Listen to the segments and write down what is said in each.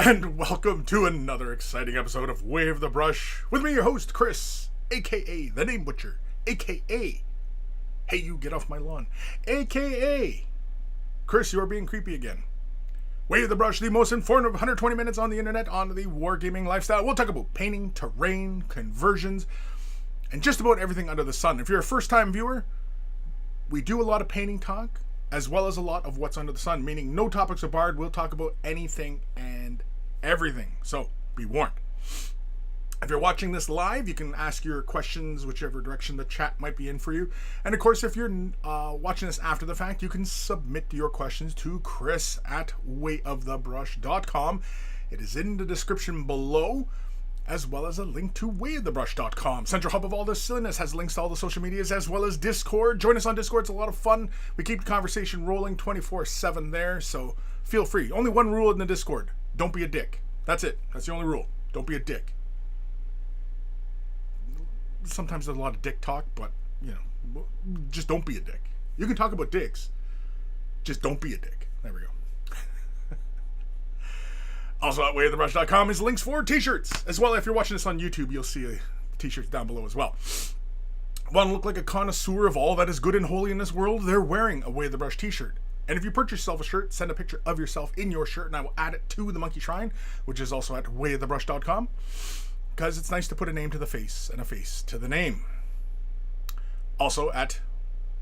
And welcome to another exciting episode of Wave the Brush with me, your host, Kris, aka the Name Butcher, aka Hey You Get Off My Lawn, aka Kris, you are being creepy again. Wave the Brush, the most informative 120 minutes on the internet on the wargaming lifestyle. We'll talk about painting, terrain, conversions, and just about everything under the sun. If you're a first-time viewer, we do a lot of painting talk, as well as a lot of what's under the sun, meaning no topics are barred. We'll talk about anything and everything, so be warned. If you're watching this live, you can ask your questions whichever direction the chat might be in for you. And of course, if you're watching this after the fact, you can submit your questions to Kris at wayofthebrush.com. It is in the description below, as well as a link to wayofthebrush.com. Central hub of all this silliness has links to all the social medias, as well as Discord. Join us on Discord. It's a lot of fun. We keep the conversation rolling 24/7 there, so feel free. Only one rule in the Discord. Don't be a dick. That's it. That's the only rule. Don't be a dick. Sometimes there's a lot of dick talk, but, just don't be a dick. You can talk about dicks. Just don't be a dick. There we go. Also at wayofthebrush.com is links for t-shirts. As well, if you're watching this on YouTube, you'll see t-shirts down below as well. Want to look like a connoisseur of all that is good and holy in this world? They're wearing a Way of the Brush t-shirt. And if you purchase yourself a shirt, send a picture of yourself in your shirt, and I will add it to the Monkey Shrine, which is also at wayofthebrush.com, because it's nice to put a name to the face and a face to the name. Also at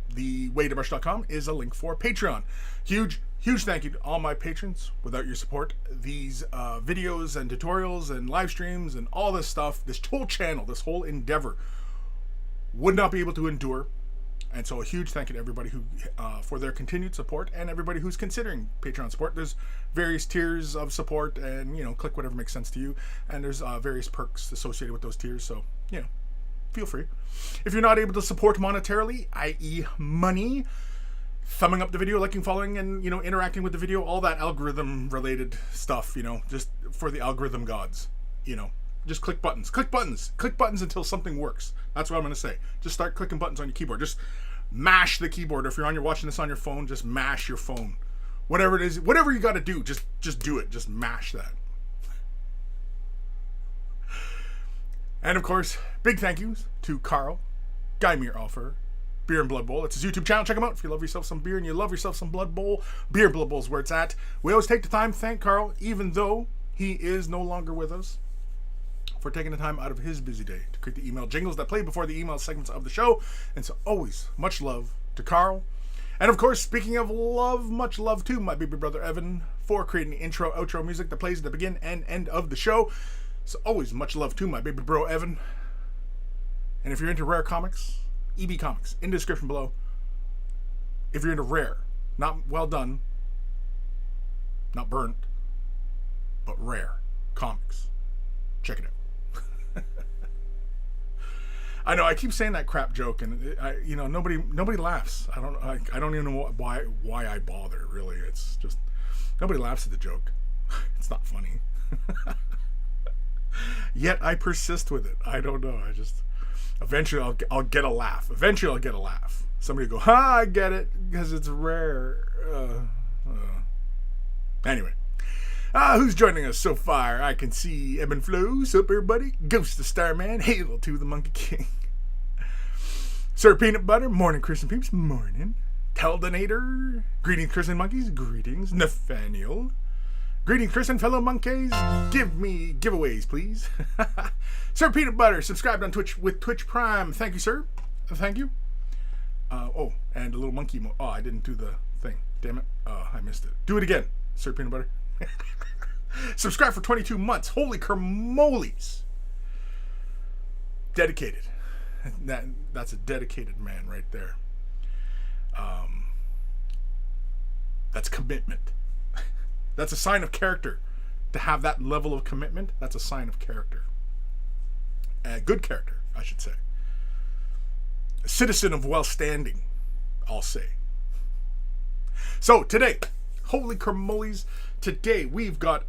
the wayofthebrush.com is a link for Patreon. Huge thank you to all my patrons. Without your support, these videos and tutorials and live streams and all this stuff, this whole channel, this whole endeavor would not be able to endure. And so a huge thank you to everybody who for their continued support, and everybody who's considering Patreon support. There's various tiers of support, and click whatever makes sense to you. And there's various perks associated with those tiers, so feel free. If you're not able to support monetarily, i.e. money, thumbing up the video, liking, following, and interacting with the video, all that algorithm related stuff, just for the algorithm gods, just click buttons until something works. That's what I'm going to say. Just start clicking buttons on your keyboard. Just mash the keyboard. If you're watching this on your phone, just mash your phone. Whatever it is, whatever you got to do, just do it. Just mash that. And of course, big thank yous to Carl, Guymere Offer, Beer and Blood Bowl. It's his YouTube channel. Check him out if you love yourself some beer and you love yourself some Blood Bowl. Beer and Blood Bowl is where it's at. We always take the time to thank Carl, even though he is no longer with us, for taking the time out of his busy day to create the email jingles that play before the email segments of the show. And so always much love to Carl. And of course, speaking of love, much love to my baby brother Evan for creating the intro, outro music that plays at the begin and end of the show. So always much love to my baby bro Evan. And if you're into rare comics, EB Comics, in the description below. If you're into rare, not well done, not burnt, but rare comics, check it out. I know I keep saying that crap joke, and nobody laughs. I don't even know why I bother. Really, it's just nobody laughs at the joke. It's not funny. Yet I persist with it. I don't know. Eventually I'll get a laugh. Somebody will go, ha, I get it, because it's rare. Anyway. Who's joining us so far? I can see Evan Belleau. Sup, everybody? Ghost the Starman. Hail to the Monkey King. Sir Peanut Butter. Morning, Kris and Peeps. Morning. Teldonator. Greetings, Kris and Monkeys. Greetings, Nathaniel. Greetings, Kris and fellow monkeys. Give me giveaways, please. Sir Peanut Butter, subscribed on Twitch with Twitch Prime. Thank you, sir. Thank you. And a little monkey. I didn't do the thing. Damn it. I missed it. Do it again, Sir Peanut Butter. Subscribe for 22 months. Holy kermolies. Dedicated. That's a dedicated man right there. That's commitment. That's a sign of character. To have that level of commitment, that's a sign of character. Good character, I should say. A citizen of well standing, I'll say. So today, holy kermolies, today we've got,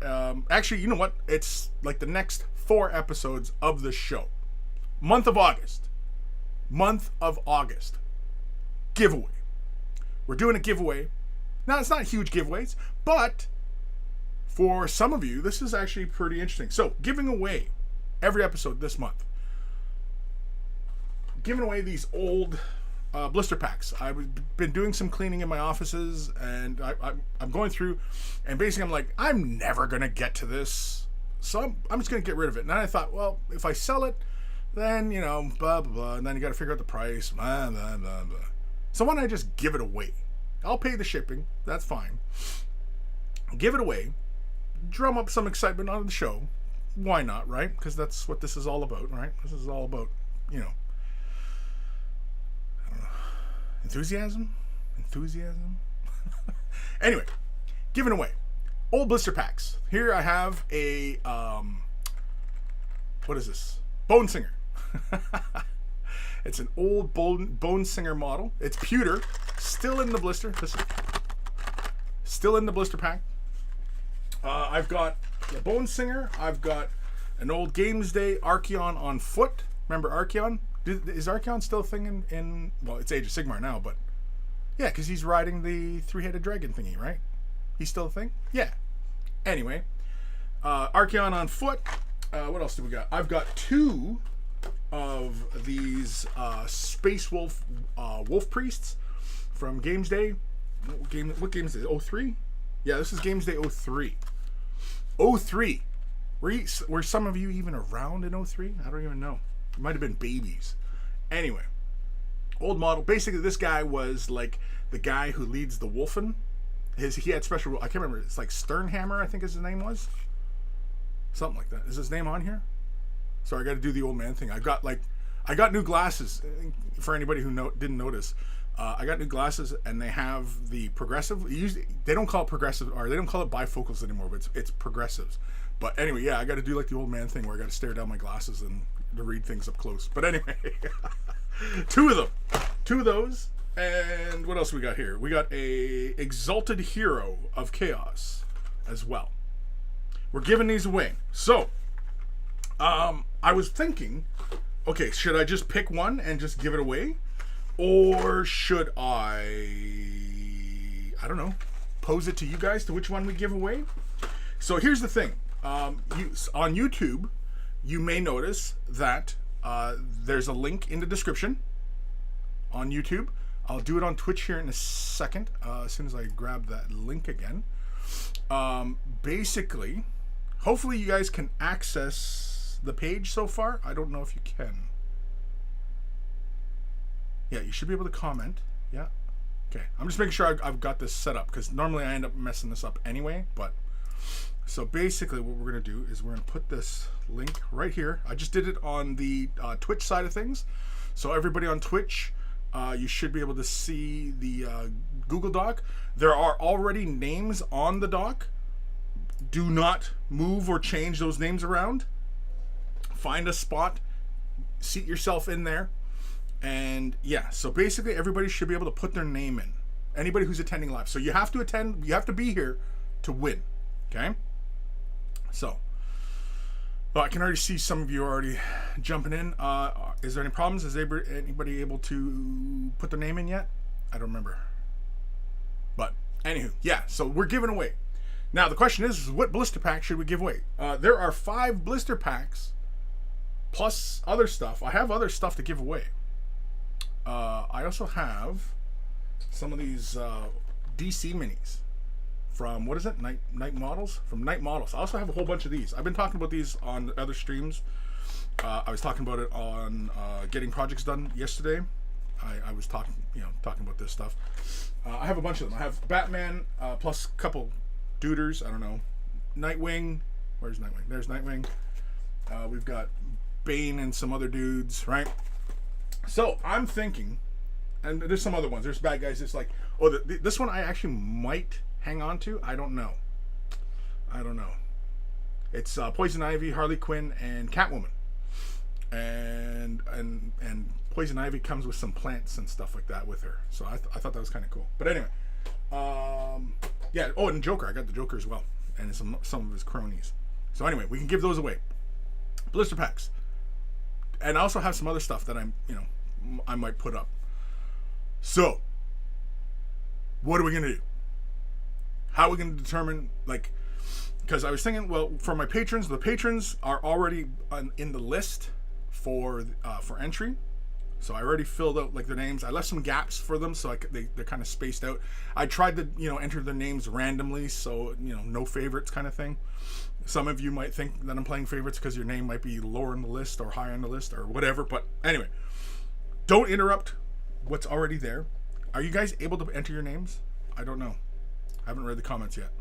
actually, you know what? It's like the next 4 episodes of the show. Month of August. Giveaway. We're doing a giveaway. Now, it's not huge giveaways, but For some of you, this is actually pretty interesting. So, giving away every episode this month, giving away these old blister packs. I've been doing some cleaning in my offices, and I'm going through, and basically I'm like, I'm never going to get to this, so I'm just going to get rid of it. And then I thought, well, if I sell it, then, you know, blah, blah, blah, and then you got to figure out the price, blah, blah, blah, blah. So why don't I just give it away? I'll pay the shipping, that's fine. Give it away, drum up some excitement on the show. Why not, right? Because that's what this is all about, right? This is all about, you know, enthusiasm. Anyway, giving away old blister packs. Here I have a what is this? Bone Singer. It's an old Bone Singer model. It's pewter, still in the blister. Listen, still in the blister pack. I've got the Bone Singer. I've got an old Games Day Archeon on foot. Remember Archeon? Is Archeon still a thing in well, it's Age of Sigmar now, but yeah, because he's riding the three-headed dragon thingy, right? He's still a thing? Yeah. Anyway, Archeon on foot. What else do we got? I've got 2 of these Space Wolf Wolf Priests from Games Day. What Games Day? 03? Yeah, this is Games Day 03. 03. Were some of you even around in 03? I don't even know. It might have been babies. Anyway, old model. Basically, this guy was like the guy who leads the Wolfen. He had special. I can't remember. It's like Sternhammer, I think his name was. Something like that. Is his name on here? Sorry, I got to do the old man thing. I got new glasses. For anybody who didn't notice, I got new glasses, and they have the progressive. They don't call it progressive, or they don't call it bifocals anymore, but it's progressives. But anyway, yeah, I got to do like the old man thing where I got to stare down my glasses and to read things up close. But anyway, 2 of them, 2 of those, and what else we got here? We got a Exalted Hero of Chaos as well. We're giving these away. So, I was thinking, okay, should I just pick one and just give it away, or should I don't know, pose it to you guys to which one we give away? So here's the thing. On YouTube, you may notice that there's a link in the description on YouTube. I'll do it on Twitch here in a second, as soon as I grab that link again. Basically, hopefully you guys can access the page so far. I don't know if you can. Yeah, you should be able to comment. Yeah. Okay. I'm just making sure I've got this set up, because normally I end up messing this up anyway, but... So basically what we're going to do is we're going to put this link right here. I just did it on the Twitch side of things. So everybody on Twitch, you should be able to see the Google Doc. There are already names on the doc. Do not move or change those names around. Find a spot, seat yourself in there. And yeah, so basically everybody should be able to put their name in. Anybody who's attending live. So you have to attend, you have to be here to win. Okay? So, well, I can already see some of you already jumping in. Is there any problems? Is anybody able to put their name in yet? I don't remember. But, anywho, yeah, so we're giving away. Now, the question is what blister pack should we give away? There are 5 blister packs plus other stuff. I have other stuff to give away. I also have some of these DC minis. From, what is it? Night Models? From Night Models. I also have a whole bunch of these. I've been talking about these on other streams. I was talking about it on Getting Projects Done yesterday. I was talking about this stuff. I have a bunch of them. I have Batman, plus a couple duders. I don't know. Nightwing. Where's Nightwing? There's Nightwing. We've got Bane and some other dudes, right? So, I'm thinking, and there's some other ones. There's bad guys. It's like, oh, this one I actually might hang on to. I don't know. It's Poison Ivy, Harley Quinn, and Catwoman. And Poison Ivy comes with some plants and stuff like that with her. So I thought that was kind of cool. But anyway, yeah. Oh, and Joker. I got the Joker as well, and some of his cronies. So anyway, we can give those away. Blister packs, and I also have some other stuff that I might put up. So, what are we gonna do? How are we going to determine, like, because I was thinking, well, for my patrons, the patrons are already in the list for entry. So I already filled out like their names. I left some gaps for them, so they're kind of spaced out. I tried to enter their names randomly, so no favorites kind of thing. Some of you might think that I'm playing favorites because your name might be lower on the list or higher on the list or whatever. But anyway, don't interrupt what's already there. Are you guys able to enter your names? I don't know. I haven't read the comments yet.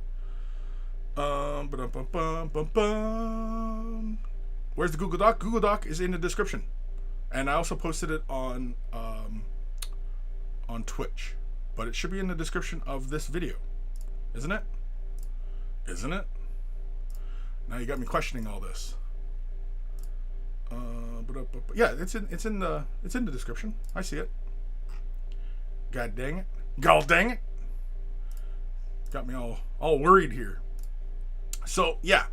Where's the Google Doc? Google Doc is in the description. And I also posted it on Twitch. But it should be in the description of this video. Isn't it? Isn't it? Now you got me questioning all this. Yeah, it's in the description. I see it. God dang it. God dang it. Got me all worried here. So yeah.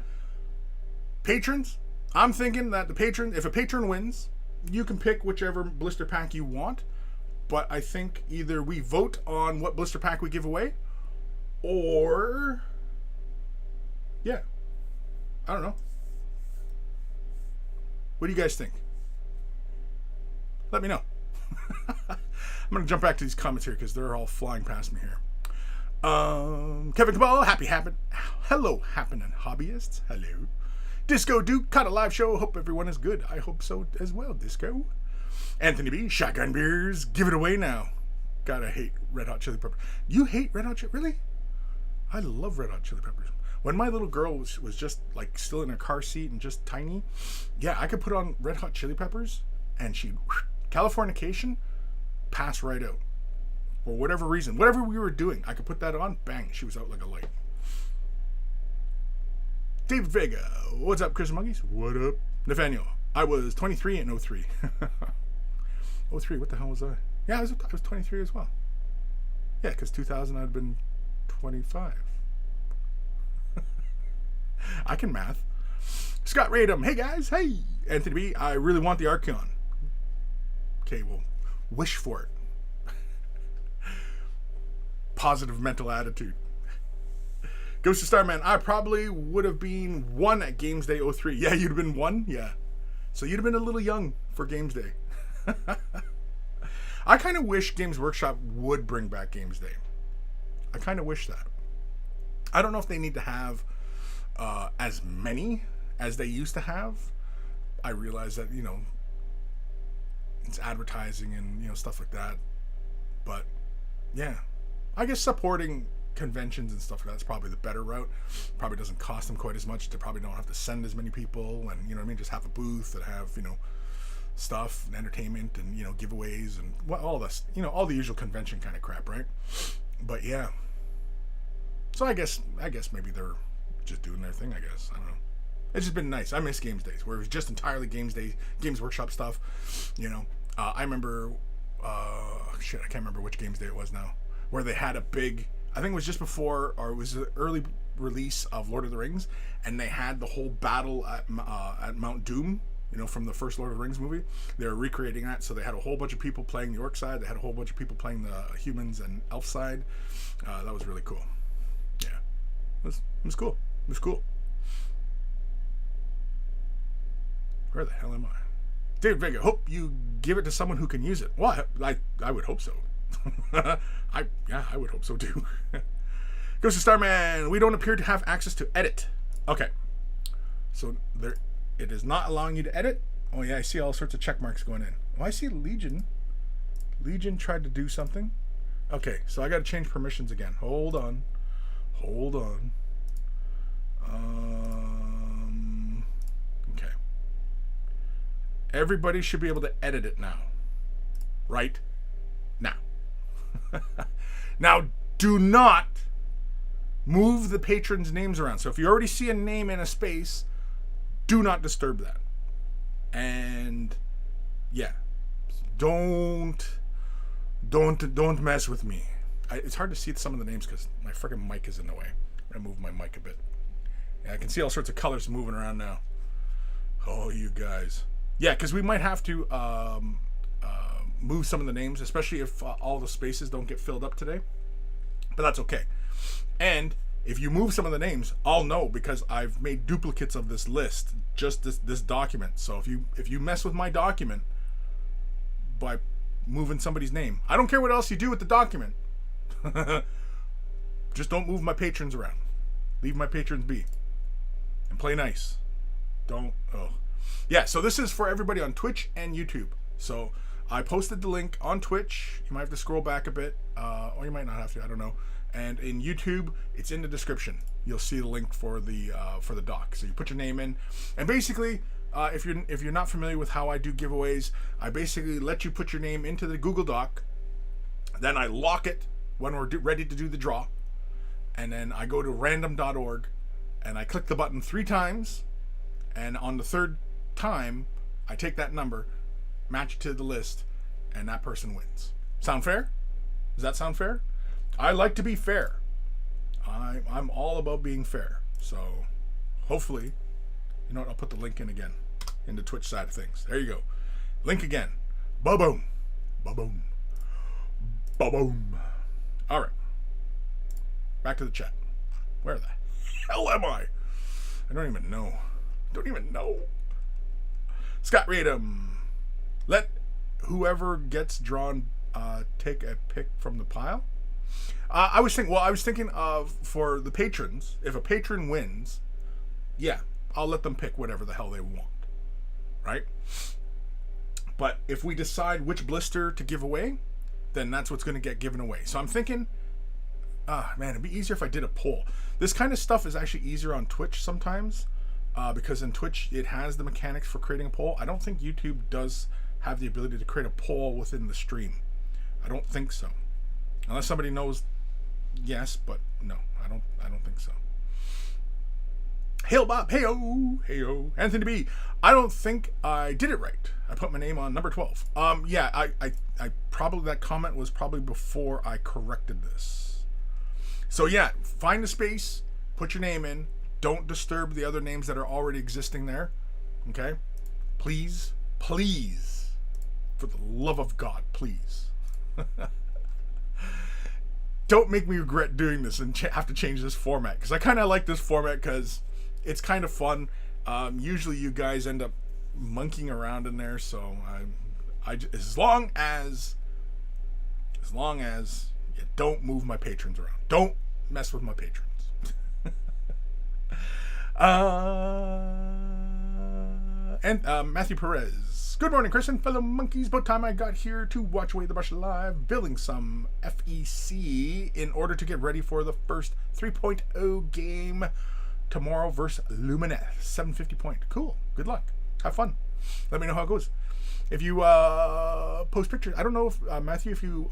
Patrons, I'm thinking that if a patron wins, you can pick whichever blister pack you want, but I think either we vote on what blister pack we give away, or yeah, I don't know. What do you guys think? Let me know. I'm gonna jump back to these comments here because they're all flying past me here. Kevin Cabal, hello, happening hobbyists, hello. Disco Duke, caught a live show. Hope everyone is good. I hope so as well, Disco. Anthony B, Shotgun Beers, give it away now. Gotta hate Red Hot Chili Peppers. You hate Red Hot Chili? Really? I love Red Hot Chili Peppers. When my little girl was just like still in her car seat and just tiny, yeah, I could put on Red Hot Chili Peppers and she'd Californication pass right out. For whatever reason, whatever we were doing, I could put that on, bang, she was out like a light. David Vega, what's up, Chris Muggies? What up? Nathaniel, I was 23 in 03. 03, what the hell was I? Yeah, I was 23 as well. Yeah, because 2000 I'd been 25. I can math. Scott Radom, hey guys, hey. Anthony B, I really want the Archeon. Okay, well, wish for it. Positive mental attitude. Ghost of Starman, I probably would have been 1 at Games Day 03. Yeah, you'd have been 1? Yeah. So you'd have been a little young for Games Day. I kind of wish Games Workshop would bring back Games Day. I kind of wish that. I don't know if they need to have as many as they used to have. I realize that, it's advertising and, stuff like that. But, yeah. I guess supporting conventions and stuff like that's probably the better route. Probably doesn't cost them quite as much. They probably don't have to send as many people, and just have a booth that have stuff and entertainment and giveaways and all this, all the usual convention kind of crap, right? But yeah, so I guess maybe they're just doing their thing. I guess I don't know. It's just been nice. I miss Games Days where it was just entirely Games Workshop stuff. I remember I can't remember which Games Day it was now, where they had a big, I think it was just before, or it was the early release of Lord of the Rings, and they had the whole battle at Mount Doom, from the first Lord of the Rings movie. They were recreating that, so they had a whole bunch of people playing the orc side, they had a whole bunch of people playing the humans and elf side. That was really cool. Yeah, it was cool. It was cool. Where the hell am I? David Vega, hope you give it to someone who can use it. Well, I would hope so. I would hope so too. Ghost of Starman, we don't appear to have access to edit. Okay, so it is not allowing you to edit. Oh yeah, I see all sorts of check marks going in. Oh, I see Legion tried to do something. Okay, so I got to change permissions again. Hold on. Okay, everybody should be able to edit it now, right now. Now, do not move the patrons' names around. So if you already see a name in a space, do not disturb that. And yeah, don't mess with me. It's hard to see some of the names because my freaking mic is in the way. I'm gonna move my mic a bit. Yeah, I can see all sorts of colors moving around now. Oh, you guys. Yeah, because we might have to move some of the names, especially if all the spaces don't get filled up today. But that's okay. And If you move some of the names, I'll know because I've made duplicates of this list, just this document. So if you mess with my document by moving somebody's name, I don't care what else you do with the document. Just don't move my patrons around. Leave my patrons be. And play nice. Don't. Oh. Yeah, so this is for everybody on Twitch and YouTube. So I posted the link on Twitch. You might have to scroll back a bit. Or you might not have to. I don't know. And in YouTube, it's in the description. You'll see the link for the doc. So you put your name in. And basically, if you're not familiar with how I do giveaways, I basically let you put your name into the Google Doc. Then I lock it when we're ready to do the draw. And then I go to random.org and I click the button 3 times. And on the 3rd time, I take that number, match it to the list, and that person wins. Sound fair? Does that sound fair? I like to be fair. I'm all about being fair. So hopefully, you know what? I'll put the link in again in the Twitch side of things. There you go. Link again. Ba-boom. Ba-boom. Ba-boom. All right. Back to the chat. Where the hell am I? I don't even know. Scott Radom. Let whoever gets drawn take a pick from the pile. I was thinking of, for the patrons, if a patron wins, yeah, I'll let them pick whatever the hell they want. Right? But if we decide which blister to give away, then that's what's going to get given away. So I'm thinking, man, it'd be easier if I did a poll. This kind of stuff is actually easier on Twitch sometimes, because in Twitch it has the mechanics for creating a poll. I don't think YouTube does have the ability to create a poll within the stream. I don't think so. Unless somebody knows, yes, but no, I don't think so. Hail Bob, heyo, Anthony B. I don't think I did it right. I put my name on number 12. Yeah, I probably, that comment was probably before I corrected this. So yeah, find a space, put your name in. Don't disturb the other names that are already existing there. Okay? Please, for the love of God, please. Don't make me regret doing this and have to change this format, because I kind of like this format because it's kind of fun. Usually you guys end up monkeying around in there, so as long as you don't move my patrons around, don't mess with my patrons. And Matthew Perez. Good morning, Kris and fellow monkeys. About time I got here to watch Way the Brush live, building some FEC in order to get ready for the first 3.0 game tomorrow versus Lumineth. 750 point. Cool. Good luck. Have fun. Let me know how it goes. If you post pictures, I don't know if Matthew, if you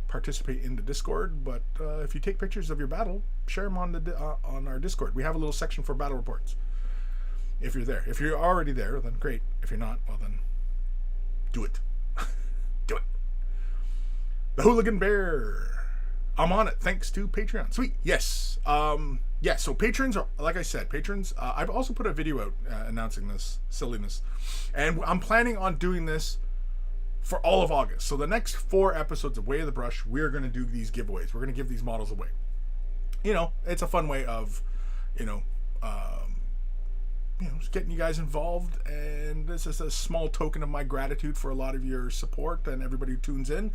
participate in the Discord, but if you take pictures of your battle, share them on our Discord. We have a little section for battle reports. If you're there. If you're already there, then great. If you're not, well then, do it. Do it. The Hooligan Bear. I'm on it thanks to Patreon. Sweet. Yes. Yeah, so patrons are, like I said, patrons, I've also put a video out announcing this silliness. And I'm planning on doing this for all of August. So the next 4 episodes of Way of the Brush, we're going to do these giveaways. We're going to give these models away. You know, it's a fun way of, just getting you guys involved, and this is a small token of my gratitude for a lot of your support and everybody who tunes in.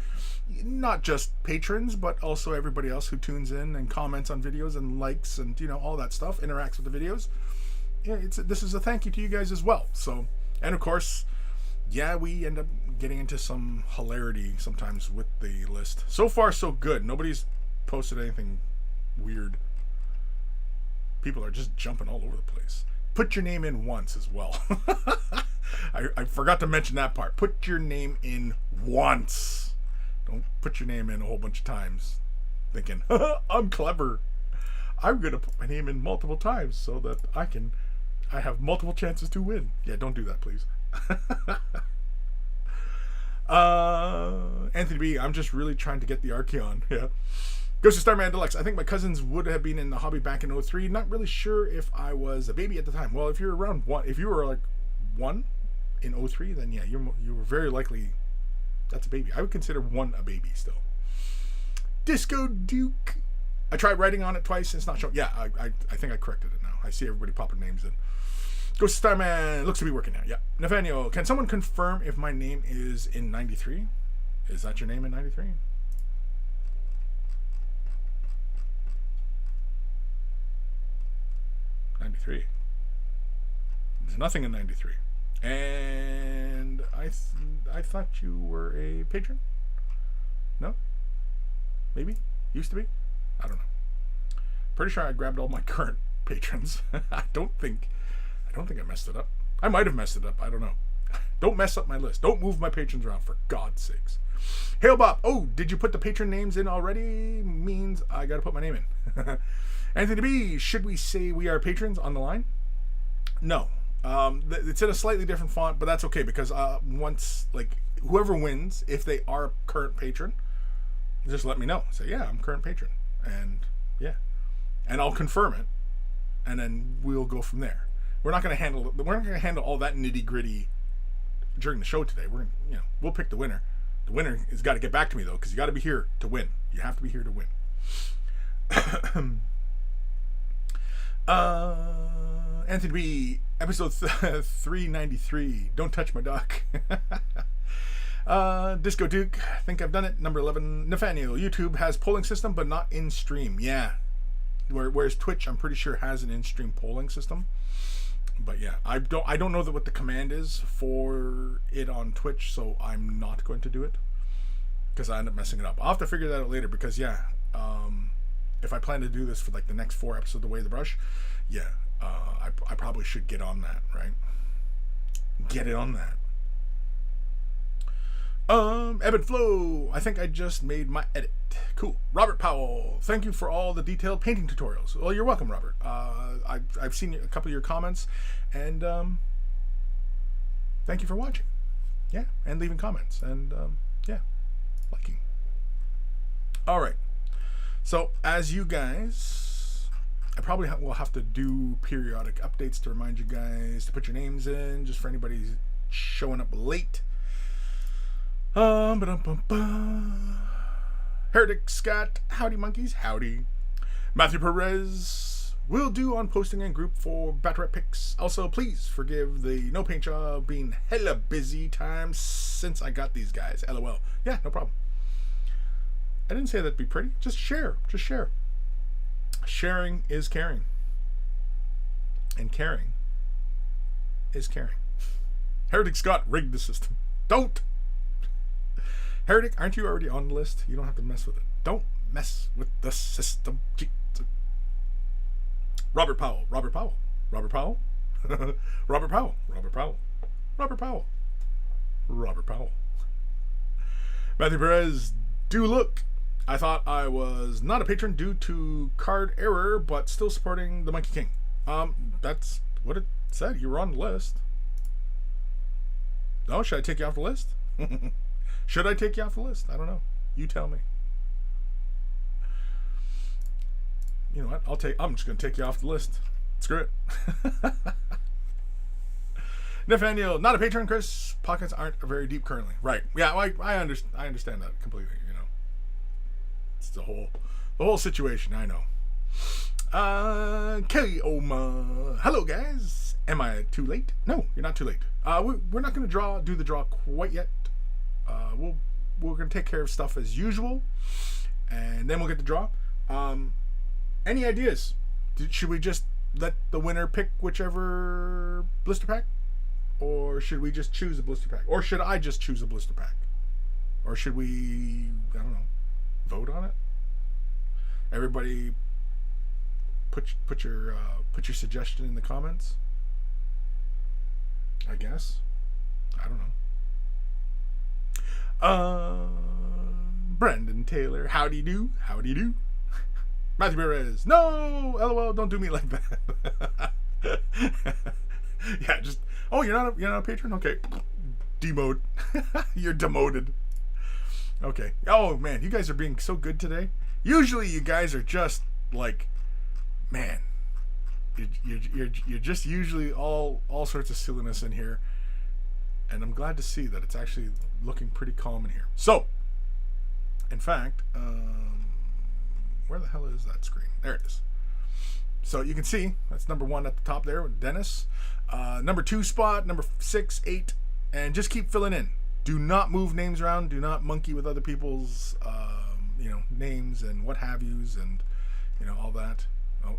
Not just patrons, but also everybody else who tunes in and comments on videos and likes and, all that stuff, interacts with the videos. Yeah, this is a thank you to you guys as well. So, and of course, yeah, we end up getting into some hilarity sometimes with the list. So far, so good. Nobody's posted anything weird. People are just jumping all over the place. Put your name in once as well. I forgot to mention that part. Put your name in once. Don't put your name in a whole bunch of times thinking, I'm clever. I'm going to put my name in multiple times so that I have multiple chances to win. Yeah, don't do that, please. Anthony B, I'm just really trying to get the Archeon. Yeah. Goes to Starman Deluxe. I think my cousins would have been in the hobby back in 03. Not really sure if I was a baby at the time. Well, if you're around 1, if you were like 1 in 03, then yeah, you were very likely, that's a baby. I would consider 1 a baby still. Disco Duke. I tried writing on it twice and it's not showing. Yeah, I think I corrected it now. I see everybody popping names in. Ghost Starman looks to be working now. Yeah. Nathaniel, can someone confirm if my name is in 93? Is that your name in 93? There's nothing in 93. And I thought you were a patron? No? Maybe? Used to be? I don't know. Pretty sure I grabbed all my current patrons. I don't think I messed it up. I might have messed it up. I don't know. Don't mess up my list. Don't move my patrons around, for God's sakes. Hail Bob. Oh, did you put the patron names in already? Means I got to put my name in. Anthony B, should we say we are patrons on the line? No. It's in a slightly different font, but that's okay because once, like, whoever wins, if they are a current patron, just let me know. Say, yeah, I'm current patron. And, yeah. And I'll confirm it. And then we'll go from there. We're not going to handle all that nitty-gritty during the show today. We'll pick the winner. The winner has got to get back to me, though, because you got to be here to win. You have to be here to win. Anthony B, episode 393. Don't touch my duck. Disco Duke, I think I've done it. Number 11. Nathaniel, YouTube has polling system, but not in stream. Yeah. Whereas Twitch, I'm pretty sure, has an in-stream polling system. But yeah, I don't know what the command is for it on Twitch, so I'm not going to do it because I end up messing it up. I'll have to figure that out later because yeah, if I plan to do this for like the next 4 episodes of The Way of the Brush, yeah, I probably should get on that, right? Get it on that. Evan Belleau, I think I just made my edit. Cool. Robert Powell, thank you for all the detailed painting tutorials. Well, you're welcome, Robert. I've seen a couple of your comments, and thank you for watching. Yeah, and leaving comments, and yeah, liking. All right. So, as you guys, I probably will have to do periodic updates to remind you guys to put your names in, just for anybody showing up late. Heretic Scott, howdy monkeys, howdy. Matthew Perez will do on posting in group for Baccarat picks. Also, please forgive the no paint job being hella busy times since I got these guys. LOL. Yeah, no problem. I didn't say that'd be pretty. Just share. Just share. Sharing is caring. And caring is caring. Heretic Scott rigged the system. Don't! Heretic, aren't you already on the list? You don't have to mess with it. Don't mess with the system. Robert Powell. Robert Powell. Robert Powell. Robert Powell. Robert Powell. Robert Powell. Robert Powell. Matthew Perez, do look. I thought I was not a patron due to card error, but still supporting the Monkey King. That's what it said. You were on the list. Oh, should I take you off the list? Should I take you off the list? I don't know. You tell me. You know what? I'm just going to take you off the list. Screw it. Nathaniel, not a patron, Kris. Pockets aren't very deep currently. Right. Yeah, I understand that completely, you know. It's the whole situation, I know. Kelly Oma. Hello, guys. Am I too late? No, you're not too late. We're not going to do the draw quite yet. We're going to take care of stuff as usual, and then we'll get the draw. Any ideas? Should we just let the winner pick whichever blister pack? Or should we just choose a blister pack? Or should I just choose a blister pack? Or should we, I don't know, vote on it? Everybody put your suggestion in the comments, I guess. I don't know. Brandon Taylor, howdy do, howdy do. Matthew Perez, no, LOL, don't do me like that. Yeah, just, oh, you're not a patron? Okay, demote. You're demoted. Okay. Oh man, you guys are being so good today. Usually, you guys are just like, man, you're just usually all sorts of silliness in here. And I'm glad to see that it's actually looking pretty calm in here. So, in fact, Where the hell is that screen? There it is. So you can see that's number 1 at the top there with Dennis. Number 2 spot, number 6, 8, and just keep filling in. Do not move names around. Do not monkey with other people's, names and what have yous and, all that. Oh,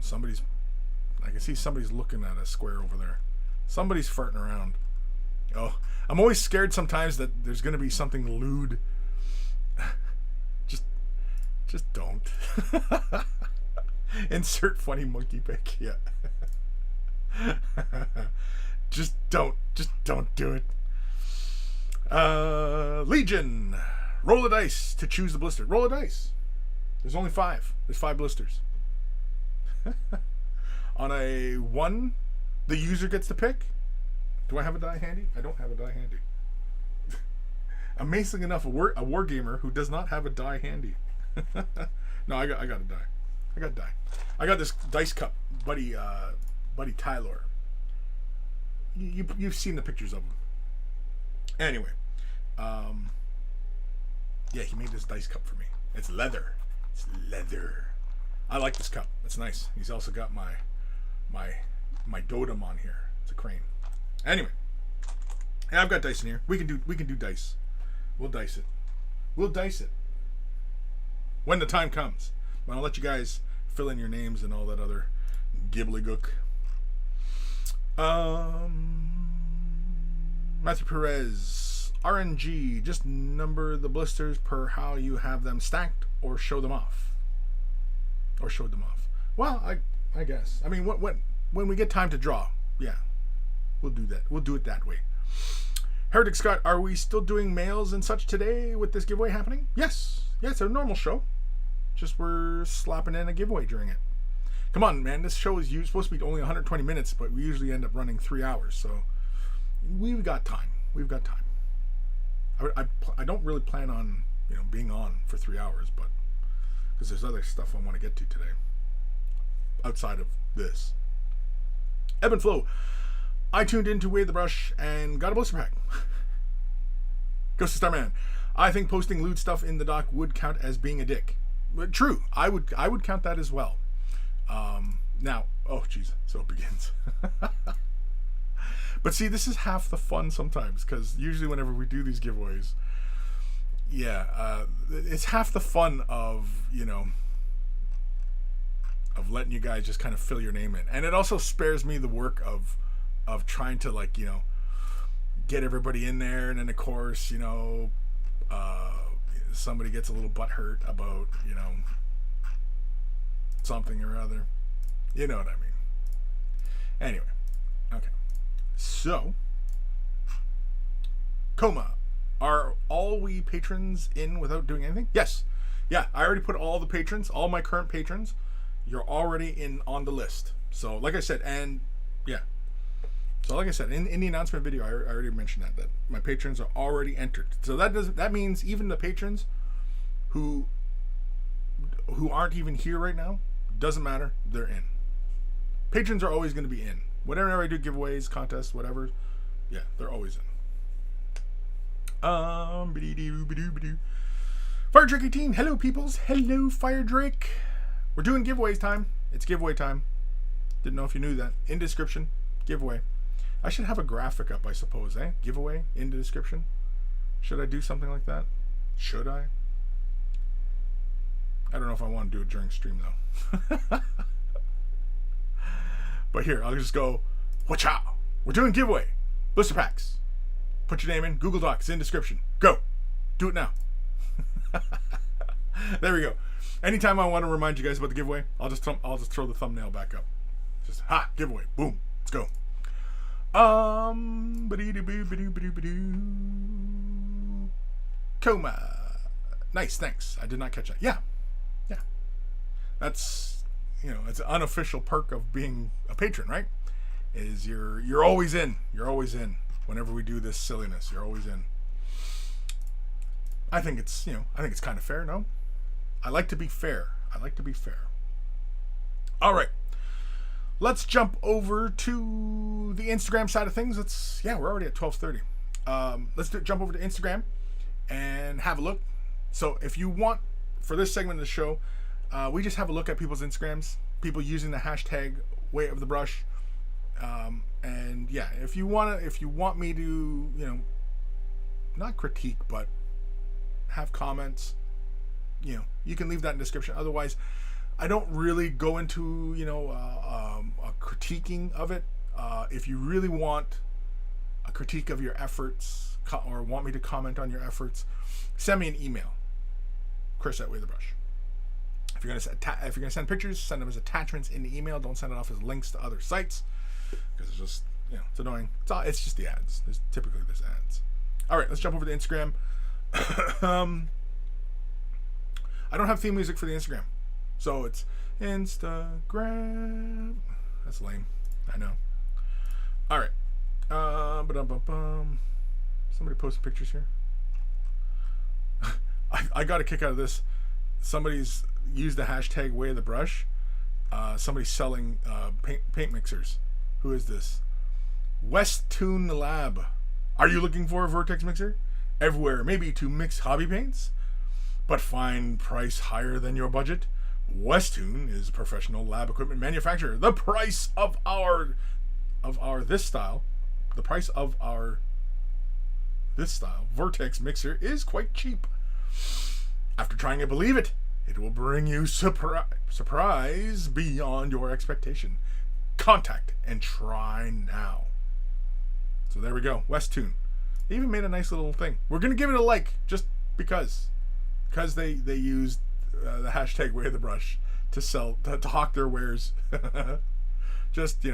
I can see somebody's looking at a square over there. Somebody's farting around. Oh, I'm always scared sometimes that there's going to be something lewd. Just don't. Insert funny monkey pic. Yeah. Just don't do it. Legion. Roll a dice to choose the blister. Roll a dice. There's only 5. There's 5 blisters. On a 1, the user gets to pick. Do I have a die handy? I don't have a die handy. Amazing enough, a war gamer who does not have a die handy. No, I got a die. I got a die. I got this dice cup, buddy Tyler. You've seen the pictures of him. Anyway, yeah, he made this dice cup for me. It's leather. It's leather. I like this cup. It's nice. He's also got my dotem on here. It's a crane. Anyway, yeah, I've got dice in here. We can do dice. We'll dice it. We'll dice it when the time comes. But I'll let you guys fill in your names and all that other gibbly-gook. Matthew Perez, RNG, just number the blisters per how you have them stacked or show them off. Well, I guess. I mean, when we get time to draw, yeah, we'll do that. We'll do it that way. Heretic Scott, are we still doing mails and such today with this giveaway happening? Yes. Yeah, it's a normal show. Just we're slapping in a giveaway during it. Come on, man. This show is supposed to be only 120 minutes, but we usually end up running 3 hours. So we've got time. I don't really plan on being on for 3 hours, but because there's other stuff I want to get to today outside of this. Evan Belleau, I tuned into Way the Brush and got a blister pack. Ghost of Starman, I think posting lewd stuff in the doc would count as being a dick. True, I would count that as well. Now, oh jeez, so it begins. But see, this is half the fun sometimes, because usually whenever we do these giveaways, yeah, it's half the fun of letting you guys just kind of fill your name in, and it also spares me the work of trying to get everybody in there, and then of course somebody gets a little butthurt about something or other. You know what I mean. Anyway, okay. So, Coma, are all we patrons in without doing anything? Yes. Yeah, I already put all the patrons, all my current patrons. You're already in on the list. So, like I said, and yeah. So, like I said, in the announcement video, I already mentioned that my patrons are already entered. So that means even the patrons who aren't even here right now, doesn't matter, they're in. Patrons are always going to be in. Whenever I do giveaways, contests, whatever, yeah, they're always in. Fire Drake 18, hello peoples, hello Fire Drake. We're doing giveaways time. It's giveaway time. Didn't know if you knew that. In description, giveaway. I should have a graphic up, I suppose, eh? Giveaway in the description. Should I do something like that? Should I? I don't know if I want to do it during stream though. But here, I'll just go, watch out. We're doing giveaway. Blister packs. Put your name in. Google Docs in description. Go. Do it now. There we go. Anytime I want to remind you guys about the giveaway, I'll just throw the thumbnail back up. Just giveaway. Boom. Let's go. Coma. Nice, thanks. I did not catch that. Yeah. That's it's an unofficial perk of being a patron, right? Is you're always in. You're always in. Whenever we do this silliness, you're always in. I think it's kind of fair, no? I like to be fair. All right. Let's jump over to the Instagram side of things. We're already at 12:30. Let's jump over to Instagram and have a look. So if you want, for this segment of the show, We just have a look at people's Instagrams, people using the hashtag Way of the Brush. And yeah, if you want me to, not critique, but have comments, you can leave that in the description. Otherwise, I don't really go into, a critiquing of it. If you really want a critique of your efforts or want me to comment on your efforts, send me an email, Kris@WayTheBrush. If you're gonna send pictures, send them as attachments in the email. Don't send it off as links to other sites, because it's just it's annoying. It's just the ads. There's ads. All right, let's jump over to Instagram. I don't have theme music for the Instagram, so it's Instagram. That's lame, I know. All right. Somebody posted pictures here. I got a kick out of this. Somebody's used the hashtag Way of the Brush. Somebody's selling paint mixers. Who is this? Westtoon Lab. Are you looking for a Vertex mixer? Everywhere, maybe to mix hobby paints, but find price higher than your budget? Westtoon is a professional lab equipment manufacturer. The price of our this style Vertex mixer is quite cheap. After trying it, believe it, it will bring you surprise beyond your expectation. Contact and try now. So there we go, Westtoon. They even made a nice little thing. We're gonna give it a like just because they used the hashtag Way of the Brush to hawk their wares. Just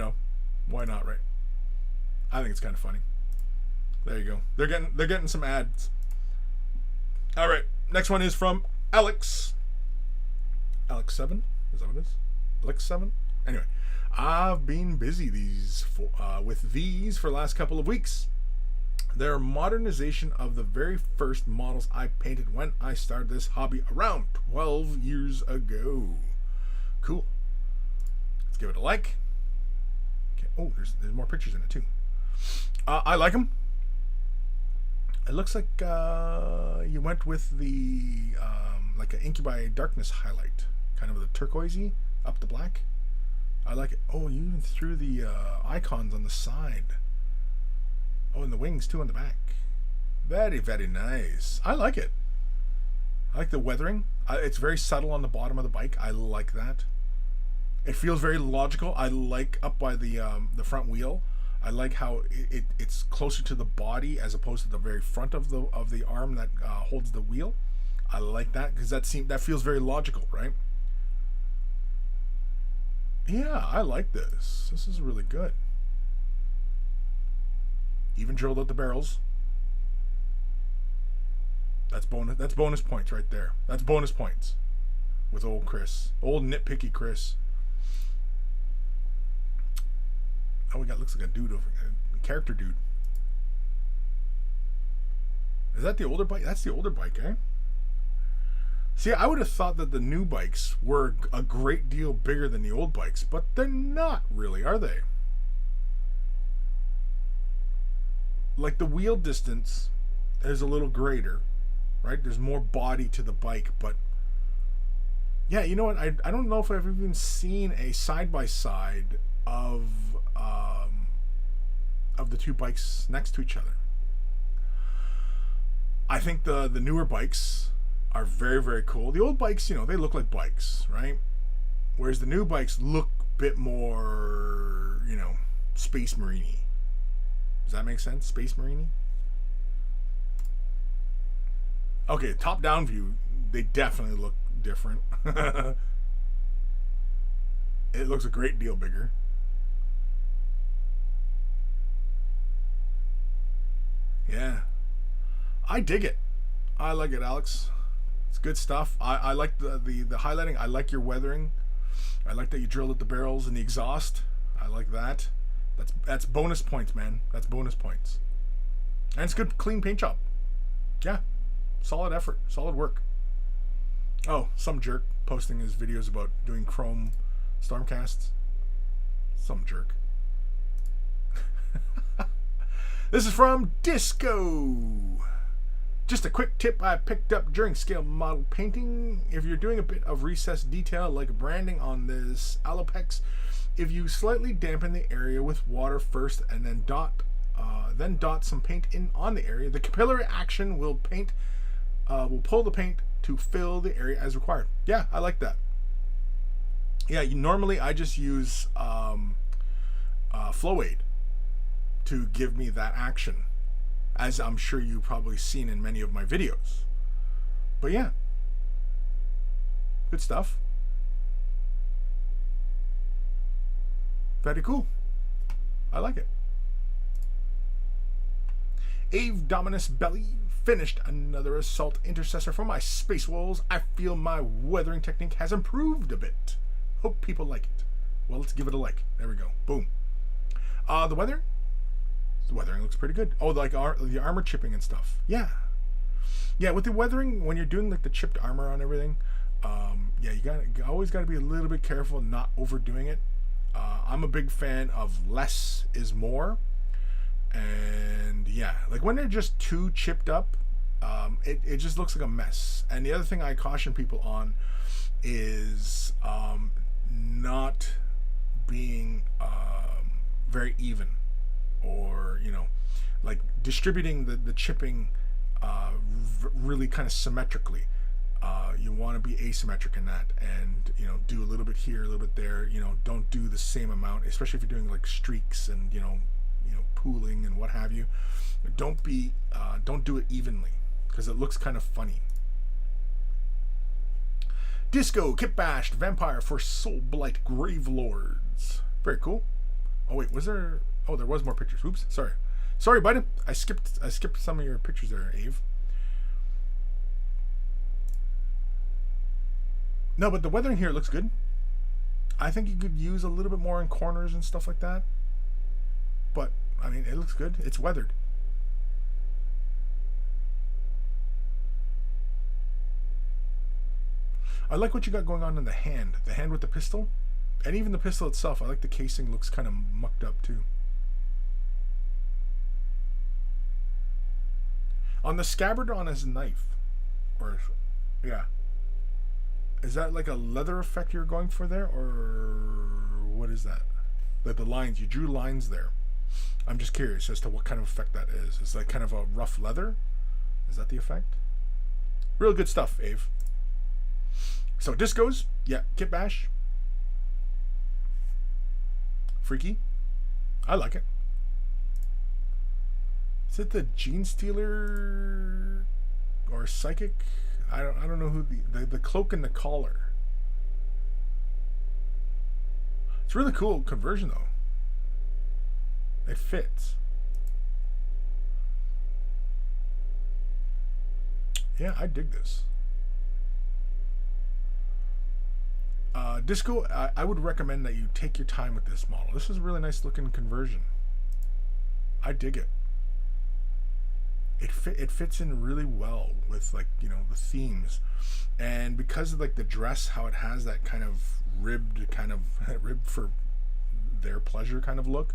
why not, right? I think it's kind of funny. There you go. They're getting some ads. All right, next one is from Alex. Alex7, is that what it is? Alex7. Anyway, I've been busy with these for the last couple of weeks. They're a modernization of the very first models I painted when I started this hobby around 12 years ago. Cool. Let's give it a like. Okay. Oh, there's more pictures in it too. I like them. It looks like you went with the like an Incubi Darkness highlight, kind of the turquoisey up the black. I like it. Oh, you even threw the icons on the side. Oh, and the wings too on the back. Very, very nice. I like it. I like the weathering. It's very subtle on the bottom of the bike. I like that. It feels very logical. I like up by the front wheel. I like how it's closer to the body as opposed to the very front of the arm that holds the wheel. I like that because that feels very logical, right? Yeah, I like this. This is really good. Even drilled out the barrels. That's bonus points right there. That's bonus points with old Kris, old nitpicky Kris. Oh, looks like a dude over here, a character dude. Is that the older bike? That's the older bike, eh? See, I would have thought that the new bikes were a great deal bigger than the old bikes, but they're not really, are they? Like the wheel distance is a little greater, right? There's more body to the bike, but yeah, you know what? I don't know if I've even seen a side-by-side of the two bikes next to each other. I think the newer bikes are very, very cool. The old bikes, they look like bikes, right? Whereas the new bikes look a bit more, Space Marine-y. Does that make sense? Space Marine-y? Okay, top-down view, they definitely look different. It looks a great deal bigger. Yeah. I dig it. I like it, Alex. It's good stuff. I like the highlighting. I like your weathering. I like that you drilled at the barrels and the exhaust. I like that. That's bonus points, man. That's bonus points. And it's good, clean paint job. Yeah. Solid effort. Solid work. Oh, some jerk posting his videos about doing chrome stormcasts. Some jerk. This is from Disco. Just a quick tip I picked up during scale model painting. If you're doing a bit of recessed detail like branding on this Alopex, if you slightly dampen the area with water first and then dot some paint in on the area, the capillary action will pull the paint to fill the area as required. Yeah, I like that. Yeah, normally I just use Flow Aid to give me that action, as I'm sure you've probably seen in many of my videos. But yeah, good stuff. Very cool. I like it. Ave Dominus Belly finished another assault intercessor for my space walls. I feel my weathering technique has improved a bit. Hope people like it. Well, let's give it a like. There we go. Boom. The weathering looks pretty good. Oh, like the armor chipping and stuff. Yeah. Yeah, with the weathering, when you're doing like the chipped armor on everything, yeah, you always got to be a little bit careful not overdoing it. I'm a big fan of less is more. And yeah, like when they're just too chipped up, it just looks like a mess. And the other thing I caution people on is not being very even, or like distributing the chipping really kind of symmetrically. You want to be asymmetric in that, and do a little bit here, a little bit there. Don't do the same amount, especially if you're doing like streaks and pooling and what have you. Don't do it evenly, because it looks kind of funny. Disco Kit Bashed Vampire for Soul Blight Grave Lords. Very cool. Oh wait, was there? Oh, there was more pictures. Oops, sorry, bud. I skipped some of your pictures there, Ave. No, but the weathering here looks good. I think you could use a little bit more in corners and stuff like that. But I mean, it looks good. It's weathered. I like what you got going on in the hand. The hand with the pistol. And even the pistol itself. I like the casing looks kind of mucked up too. On the scabbard on his knife. Or, yeah. Is that like a leather effect you're going for there? Or what is that? Like the lines. You drew lines there. I'm just curious as to what kind of effect that is. Is that kind of a rough leather? Is that the effect? Real good stuff, Ave. So discos, yeah, Kit Bash. Freaky. I like it. Is it the Gene Stealer or Psychic? I don't know who the cloak and the collar. It's really cool conversion though. It fits. Yeah, I dig this. Disco, I would recommend that you take your time with this model. This is a really nice looking conversion. I dig it. It fits in really well with the themes, and because of like the dress, how it has that kind of ribbed for their pleasure kind of look.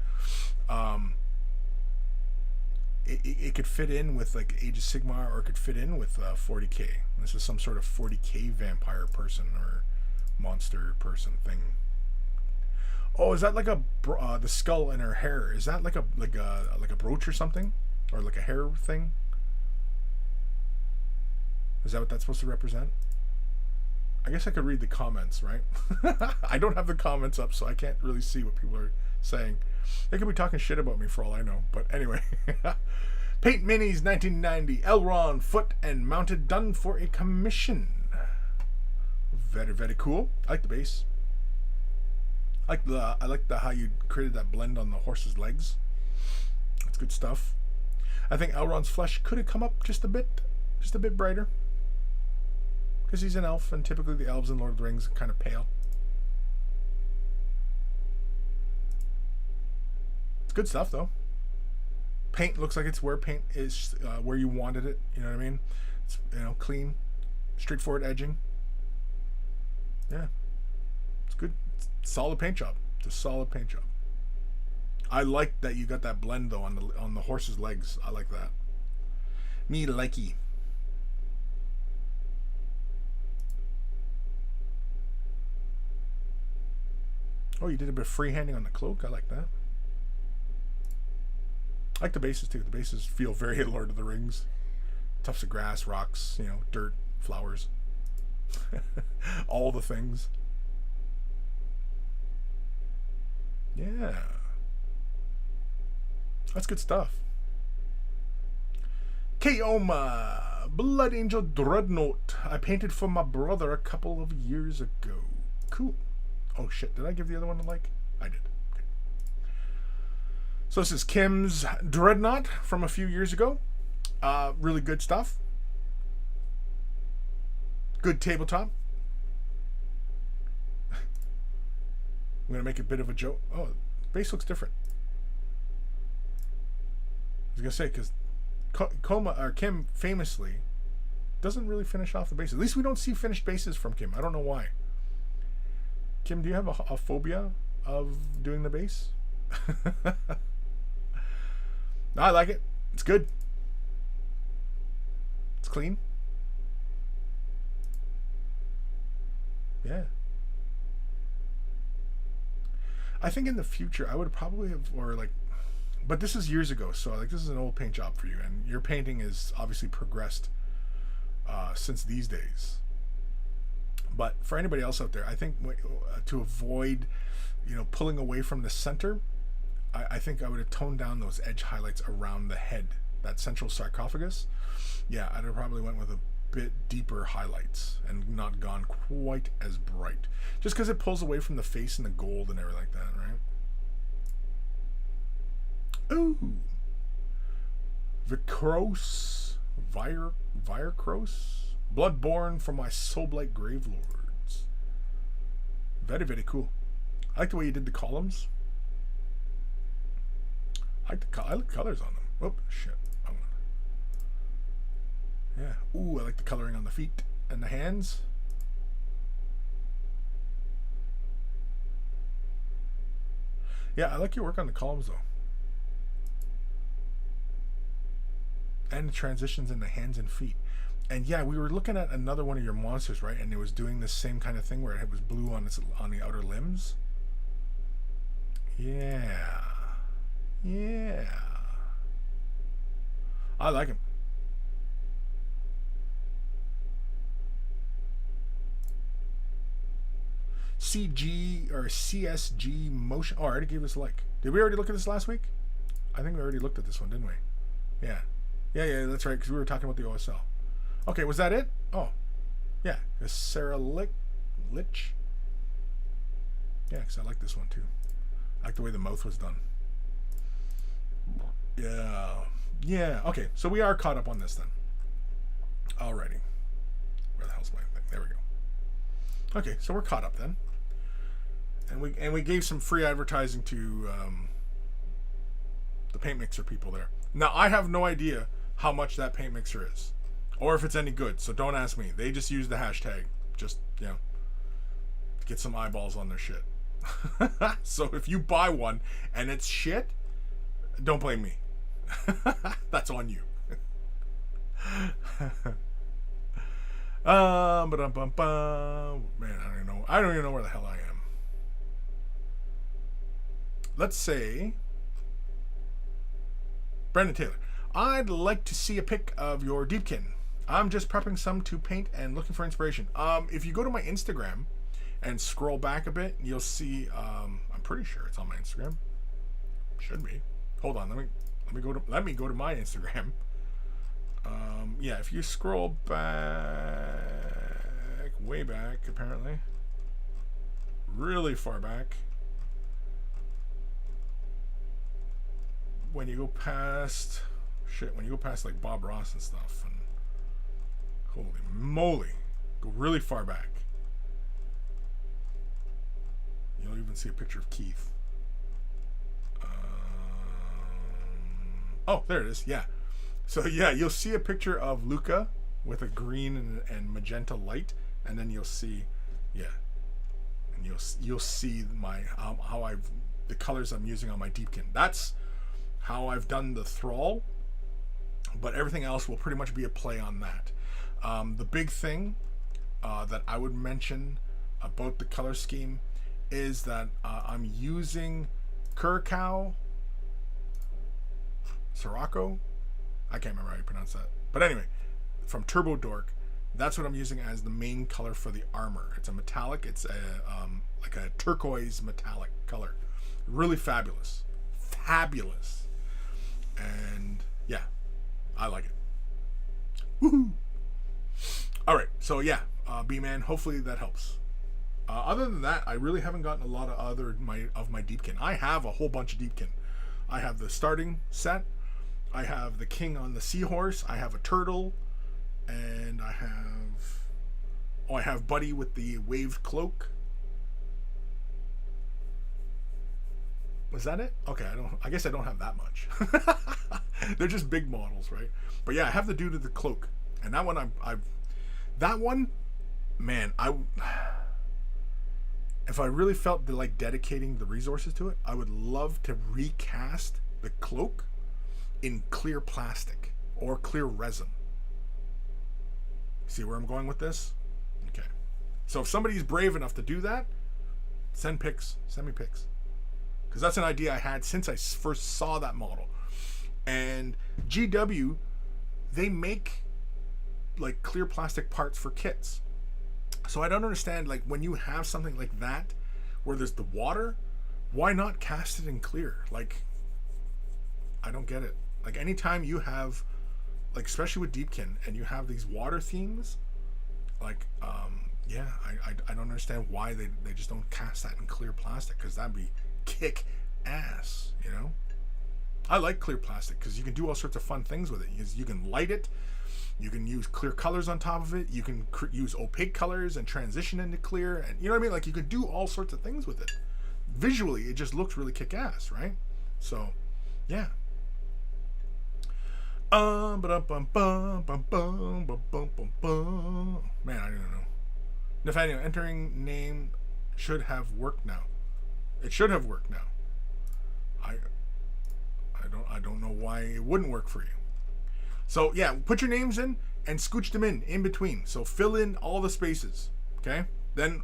It could fit in with like Age of Sigmar, or it could fit in with 40k. This is some sort of 40k vampire person or monster person thing. Oh, is that like the skull in her hair? Is that like a brooch or something, or like a hair thing? Is that what that's supposed to represent? I guess I could read the comments, right? I don't have the comments up, so I can't really see what people are saying. They could be talking shit about me for all I know. But anyway. Paint Minis 1990. Elrond, foot and mounted, done for a commission. Very, very cool. I like the base. I like the how you created that blend on the horse's legs. That's good stuff. I think Elrond's flesh could have come up just a bit brighter, because he's an elf, and typically the elves in Lord of the Rings are kind of pale. It's good stuff though. Paint looks like it's where paint is, where you wanted it. You know what I mean? It's clean, straightforward edging. Yeah, it's good. It's a solid paint job. It's a solid paint job. I like that you got that blend though on the horse's legs. I like that. Me likey. Oh, you did a bit of freehanding on the cloak. I like that. I like the bases too. The bases feel very Lord of the Rings. Tufts of grass, rocks, dirt, flowers. All the things. Yeah. That's good stuff. Keoma, Blood Angel Dreadnought. I painted for my brother a couple of years ago. Cool. Oh shit, did I give the other one a like? I did. Okay. So this is Kim's Dreadnought from a few years ago. Really good stuff. Good tabletop. I'm going to make a bit of a joke. Oh, the base looks different. I was going to say, because Kim famously doesn't really finish off the base. At least we don't see finished bases from Kim. I don't know why. Kim, do you have a phobia of doing the base? No, I like it. It's good. It's clean. Yeah. I think in the future I would probably have, but this is years ago, so this is an old paint job for you, and your painting is obviously progressed since these days. But for anybody else out there, I think to avoid, pulling away from the center, I think I would have toned down those edge highlights around the head, that central sarcophagus. Yeah, I'd have probably went with a bit deeper highlights and not gone quite as bright, just because it pulls away from the face and the gold and everything like that, right? Ooh, Virecros, Bloodborne from my Soulblight Gravelords. Very, very cool. I like the way you did the columns. I like the colors on them. Whoop, shit. Yeah. Ooh, I like the coloring on the feet and the hands. Yeah, I like your work on the columns though. And the transitions in the hands and feet. And yeah, we were looking at another one of your monsters, right? And it was doing the same kind of thing where it was blue on the outer limbs. Yeah. Yeah. I like him. CG or CSG motion. Oh, I already gave this a like. Did we already look at this last week? I think we already looked at this one, didn't we? Yeah. Yeah, that's right, because we were talking about the OSL. Okay, was that it? Oh. Yeah. Sarah Lich. Yeah, because I like this one too. I like the way the mouth was done. Yeah. Yeah. Okay, so we are caught up on this then. Alrighty. Where the hell's my thing? There we go. Okay, so we're caught up then. And we gave some free advertising to the paint mixer people there. Now I have no idea how much that paint mixer is, or if it's any good. So don't ask me. They just use the hashtag, just get some eyeballs on their shit. So if you buy one and it's shit, don't blame me. That's on you. Man, I don't even know where the hell I am. Let's say Brandon Taylor. I'd like to see a pic of your Deepkin. I'm just prepping some to paint and looking for inspiration. If you go to my Instagram and scroll back a bit, you'll see. I'm pretty sure it's on my Instagram. Should be. Hold on. Let me go to my Instagram. Yeah, if you scroll back, way back, apparently, really far back, when you go past like Bob Ross and stuff, and holy moly, go really far back, you'll even see a picture of Keith. Oh, there it is. Yeah. So yeah, you'll see a picture of Luca with a green and magenta light, and then you'll see, and you'll see my the colors I'm using on my Deepkin. That's how I've done the Thrall, but everything else will pretty much be a play on that. The big thing that I would mention about the color scheme is that I'm using Curacao, Sirocco. I can't remember how you pronounce that. But anyway, from Turbo Dork, that's what I'm using as the main color for the armor. It's a metallic. It's a like a turquoise metallic color. Really fabulous. Fabulous. And yeah, I like it. Woohoo! Alright, so yeah, B-Man, hopefully that helps. Other than that, I really haven't gotten a lot of my Deepkin. I have a whole bunch of Deepkin. I have the starting set. I have the king on the seahorse. I have a turtle. And I have Buddy with the waved cloak. Was that it? Okay, I guess I don't have that much. They're just big models, right? But yeah, I have the dude with the cloak. And that one that one, man, if I really felt like dedicating the resources to it, I would love to recast the cloak in clear plastic or clear resin. See where I'm going with this? Okay. So if somebody's brave enough to do that, send me pics. Because that's an idea I had since I first saw that model. And GW, they make like clear plastic parts for kits. So I don't understand, like, when you have something like that where there's the water, why not cast it in clear? Like, I don't get it. Like, anytime you have, like, especially with Deepkin, and you have these water themes, like, yeah, I don't understand why they just don't cast that in clear plastic, because that'd be kick ass, you know? I like clear plastic because you can do all sorts of fun things with it. You can light it. You can use clear colors on top of it. You can use opaque colors and transition into clear. And you know what I mean? Like, you can do all sorts of things with it. Visually, it just looks really kick-ass, right? So, yeah. Man, I don't even know. Nathaniel, entering name should have worked now. It should have worked now. I don't know why it wouldn't work for you. So yeah, put your names in and scooch them in between. So fill in all the spaces. Okay. Then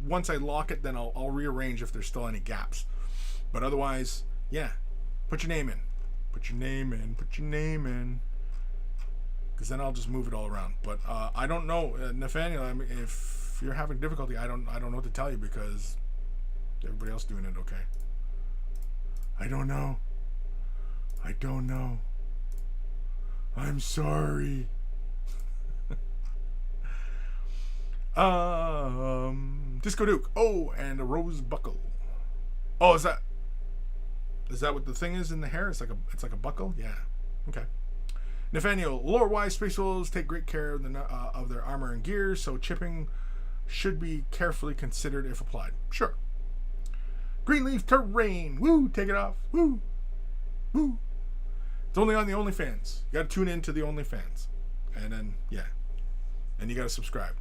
once I lock it, then I'll rearrange if there's still any gaps. But otherwise, yeah, put your name in. Put your name in. Because then I'll just move it all around. But I don't know, Nathaniel. I mean, if you're having difficulty, I don't know what to tell you because everybody else doing it okay. I don't know. I'm sorry. Disco Duke. Oh, and a rose buckle. Oh, is that what the thing is in the hair? It's like a buckle. Yeah. Okay. Nathaniel, lore-wise, Space Wolves take great care of their armor and gear, so chipping should be carefully considered if applied. Sure. Greenleaf Terrain. Woo! Take it off. Woo! Woo! It's only on the OnlyFans. You gotta tune in to the OnlyFans. And then, yeah. And you gotta subscribe.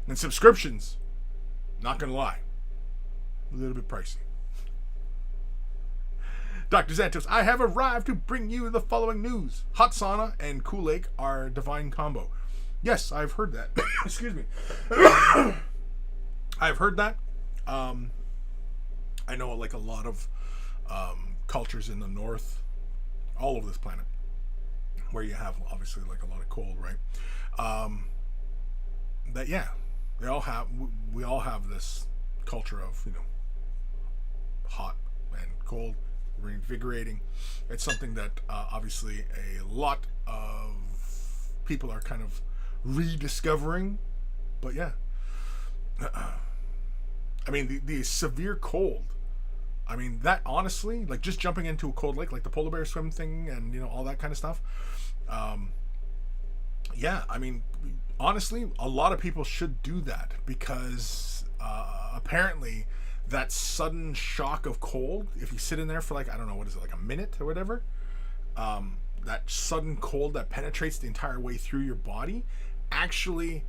And subscriptions, not gonna lie, a little bit pricey. Dr. Xantos, I have arrived to bring you the following news. Hot sauna and Kool Lake are a divine combo. Yes, I've heard that. Excuse me. I've heard that. I know, like, a lot of cultures in the north, all over this planet, where you have obviously like a lot of cold, right? That yeah, we all have this culture of, you know, hot and cold, reinvigorating. It's something that obviously a lot of people are kind of rediscovering, but yeah. I mean, the severe cold. I mean, that honestly, like just jumping into a cold lake, like the polar bear swim thing and, you know, all that kind of stuff. Yeah, I mean, honestly, a lot of people should do that because apparently that sudden shock of cold, if you sit in there for like, I don't know, what is it, like a minute or whatever, that sudden cold that penetrates the entire way through your body actually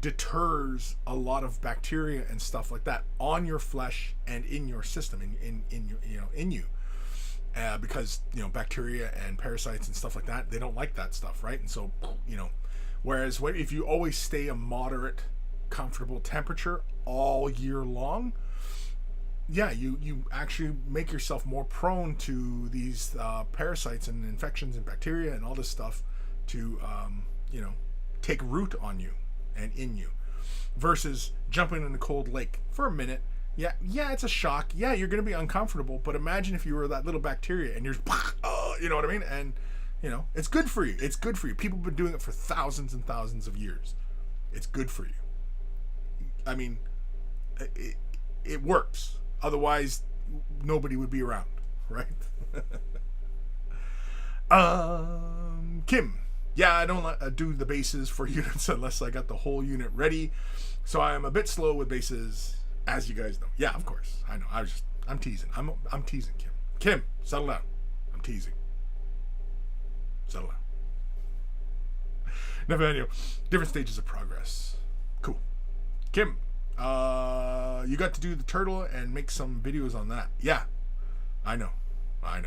deters a lot of bacteria and stuff like that on your flesh and in your system, in you, because, you know, bacteria and parasites and stuff like that, they don't like that stuff, right? And so, you know, whereas if you always stay a moderate, comfortable temperature all year long, yeah, you actually make yourself more prone to these parasites and infections and bacteria and all this stuff to, take root on you and in you, versus jumping in a cold lake for a minute. Yeah, it's a shock. Yeah, you're going to be uncomfortable, but imagine if you were that little bacteria and you're, you know what I mean? And, it's good for you. It's good for you. People have been doing it for thousands and thousands of years. It's good for you. I mean, it works. Otherwise, nobody would be around, right? Kim. Yeah, I don't do the bases for units unless I got the whole unit ready. So I am a bit slow with bases, as you guys know. Yeah, of course. I know. I'm teasing. I'm teasing, Kim. Kim, settle down. I'm teasing. Settle down. Nathaniel, different stages of progress. Cool. Kim, you got to do the turtle and make some videos on that. Yeah, I know. I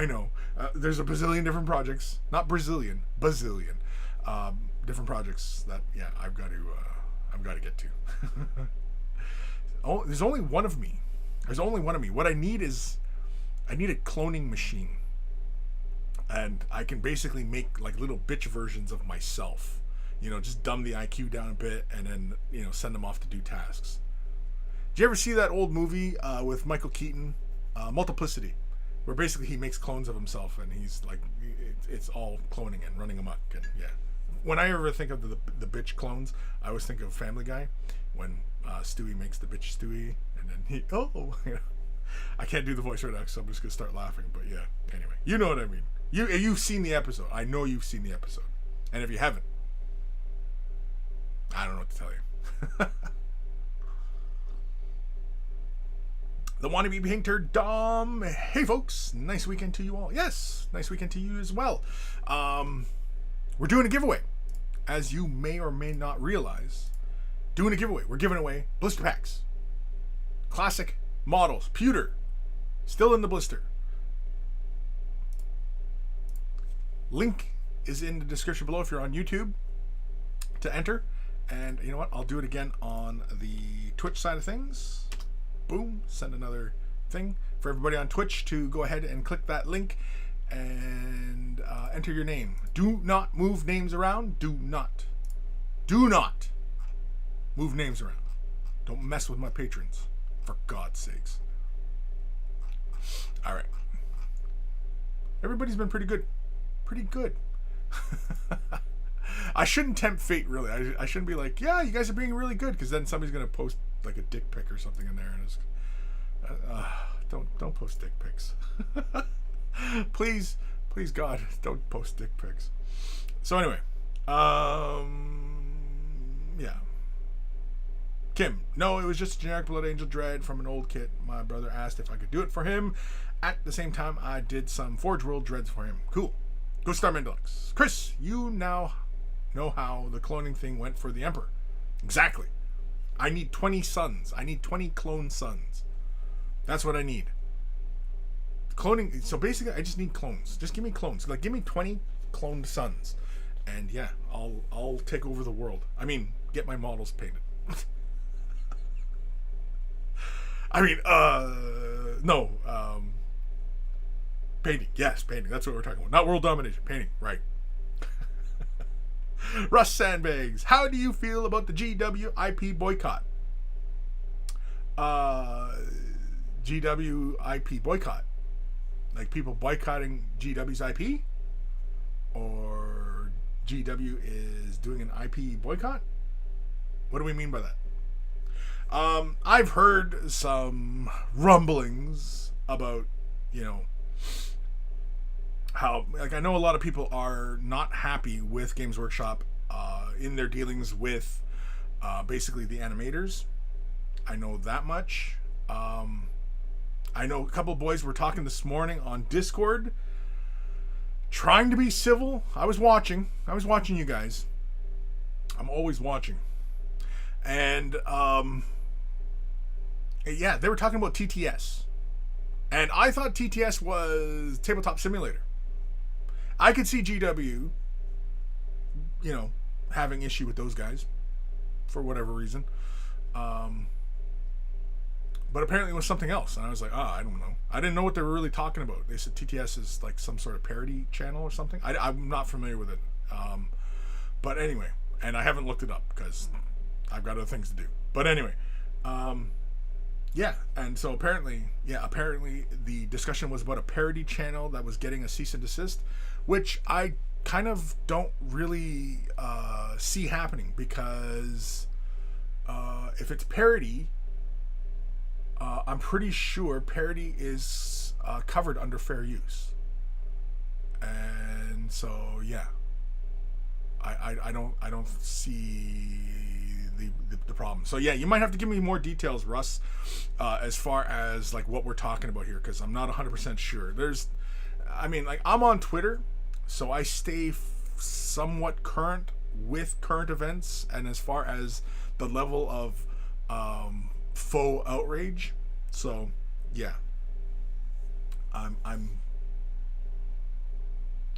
know. There's a bazillion different projects. Not Brazilian, bazillion. Different projects that, yeah, I've got to get to. Oh, there's only one of me. What I need is, I need a cloning machine. And I can basically make like little bitch versions of myself. Just dumb the IQ down a bit and then, send them off to do tasks. Did you ever see that old movie with Michael Keaton, Multiplicity, where basically he makes clones of himself and he's like, it's all cloning and running amok? And yeah, when I ever think of the bitch clones, I always think of Family Guy when Stewie makes the bitch Stewie and then I can't do the voice right now, so I'm just gonna start laughing. But yeah, anyway, you know what I mean. You've seen the episode. I know you've seen the episode, and if you haven't, I don't know what to tell you. The wannabe painter Dom. Hey folks, nice weekend to you all. Yes, nice weekend to you as well. We're doing a giveaway. As you may or may not realize, doing a giveaway. We're giving away blister packs. Classic models. Pewter. Still in the blister. Link is in the description below if you're on YouTube to enter. And you know what? I'll do it again on the Twitch side of things. Boom. Send another thing for everybody on Twitch to go ahead and click that link and enter your name. Do not move names around. Do not move names around. Don't mess with my patrons, for God's sakes. All right. Everybody's been pretty good. I shouldn't tempt fate, really. I shouldn't be like, yeah, you guys are being really good, because then somebody's gonna post like a dick pic or something in there, and it's don't post dick pics. please God, don't post dick pics. So anyway, yeah. Kim, no, it was just a generic Blood Angel Dread from an old kit. My brother asked if I could do it for him. At the same time, I did some Forge World Dreads for him. Cool. Go Starman Deluxe. Kris, you now know how the cloning thing went for the Emperor. Exactly. I need 20 sons. I need 20 clone sons. That's what I need. Cloning. So basically, I just need clones. Just give me clones. Like, give me 20 cloned sons, and yeah, I'll take over the world. I mean, get my models painted. I mean, no. Painting. Yes, painting. That's what we're talking about. Not world domination. Painting. Right. Russ Sandbags. How do you feel about the GW IP boycott? GW IP boycott. Like people boycotting GW's IP? Or GW is doing an IP boycott? What do we mean by that? I've heard some rumblings about, how, like, I know a lot of people are not happy with Games Workshop in their dealings with basically the animators. I know that much. I know a couple boys were talking this morning on Discord, trying to be civil. I was watching you guys. I'm always watching. And yeah, they were talking about TTS. And I thought TTS was Tabletop Simulator. I could see GW, having issue with those guys. for whatever reason. But apparently it was something else, and I was like, I don't know. I didn't know what they were really talking about. They said TTS is like some sort of parody channel or something. I'm not familiar with it. But anyway, and I haven't looked it up because I've got other things to do. But anyway, yeah, and so apparently the discussion was about a parody channel that was getting a cease and desist, which I kind of don't really see happening, because if it's parody, I'm pretty sure parody is covered under fair use, and so yeah, I don't see the problem. So yeah, you might have to give me more details, Russ, as far as like what we're talking about here, because I'm not 100% sure. I'm on Twitter, so I stay somewhat current with current events, and as far as the level of faux outrage. So yeah, I'm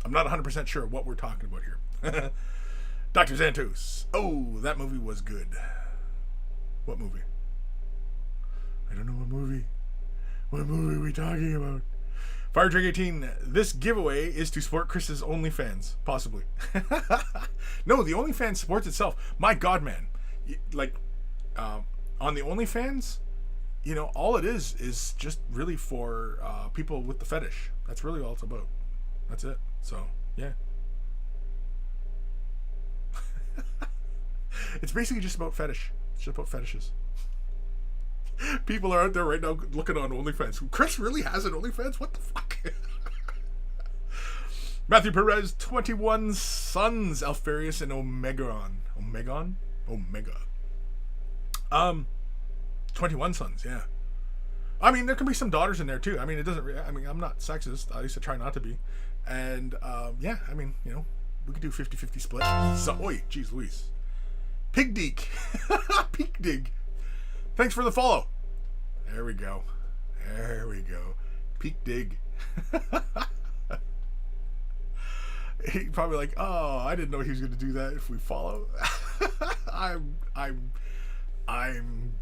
not 100% sure what we're talking about here. Dr. Xantos. Oh, that movie was good. What movie? I don't know what movie. What movie are we talking about? Fire Drake 18. This giveaway is to support Kris's OnlyFans, possibly. No, the OnlyFans supports itself. My God, man. Like, on the OnlyFans, all it is just really for people with the fetish. That's really all it's about. That's it. So, yeah. It's basically just about fetish. It's just about fetishes. People are out there right now looking on OnlyFans. Kris really has an OnlyFans? What the fuck? Matthew Perez, 21 Sons, Alfarius, and Omegon. Omega. 21 Sons, yeah. I mean, there can be some daughters in there too. I mean, I'm not sexist. I used to try not to be. And, yeah, I mean, we could do 50-50 split. So, oi, geez Louise. Pigdeek. Pigdig. Thanks for the follow. There we go. Pigdig. He's probably like, oh, I didn't know he was going to do that if we follow. I'm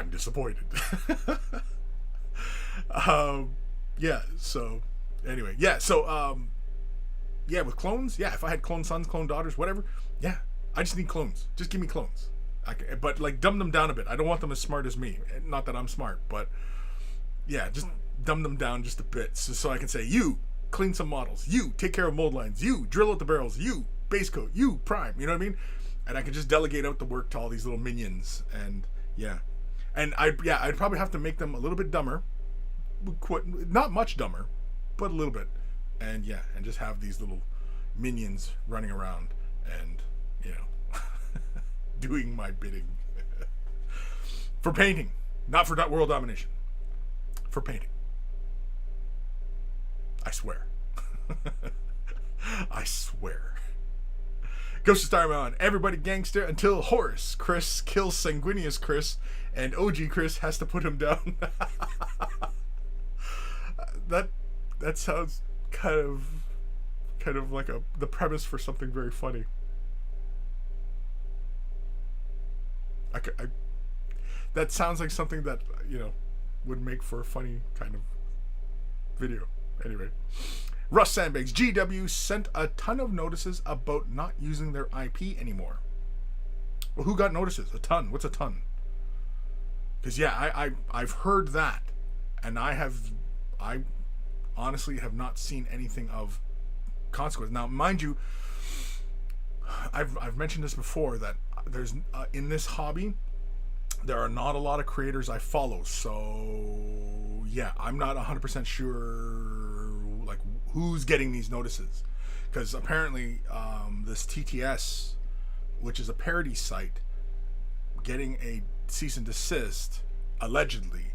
disappointed. Yeah, so anyway, yeah, so yeah, with clones, yeah, if I had clone sons, clone daughters, whatever, yeah, I just need clones. Just give me clones. But like dumb them down a bit. I don't want them as smart as me. Not that I'm smart, but yeah, just dumb them down just a bit, so I can say, you clean some models, you take care of mold lines, you drill out the barrels, you base coat, you prime. You know what I mean? And I can just delegate out the work to all these little minions. And yeah, and I'd probably have to make them a little bit dumber, not much dumber, but a little bit. And yeah, and just have these little minions running around and doing my bidding. For painting, not for world domination. For painting. I swear. I swear. Ghost of Starman, everybody gangster until Horus. Kris kills Sanguinius Kris, and OG Kris has to put him down. That sounds kind of like the premise for something very funny. That sounds like something that would make for a funny kind of video. Anyway, Russ Sandbags, GW sent a ton of notices about not using their IP anymore. Well, who got notices? A ton. What's a ton? Because yeah, I've heard that, and I honestly have not seen anything of consequence. Now, mind you, I've mentioned this before, that there's in this hobby there are not a lot of creators I follow, so yeah, I'm not 100% sure like who's getting these notices, because apparently this TTS, which is a parody site, getting a cease and desist allegedly,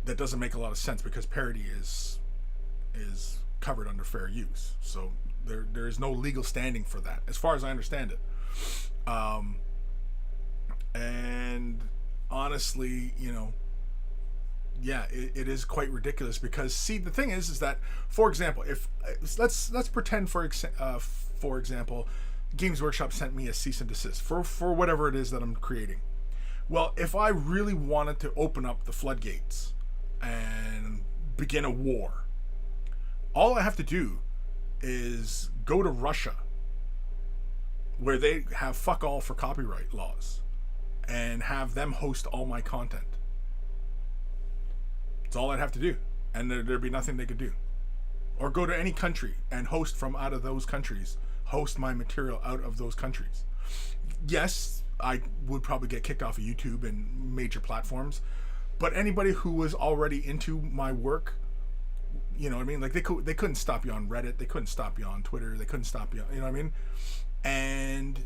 that doesn't make a lot of sense, because parody is covered under fair use, so there is no legal standing for that as far as I understand it. And honestly, yeah, it is quite ridiculous, because see, the thing is that, for example, if let's pretend for example, Games Workshop sent me a cease and desist for whatever it is that I'm creating. Well, if I really wanted to open up the floodgates and begin a war, all I have to do is go to Russia, where they have fuck all for copyright laws, and have them host all my content. That's all I'd have to do, and there'd be nothing they could do. Or go to any country and host from out of those countries, host my material out of those countries. Yes, I would probably get kicked off of YouTube and major platforms, but anybody who was already into my work, you know what I mean? Like they couldn't stop you on Reddit, they couldn't stop you on Twitter, they couldn't stop you, you know what I mean? And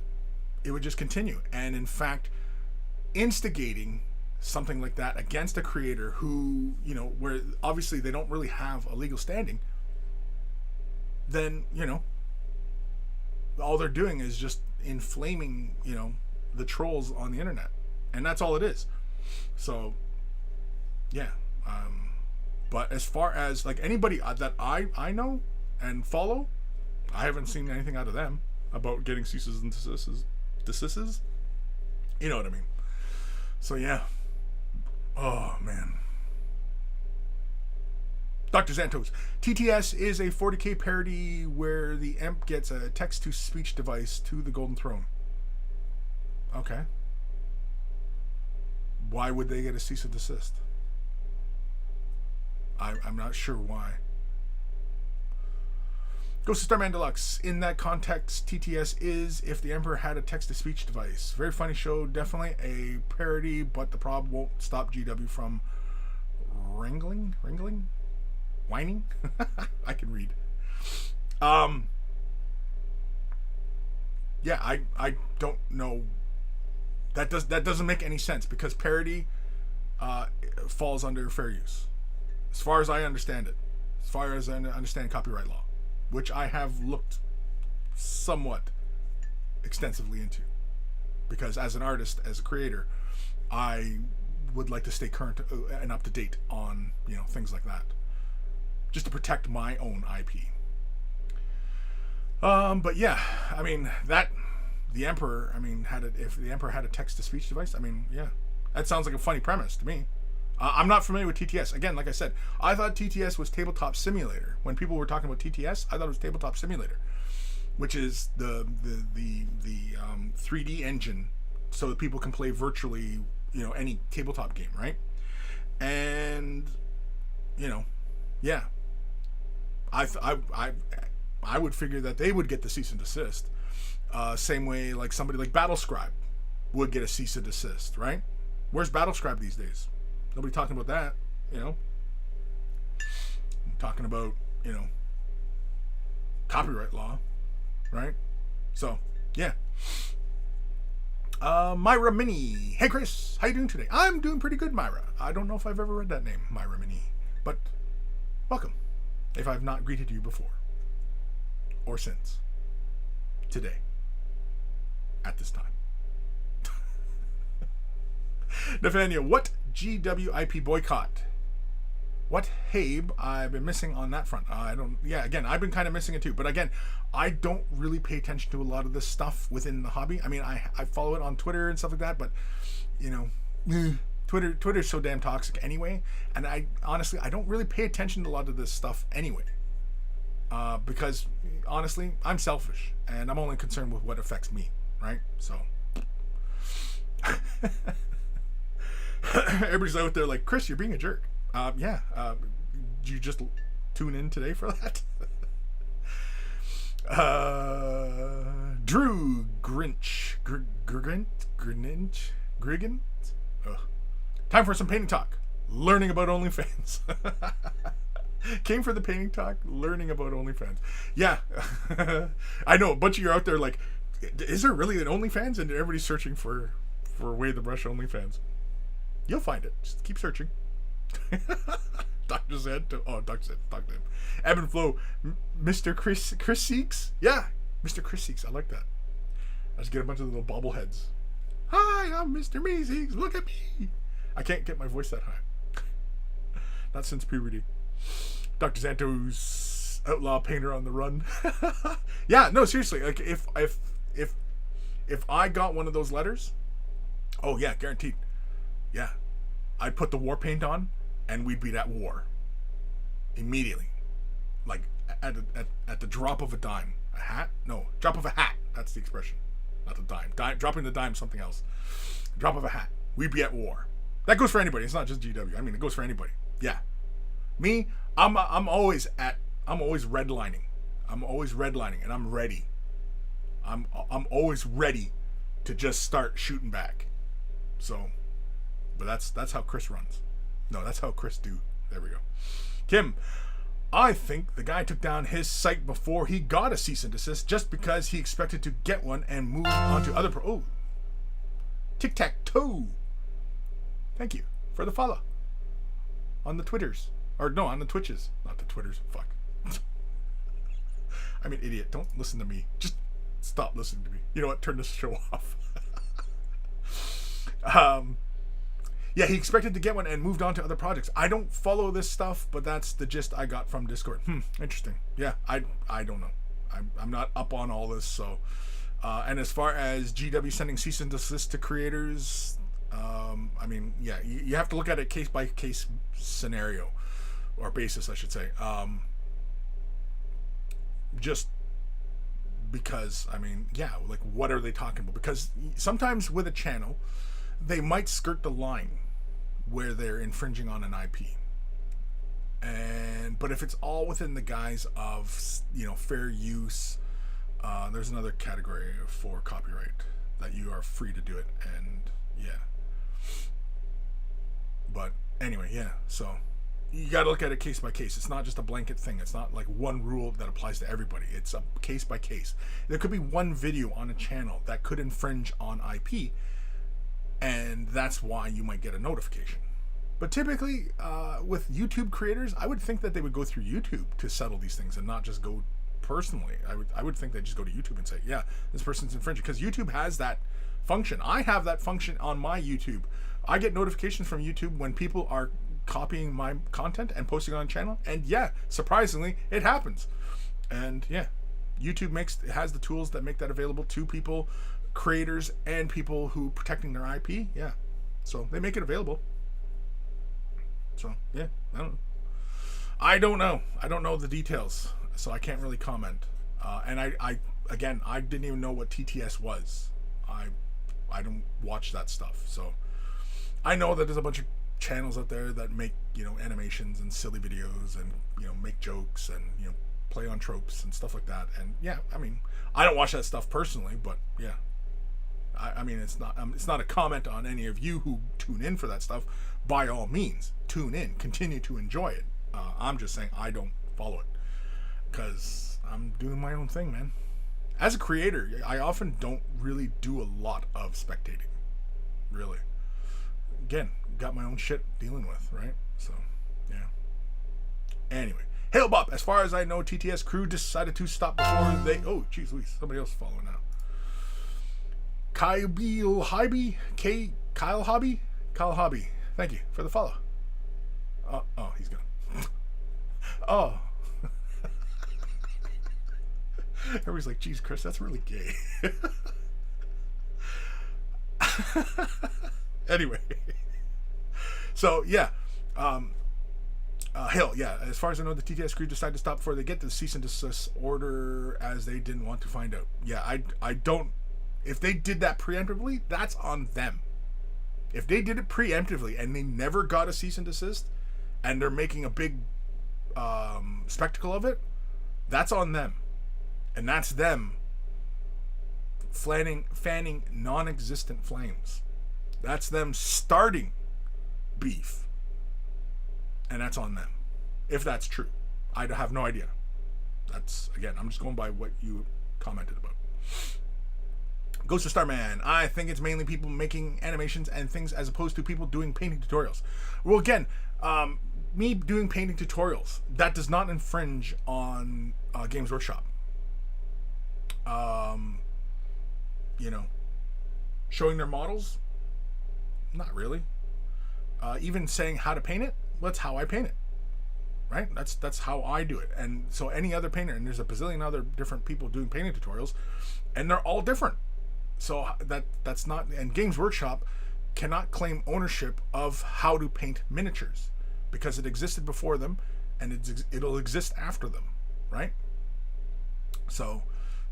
it would just continue. And in fact, instigating something like that against a creator who, you know, where obviously they don't really have a legal standing, then, you know, all they're doing is just inflaming, you know, the trolls on the internet. And that's all it is. So, yeah. But as far as, like, anybody that I know and follow, I haven't seen anything out of them about getting ceases and desists. You know what I mean? So, yeah. Oh, man. Dr. Xantos. TTS is a 40k parody where the imp gets a text-to-speech device to the Golden Throne. Okay. Why would they get a cease and desist? I'm not sure why. Ghost of Starman Deluxe. In that context, TTS is if the Emperor had a text-to-speech device. Very funny show. Definitely a parody, but the problem won't stop GW from wrangling? Whining? I can read. Yeah, I don't know. That doesn't make any sense because parody falls under fair use, as far as I understand it. As far as I understand copyright law, which I have looked somewhat extensively into, because as an artist, as a creator, I would like to stay current and up to date on, you know, things like that, just to protect my own IP. But yeah, I mean, that the Emperor, I mean, if the Emperor had a text-to-speech device, I mean, yeah, that sounds like a funny premise to me. I'm not familiar with TTS. Again, like I said, I thought TTS was Tabletop Simulator. When people were talking about TTS, I thought it was Tabletop Simulator, which is the 3D engine, so that people can play virtually, you know, any tabletop game, right? And, you know, yeah, I would figure that they would get the cease and desist, same way like somebody like Battlescribe would get a cease and desist, right? Where's Battlescribe these days? Nobody talking about that, you know. I'm talking about, you know, copyright law, right? So, yeah. Myra Mini. Hey, Kris. How you doing today? I'm doing pretty good, Myra. I don't know if I've ever read that name, Myra Mini. But, welcome. If I've not greeted you before. Or since. Today. At this time. Nathaniel, what GWIP boycott? What Habe I've been missing on that front? Again, I've been kind of missing it too. But again, I don't really pay attention to a lot of this stuff within the hobby. I mean, I follow it on Twitter and stuff like that, but, you know, Twitter's so damn toxic anyway. And I honestly don't really pay attention to a lot of this stuff anyway. Because, honestly, I'm selfish. And I'm only concerned with what affects me, right? So... Everybody's out there like, Kris, you're being a jerk. Yeah. Did you just tune in today for that? Drew Grinch. Grigant? Time for some painting talk. Learning about OnlyFans. Came for the painting talk, learning about OnlyFans. Yeah. I know, a bunch of you are out there like, is there really an OnlyFans? And everybody's searching for Way the Brush OnlyFans. You'll find it. Just keep searching. Dr. Zed. Oh, Dr. Zed. Talk to him. Evan Belleau. Mr. Kris Seeks? Yeah. Mr. Kris Seeks. I like that. I just get a bunch of little bobbleheads. Hi, I'm Mr. Meeseeks. Look at me. I can't get my voice that high. Not since puberty. Dr. Xantos. Outlaw painter on the run. Yeah, no, seriously. Like, if if I got one of those letters, oh yeah, guaranteed. Yeah, I'd put the war paint on, and we'd be at war immediately, like at the drop of a dime. A hat? No, drop of a hat. That's the expression, not the dime. Dropping the dime, something else. Drop of a hat. We'd be at war. That goes for anybody. It's not just GW. I mean, it goes for anybody. Yeah. Me, I'm always redlining. I'm always redlining, and I'm ready. I'm always ready to just start shooting back. So, but that's how Kris runs. No, that's how Kris do. There we go. Kim, I think the guy took down his site before he got a cease and desist just because he expected to get one and move on to other oh. Tic-tac-toe. Thank you for the follow. On the Twitters. Or no, on the Twitches. Not the Twitters. Fuck. I'm an idiot. Don't listen to me. Just stop listening to me. You know what? Turn this show off. Yeah, he expected to get one and moved on to other projects. I don't follow this stuff, but that's the gist I got from Discord. Interesting. Yeah, I don't know. I'm not up on all this, so... and as far as GW sending cease and desist to creators, I mean, yeah, you have to look at it case-by-case scenario, or basis, I should say. Just because, I mean, yeah, like, what are they talking about? Because sometimes with a channel, they might skirt the line where they're infringing on an IP. But if it's all within the guise of, fair use, there's another category for copyright that you are free to do it, and yeah. But anyway, yeah, so you got to look at it case by case. It's not just a blanket thing. It's not like one rule that applies to everybody. It's a case by case. There could be one video on a channel that could infringe on IP, and that's why you might get a notification. But typically, with YouTube creators, I would think that they would go through YouTube to settle these things and not just go personally. I would think they just go to YouTube and say, yeah, this person's infringing, because YouTube has that function. I have that function on my YouTube. I get notifications from YouTube when people are copying my content and posting it on channel, and yeah, surprisingly, it happens. And yeah, YouTube has the tools that make that available to people, creators, and people who protecting their IP. Yeah, so they make it available. So yeah, I don't know the details, so I can't really comment. And I didn't even know what TTS was. I don't watch that stuff, so I know that there's a bunch of channels out there that make animations and silly videos and make jokes and play on tropes and stuff like that. And yeah, I mean, I don't watch that stuff personally, but yeah, I mean, it's not a comment on any of you who tune in for that stuff. By all means, tune in, continue to enjoy it. I'm just saying I don't follow it because I'm doing my own thing, man. As a creator, I often don't really do a lot of spectating, really. Again, got my own shit dealing with, right? So, yeah. Anyway, Hail Bop, as far as I know, TTS crew decided to stop before they... Oh, jeez Louise, somebody else is following now. Kyle Hobby, thank you for the follow. Oh, he's gone. Oh. Everybody's like, geez, Kris, that's really gay. Anyway. So, yeah. Hell, yeah. As far as I know, the TTS crew decided to stop before they get the cease and desist order, as they didn't want to find out. Yeah, I don't... If they did that preemptively, that's on them. If they did it preemptively and they never got a cease and desist, and they're making a big spectacle of it, that's on them. And that's them fanning non-existent flames. That's them starting beef. And that's on them. If that's true. I have no idea. That's, again, I'm just going by what you commented about. Ghost of Starman. I think it's mainly people making animations and things as opposed to people doing painting tutorials. Well, again, me doing painting tutorials, that does not infringe on Games Workshop. Showing their models, not really. Even saying how to paint it, that's how I paint it. right? That's how I do it. And so any other painter, and there's a bazillion other different people doing painting tutorials, and they're all different. So that's not, and Games Workshop cannot claim ownership of how to paint miniatures because it existed before them, and it'll exist after them, right? So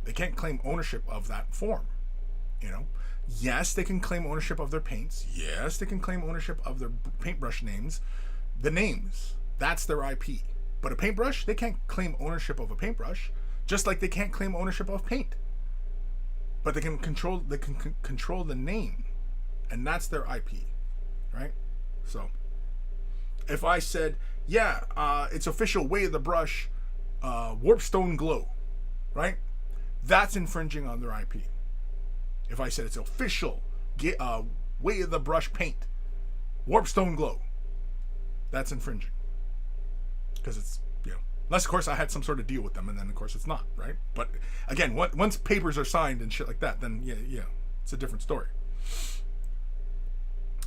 they can't claim ownership of that form, you know. Yes, they can claim ownership of their paints. Yes, they can claim ownership of their paintbrush names. The names, that's their IP. But a paintbrush, they can't claim ownership of a paintbrush, just like they can't claim ownership of paint. But they can control the name, and that's their IP, right? So if I said, yeah, it's official Way of the Brush Warpstone Glow, right? That's infringing on their IP. If I said it's official Way of the Brush Paint Warpstone Glow, that's infringing. Because it's, you know, unless of course I had some sort of deal with them, and then of course it's not, right? But again, once papers are signed and shit like that, then yeah, it's a different story.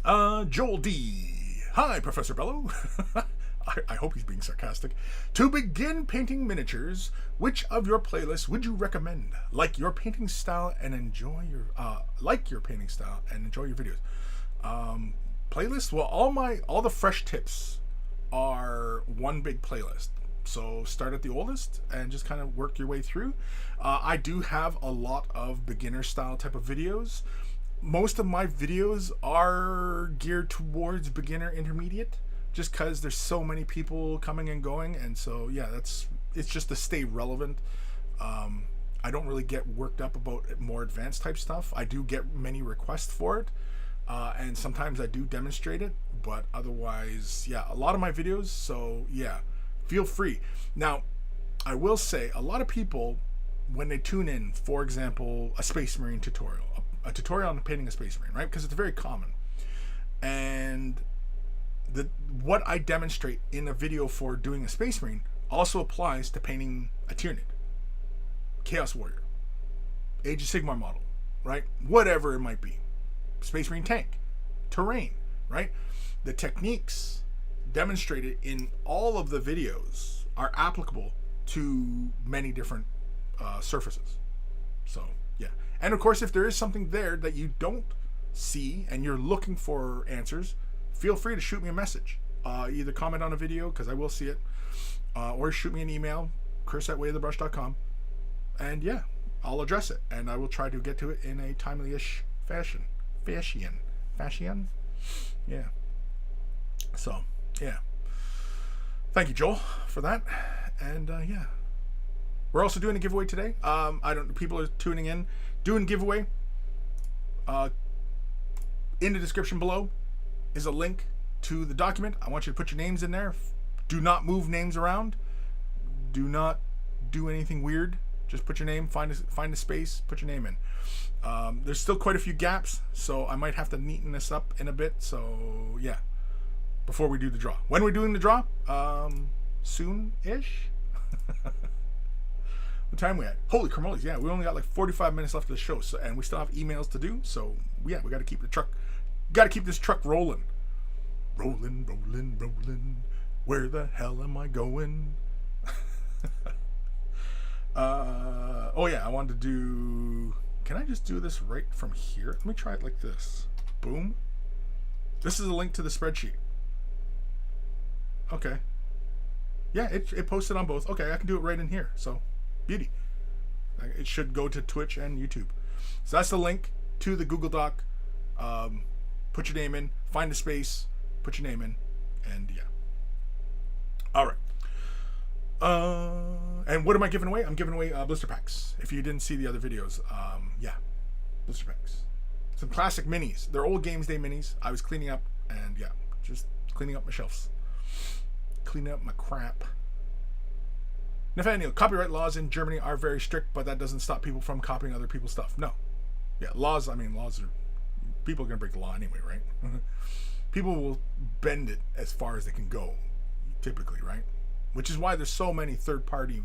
Joel D. Hi, Professor Belleau. I hope he's being sarcastic. To begin painting miniatures, which of your playlists would you recommend? Like your painting style and enjoy your videos. Playlist? Well, all the fresh tips are one big playlist. So start at the oldest and just kind of work your way through. I do have a lot of beginner style type of videos. Most of my videos are geared towards beginner intermediate, just because there's so many people coming and going, and so yeah, it's just to stay relevant. I don't really get worked up about more advanced type stuff. I do get many requests for it, and sometimes I do demonstrate it, but otherwise, yeah, a lot of my videos, so yeah, feel free. Now, I will say, a lot of people, when they tune in, for example, a Space Marine tutorial, a tutorial on painting a Space Marine, right? Because it's very common. And what I demonstrate in a video for doing a Space Marine also applies to painting a Tyranid, Chaos Warrior, Age of Sigmar model, right? Whatever it might be. Space Marine tank, terrain, right? The techniques demonstrated in all of the videos are applicable to many different surfaces. So, yeah. And of course, if there is something there that you don't see and you're looking for answers, feel free to shoot me a message. Either comment on a video, because I will see it, or shoot me an email, Kris@wayofthebrush.com, and yeah, I'll address it, and I will try to get to it in a timely-ish fashion. Fashion? Yeah. So, yeah. Thank you, Joel, for that. And yeah. We're also doing a giveaway today. People are tuning in. Doing giveaway. In the description below is a link to the document. I want you to put your names in there. Do not move names around. Do not do anything weird. Just put your name, find a space, put your name in. There's still quite a few gaps, so I might have to neaten this up in a bit. So yeah, before we do the draw. When we're doing the draw, soon-ish. What time we at? Holy cramoles! Yeah, we only got like 45 minutes left of the show, so, and we still have emails to do. So yeah, we got to keep this truck rolling. Rolling. Where the hell am I going? Oh yeah, I wanted to do. Can I just do this right from here? Let me try it like this. Boom. This is a link to the spreadsheet. Okay. Yeah, it posted on both. Okay, I can do it right in here. So, beauty. It should go to Twitch and YouTube. So that's the link to the Google Doc. Put your name in, find a space, put your name in, and yeah. All right. And what am I giving away? I'm giving away blister packs. If you didn't see the other videos, yeah, blister packs. Some classic minis. They're old Games Day minis. I was cleaning up, and yeah, just cleaning up my shelves. Cleaning up my crap. Nathaniel, copyright laws in Germany are very strict, but that doesn't stop people from copying other people's stuff. No. Yeah, laws are... People are going to break the law anyway, right? People will bend it as far as they can go, typically, right? Which is why there's so many third-party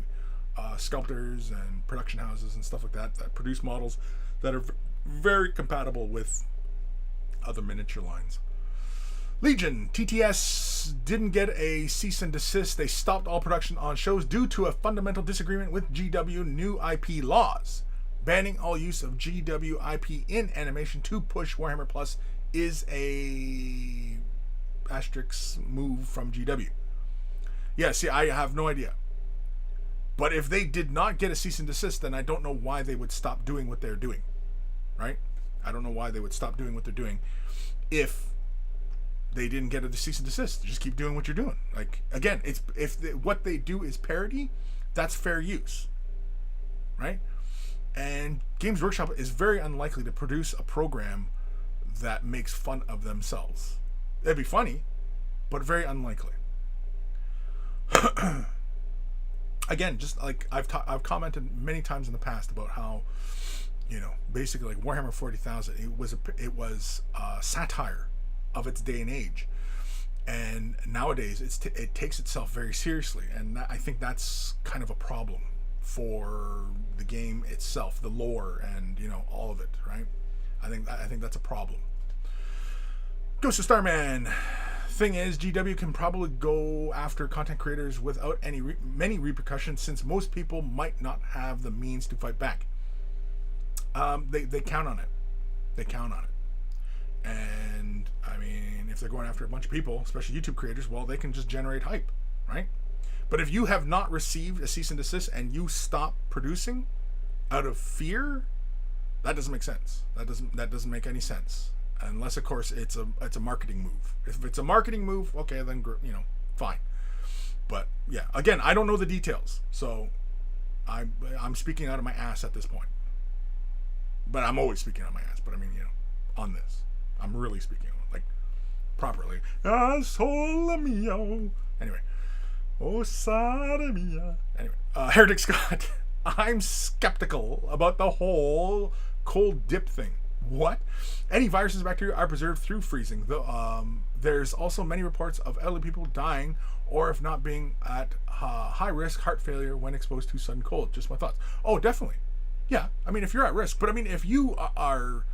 sculptors and production houses and stuff like that produce models that are very compatible with other miniature lines. Legion, TTS didn't get a cease and desist. They stopped all production on shows due to a fundamental disagreement with GW new IP laws. Banning all use of GW IP in animation to push Warhammer Plus is a asterisk move from GW. Yeah, see, I have no idea. But if they did not get a cease and desist, then I don't know why they would stop doing what they're doing. Right? I don't know why they would stop doing what they're doing if they didn't get a cease and desist. Just keep doing what you're doing. Like, again, it's what they do is parody, that's fair use. Right? And Games Workshop is very unlikely to produce a program that makes fun of themselves. It'd be funny, but very unlikely. Again, just like I've commented many times in the past about how, basically like Warhammer 40,000, it was satire of its day and age, and nowadays it takes itself very seriously, and I think that's kind of a problem for the game itself, the lore, and all of it, right? I think that's a problem. Ghost of Starman. Thing is, GW can probably go after content creators without many repercussions, since most people might not have the means to fight back. They count on it. They count on it. And I mean, if they're going after a bunch of people, especially YouTube creators, well, they can just generate hype, right? But if you have not received a cease and desist and you stop producing out of fear, that doesn't make sense. That doesn't make any sense. Unless, of course, it's a marketing move. If it's a marketing move, okay, then fine. But yeah, again, I don't know the details, so I'm speaking out of my ass at this point. But I'm always speaking out of my ass. But I mean, on this, I'm really speaking like properly. Ah, sole mio. Anyway, oh sada mia. Anyway, Heretic Scott, I'm skeptical about the whole cold dip thing. What? Any viruses and bacteria are preserved through freezing. There's also many reports of elderly people dying, or if not being at high risk heart failure when exposed to sudden cold. Just my thoughts. Oh, definitely. Yeah. I mean, if you're at risk, but I mean, if you are,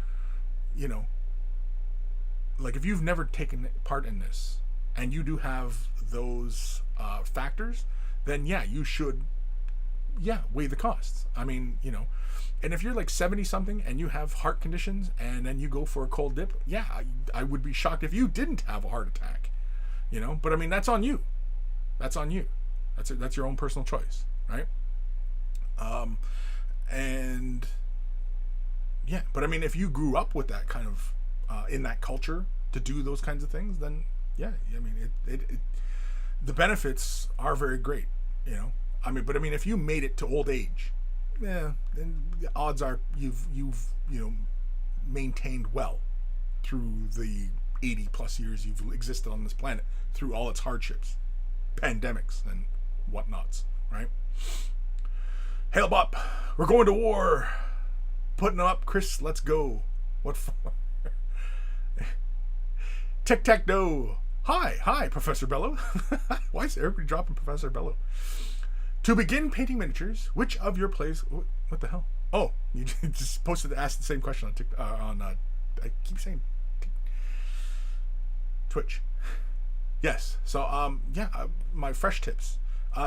like if you've never taken part in this and you do have those factors, then yeah, you should, weigh the costs. I mean, and if you're like 70 something and you have heart conditions and then you go for a cold dip, yeah, I would be shocked if you didn't have a heart attack, but I mean, that's on you. That's on you. That's your own personal choice. Right. And yeah, but I mean, if you grew up with that kind of, in that culture to do those kinds of things, then yeah, I mean, the benefits are very great, I mean, but I mean, if you made it to old age, yeah, then the odds are you've maintained well through the 80 plus years you've existed on this planet, through all its hardships, pandemics and whatnots, right? Hail Bop, we're going to war. Putting up, Kris, let's go. What for? Tic Tac Doe. Hi, Professor Belleau. Why is everybody dropping Professor Belleau? To begin painting miniatures, which of your plays... What the hell? Oh, you just posted to ask the same question on I keep saying Twitch. Yes. So, my fresh tips.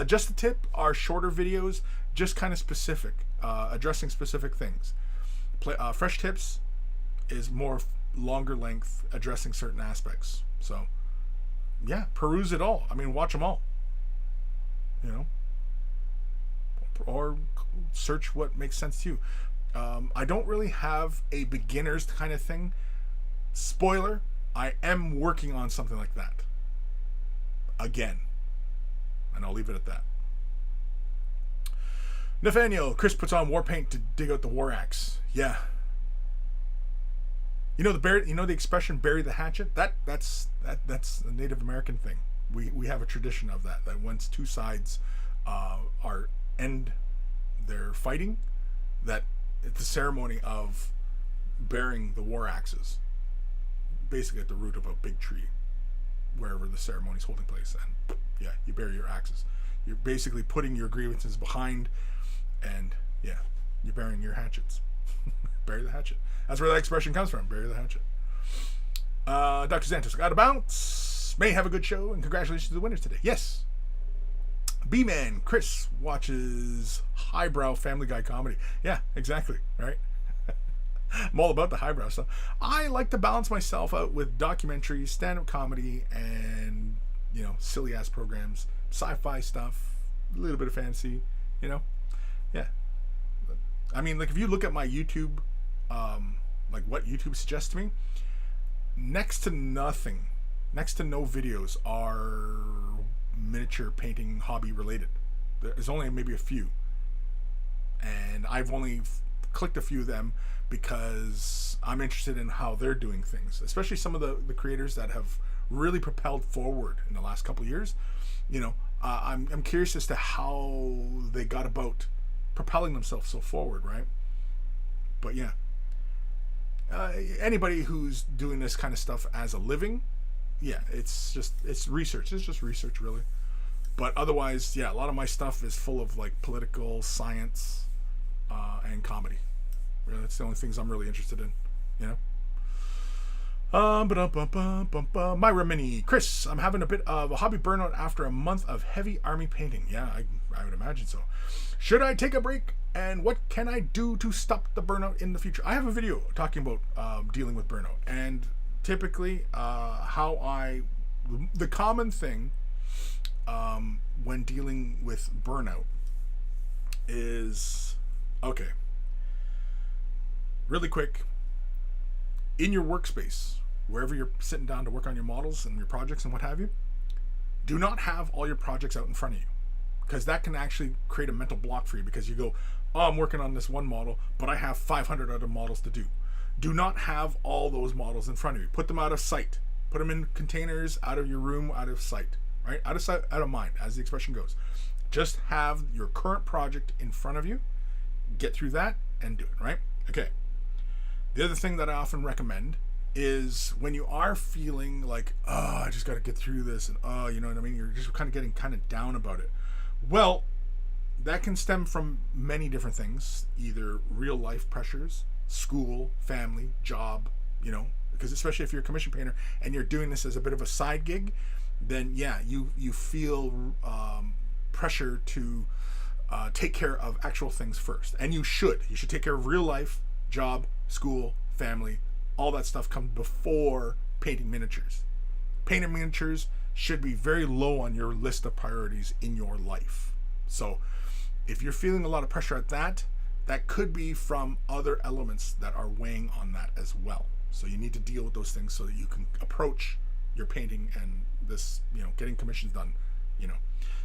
Just the tip are shorter videos, just kind of specific, addressing specific things. Fresh tips is more longer length, addressing certain aspects. So, yeah, peruse it all. I mean, watch them all. Or search what makes sense to you. I don't really have a beginner's kind of thing. Spoiler, I am working on something like that. Again. And I'll leave it at that. Nathaniel, Kris puts on war paint to dig out the war axe. Yeah. The expression "bury the hatchet"? That's a Native American thing. We have a tradition of that. That once two sides end their fighting, that it's the ceremony of burying the war axes, basically at the root of a big tree, wherever the ceremony is holding place. And yeah, you bury your axes. You're basically putting your grievances behind, and yeah, you're burying your hatchets. Bury the hatchet. That's where that expression comes from. Bury the hatchet. Dr. Santos got a bounce. May have a good show, and congratulations to the winners today. Yes. B-Man Kris watches highbrow Family Guy comedy. Yeah, exactly. Right. I'm all about the highbrow stuff. I like to balance myself out with documentaries, stand-up comedy, and silly ass programs, sci-fi stuff, a little bit of fantasy. Yeah. I mean, like if you look at my YouTube, like what YouTube suggests to me, next to no videos are miniature painting hobby related. There's only maybe a few, and I've only clicked a few of them because I'm interested in how they're doing things, especially some of the creators that have really propelled forward in the last couple of years. I'm curious as to how they got about propelling themselves so forward, right? But yeah, anybody who's doing this kind of stuff as a living, yeah, it's research. It's just research, really. But otherwise, yeah, a lot of my stuff is full of like political science and comedy. Really, that's the only things I'm really interested in. Myra Mini, Kris, I'm having a bit of a hobby burnout after a month of heavy army painting. Yeah, I would imagine so. Should I take a break? And what can I do to stop the burnout in the future? I have a video talking about dealing with burnout, and typically the common thing when dealing with burnout is, okay, really quick, in your workspace, wherever you're sitting down to work on your models and your projects and what have you, do not have all your projects out in front of you, because that can actually create a mental block for you, because you go, oh, I'm working on this one model, but I have 500 other models to do. Do not have all those models in front of you. Put them out of sight. Put them in containers, out of your room, out of sight, right? Out of sight, out of mind, as the expression goes. Just have your current project in front of you, get through that, and do it, right? Okay. The other thing that I often recommend is when you are feeling like, oh, I just got to get through this, and oh, you know what I mean? You're just kind of getting kind of down about it. Well, that can stem from many different things, either real life pressures, school, family, job, because especially if you're a commission painter and you're doing this as a bit of a side gig, then yeah, you feel pressure to take care of actual things first. And you should take care of real life, job, school, family, all that stuff comes before painting miniatures. Painting miniatures should be very low on your list of priorities in your life. So if you're feeling a lot of pressure at that could be from other elements that are weighing on that as well. So you need to deal with those things so that you can approach your painting and this, getting commissions done.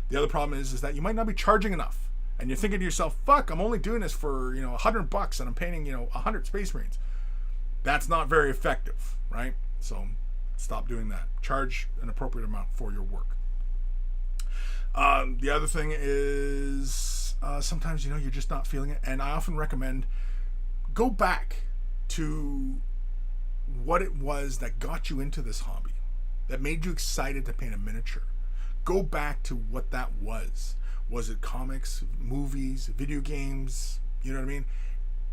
The other problem is that you might not be charging enough, and you're thinking to yourself, fuck, I'm only doing this for, $100 and I'm painting, 100 Space Marines. That's not very effective, right? So stop doing that. Charge an appropriate amount for your work. The other thing is sometimes, you're just not feeling it. And I often recommend go back to what it was that got you into this hobby, that made you excited to paint a miniature. Go back to what that was. Was it comics, movies, video games? You know what I mean?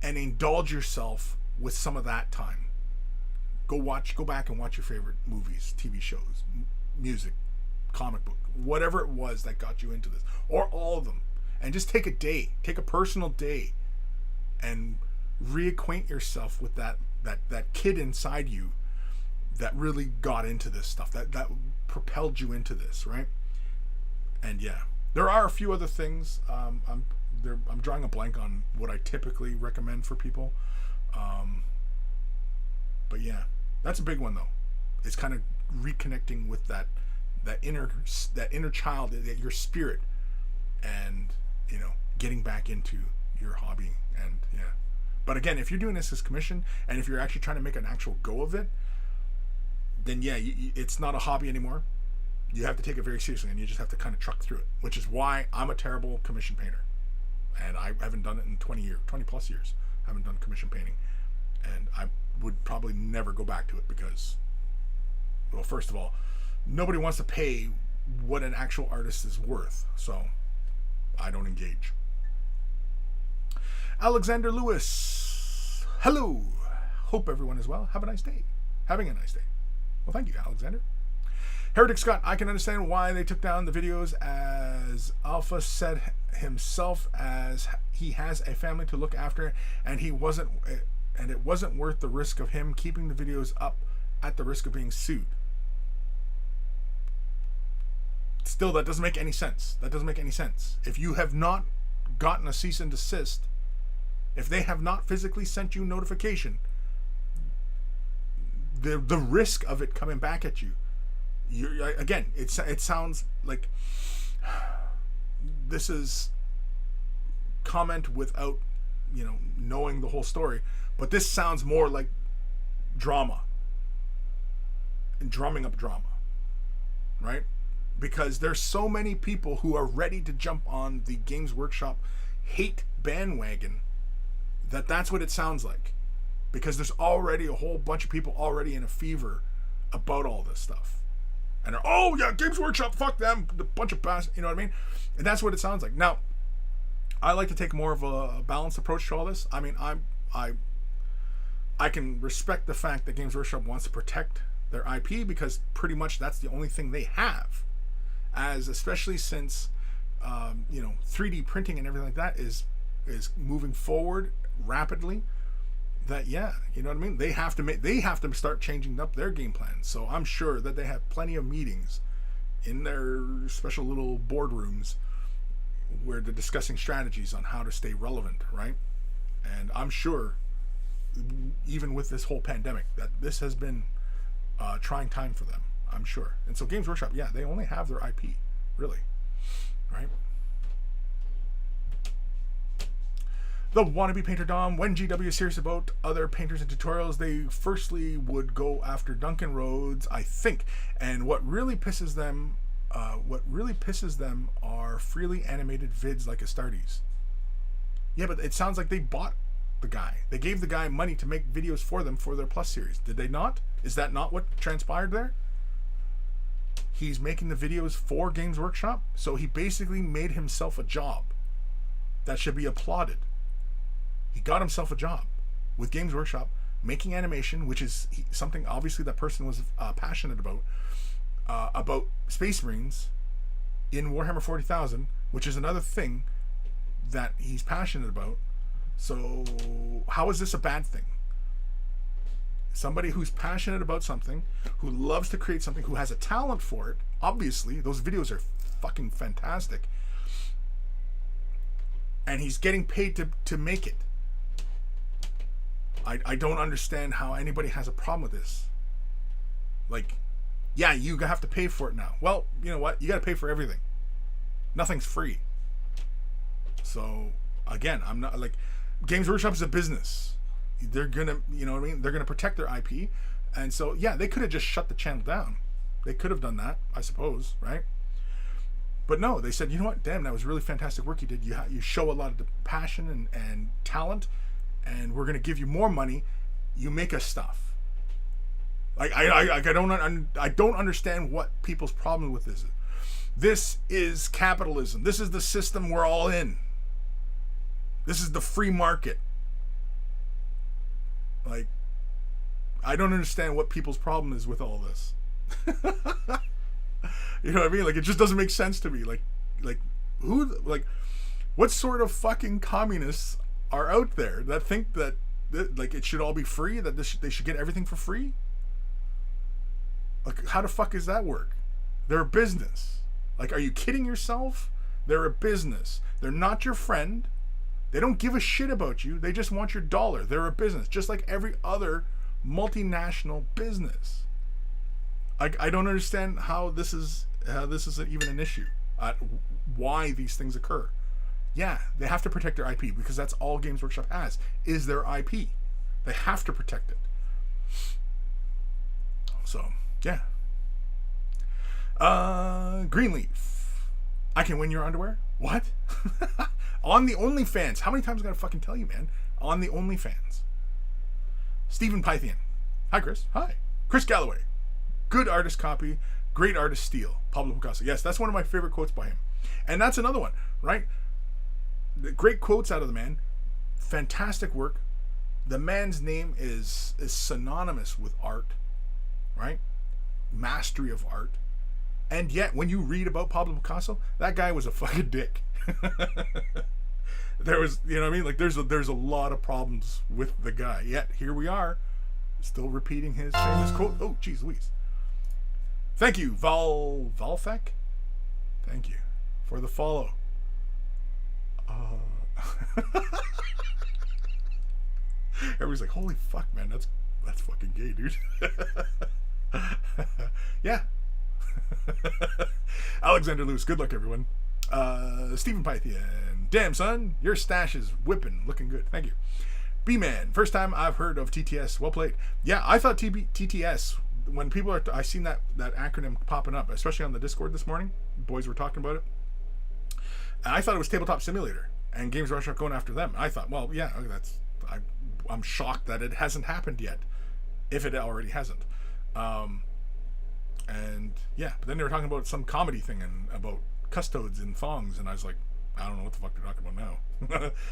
And indulge yourself with some of that time. Go back and watch your favorite movies, TV shows, music, comic book, whatever it was that got you into this, or all of them. And just take a personal day and reacquaint yourself with that kid inside you that really got into this stuff, that propelled you into this, right? And yeah, there are a few other things. I'm drawing a blank on what I typically recommend for people. But yeah, that's a big one though. It's kind of reconnecting with that inner child, that your spirit, and getting back into your hobby. And yeah, but again, if you're doing this as commission, and if you're actually trying to make an actual go of it, then yeah, it's not a hobby anymore. You have to take it very seriously, and you just have to kind of truck through it, which is why I'm a terrible commission painter, and I haven't done it in 20 plus years. I haven't done commission painting, and I would probably never go back to it because, well, first of all, nobody wants to pay what an actual artist is worth, so I don't engage. Alexander Lewis, hello. Hope everyone is well. Having a nice day. Well, thank you, Alexander. Heretic Scott, I can understand why they took down the videos, as Alpha said himself, as he has a family to look after, and it wasn't worth the risk of him keeping the videos up at the risk of being sued. Still, that doesn't make any sense. That doesn't make any sense. If you have not gotten a cease and desist, if they have not physically sent you notification, the risk of it coming back at you, again, it sounds like this is comment without, knowing the whole story, but this sounds more like drama and drumming up drama, right? Because there's so many people who are ready to jump on the Games Workshop hate bandwagon that's what it sounds like. Because there's already a whole bunch of people already in a fever about all this stuff. And they're, oh yeah, Games Workshop, fuck them, the bunch of bastards, you know what I mean? And that's what it sounds like. Now, I like to take more of a balanced approach to all this. I mean, I can respect the fact that Games Workshop wants to protect their IP, because pretty much that's the only thing they have. Especially since 3D printing and everything like that is moving forward rapidly. That, yeah, you know what I mean? They have to start changing up their game plan. So I'm sure that they have plenty of meetings in their special little boardrooms where they're discussing strategies on how to stay relevant, right? And I'm sure, even with this whole pandemic, that this has been a trying time for them. I'm sure. And so Games Workshop, yeah, they only have their IP, really, right? The Wannabe Painter Dom, when GW is serious about other painters and tutorials, they firstly would go after Duncan Rhodes, I think. And what really pisses them are freely animated vids like Astartes. Yeah, but it sounds like they bought the guy. They gave the guy money to make videos for them for their Plus series. Did they not? Is that not what transpired there? He's making the videos for Games Workshop, so he basically made himself a job. That should be applauded. He got himself a job with Games Workshop, making animation, which is something obviously that person was passionate about Space Marines in Warhammer 40,000, which is another thing that he's passionate about. So how is this a bad thing? Somebody who's passionate about something, who loves to create something, who has a talent for it. Obviously, those videos are fucking fantastic. And he's getting paid to make it. I don't understand how anybody has a problem with this. Like, yeah, you have to pay for it now. Well, you know what? You got to pay for everything. Nothing's free. So, again, I'm not like, Games Workshop is a business. They're gonna, you know what I mean? They're gonna protect their IP, and so yeah, they could have just shut the channel down. They could have done that, I suppose, right? But no, they said, you know what? Damn, that was really fantastic work you did. You show a lot of passion and talent, and we're gonna give you more money. You make us stuff. Like I don't understand what people's problem with this is. This is capitalism. This is the system we're all in. This is the free market. Like, I don't understand what people's problem is with all this. You know what I mean? Like, it just doesn't make sense to me. Like who, like, what sort of fucking communists are out there that think that like it should all be free? That they should get everything for free? Like, how the fuck does that work? They're a business. Like, are you kidding yourself? They're a business. They're not your friend. They don't give a shit about you. They just want your dollar. They're a business, just like every other multinational business. I don't understand how this is even an issue. Why these things occur. Yeah, they have to protect their IP, because that's all Games Workshop has, is their IP. They have to protect it. So, yeah. Greenleaf. I can win your underwear? What? On the OnlyFans. How many times I gotta fucking tell you, man? On the OnlyFans. Stephen Pythian. Hi, Chris. Hi. Chris Galloway. Good artist copy. Great artist steal. Pablo Picasso. Yes, that's one of my favorite quotes by him. And that's another one, right? Great quotes out of the man. Fantastic work. The man's name is synonymous with art, right? mastery of art. And yet, when you read about Pablo Picasso, that guy was a fucking dick. There was, you know what I mean? Like, there's a lot of problems with the guy. Yet, here we are, still repeating his famous quote. Oh, geez Louise. Thank you, Valfek. Thank you for the follow. Everybody's like, holy fuck, man, that's fucking gay, dude. Yeah. Alexander Lewis, good luck, everyone. Stephen Pythian, damn son, your stash is whipping, looking good. Thank you. B-Man, first time I've heard of TTS. Well played. Yeah, I thought TTS, when people are, I seen that acronym popping up, especially on the Discord this morning. Boys were talking about it. And I thought it was Tabletop Simulator and Games Workshop going after them. I thought, well, yeah, I'm shocked that it hasn't happened yet, if it already hasn't. And yeah, but then they were talking about some comedy thing and about custodes and thongs, and I was like, I don't know what the fuck they're talking about now.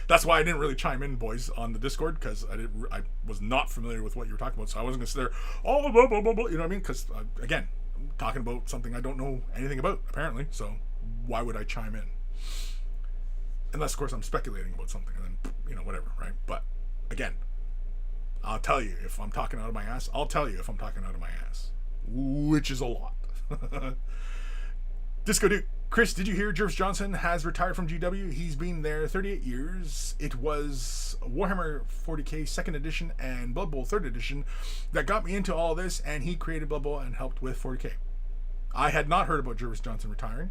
That's why I didn't really chime in, boys, on the Discord, because I was not familiar with what you were talking about, so I wasn't gonna sit there, oh, blah, blah, blah, blah, you know what I mean? Because again, I'm talking about something I don't know anything about, apparently. So why would I chime in? Unless, of course, I'm speculating about something, and then, you know, whatever, right? But again, I'll tell you if I'm talking out of my ass. I'll tell you if I'm talking out of my ass, which is a lot. Disco Duke. Kris, did you hear Jervis Johnson has retired from GW? He's been there 38 years. It was Warhammer 40k 2nd edition and Blood Bowl 3rd edition that got me into all this, and he created Blood Bowl and helped with 40k. I had not heard about Jervis Johnson retiring.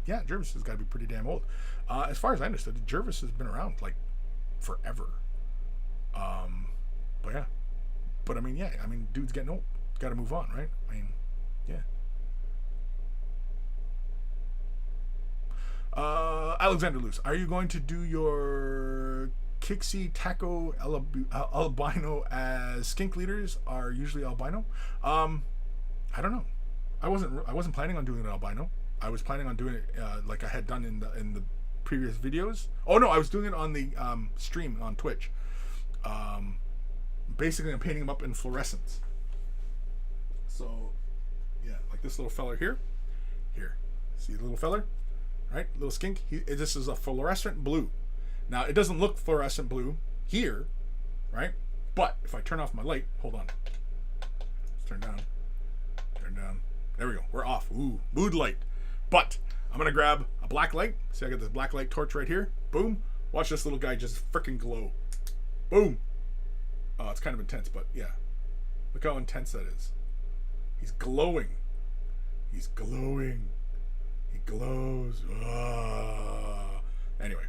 Yeah, Jervis has got to be pretty damn old. As far as I understood, Jervis has been around like forever. But yeah. But I mean, yeah, dude's getting old. Got to move on, right? I mean, yeah. Alexander Luce, are you going to do your Kixie Taco albino as skink leaders are usually albino? I don't know. I wasn't planning on doing it albino. I was planning on doing it like I had done in the previous videos. Oh no, I was doing it on the stream on Twitch. Basically, I'm painting them up in fluorescence. So, yeah, like this little feller here. Here, see the little feller? Right, little skink. This is a fluorescent blue. Now it doesn't look fluorescent blue here, right? But if I turn off my light, hold on. Let's turn down. There we go. We're off. Ooh, mood light. But I'm gonna grab a black light. See, I got this black light torch right here. Boom. Watch this little guy just freaking glow. Boom. Oh, it's kind of intense, but yeah. Look how intense that is. He's glowing. He's glowing. He glows. Anyway,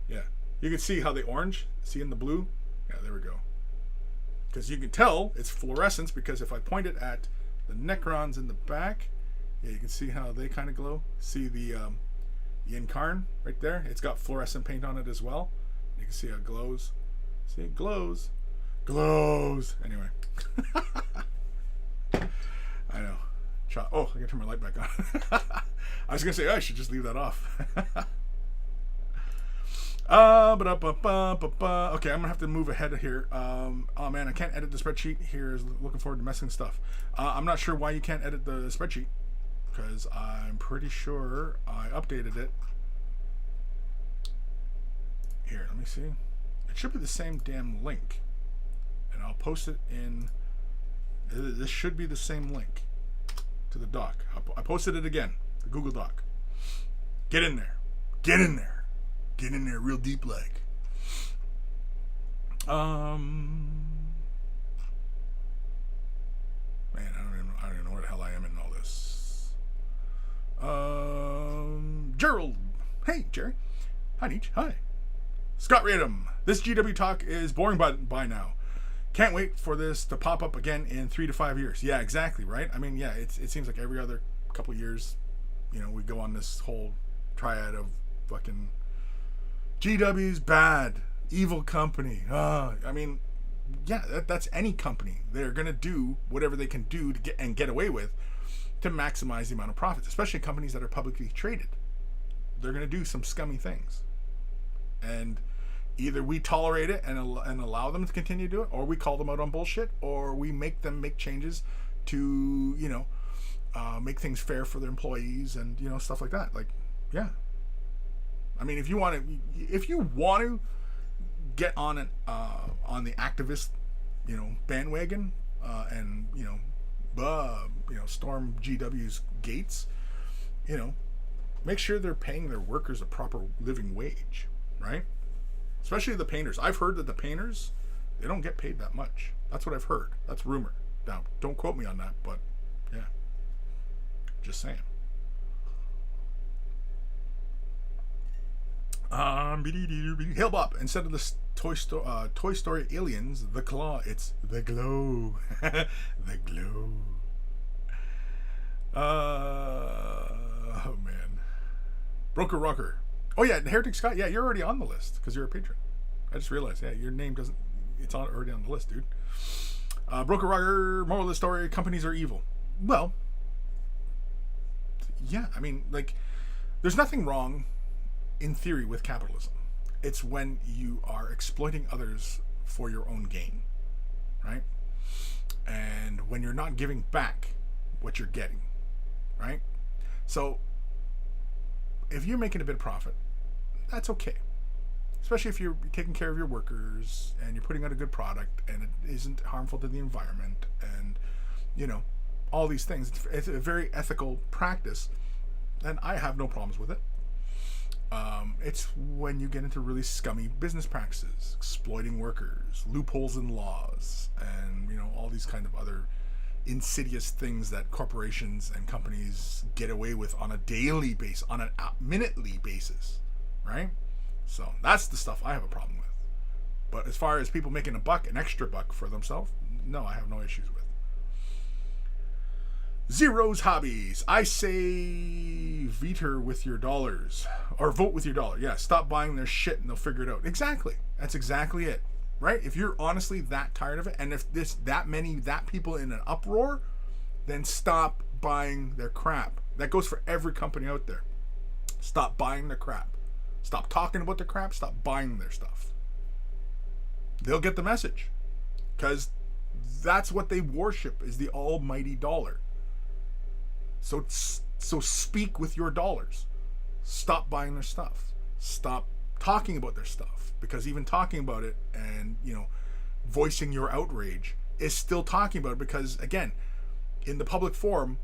yeah. You can see how the orange, see in the blue? Yeah, there we go. Because you can tell it's fluorescence, because if I point it at the Necrons in the back, yeah, you can see how they kind of glow. See the Incarn right there? It's got fluorescent paint on it as well. You can see how it glows. See, it glows. Glows. Anyway. I know. Oh, I gotta turn my light back on. I was gonna say, I should just leave that off. Okay, I'm gonna have to move ahead here. Oh man, I can't edit the spreadsheet. Here's looking forward to messing stuff. I'm not sure why you can't edit the spreadsheet, because I'm pretty sure I updated it. Here, let me see. It should be the same damn link, and I'll post it in. This should be the same link to the doc. I posted it again, the Google Doc. Get in there. Get in there. Get in there real deep like. Man, I don't even know where the hell I am in all this. Gerald. Hey, Jerry. Hi, Nietzsche. Hi. Scott Radom. This GW talk is boring by now. Can't wait for this to pop up again in 3 to 5 years. Yeah, exactly, right? I mean, yeah, it seems like every other couple of years, you know, we go on this whole triad of fucking GW's bad, evil company. I mean, yeah, that's any company. They're going to do whatever they can do to get away with to maximize the amount of profits, especially companies that are publicly traded. They're going to do some scummy things. And either we tolerate it and allow them to continue to do it, or we call them out on bullshit, or we make them make changes to, you know, make things fair for their employees, and stuff like that. Like, yeah. I mean, if you want to get on the activist, bandwagon, and storm GW's gates, make sure they're paying their workers a proper living wage, right? Especially the painters. I've heard that the painters, they don't get paid that much. That's what I've heard. That's rumor. Now, don't quote me on that, but yeah, just saying. Hail Bob. Instead of the Toy Story aliens, the claw, it's the glow. The glow. Oh man. Broker Rocker. Oh yeah, Heretic Scott. Yeah, you're already on the list because you're a patron. I just realized. Yeah, your name doesn't. It's already on the list, dude. Broker Rocker. Moral of the story: companies are evil. Well, yeah. I mean, like, there's nothing wrong, in theory, with capitalism. It's when you are exploiting others for your own gain, right? And when you're not giving back what you're getting, right? So, if you're making a bit of profit, that's okay. Especially if you're taking care of your workers and you're putting out a good product and it isn't harmful to the environment and, all these things. It's a very ethical practice, and I have no problems with it. It's when you get into really scummy business practices, exploiting workers, loopholes in laws, and all these kind of other insidious things that corporations and companies get away with on a daily basis, on a minutely basis, right? So that's the stuff I have a problem with. But as far as people making an extra buck for themselves, no, I have no issues with. Zero's Hobbies. I say veter with your dollars. Or vote with your dollar. Yeah, stop buying their shit and they'll figure it out. Exactly. That's exactly it. Right? If you're honestly that tired of it, and if that people in an uproar, then stop buying their crap. That goes for every company out there. Stop buying their crap. Stop talking about their crap. Stop buying their stuff. They'll get the message. Because that's what they worship, is the almighty dollar. So speak with your dollars. Stop buying their stuff. Stop talking about their stuff, because even talking about it and voicing your outrage is still talking about it, because again, in the public forum,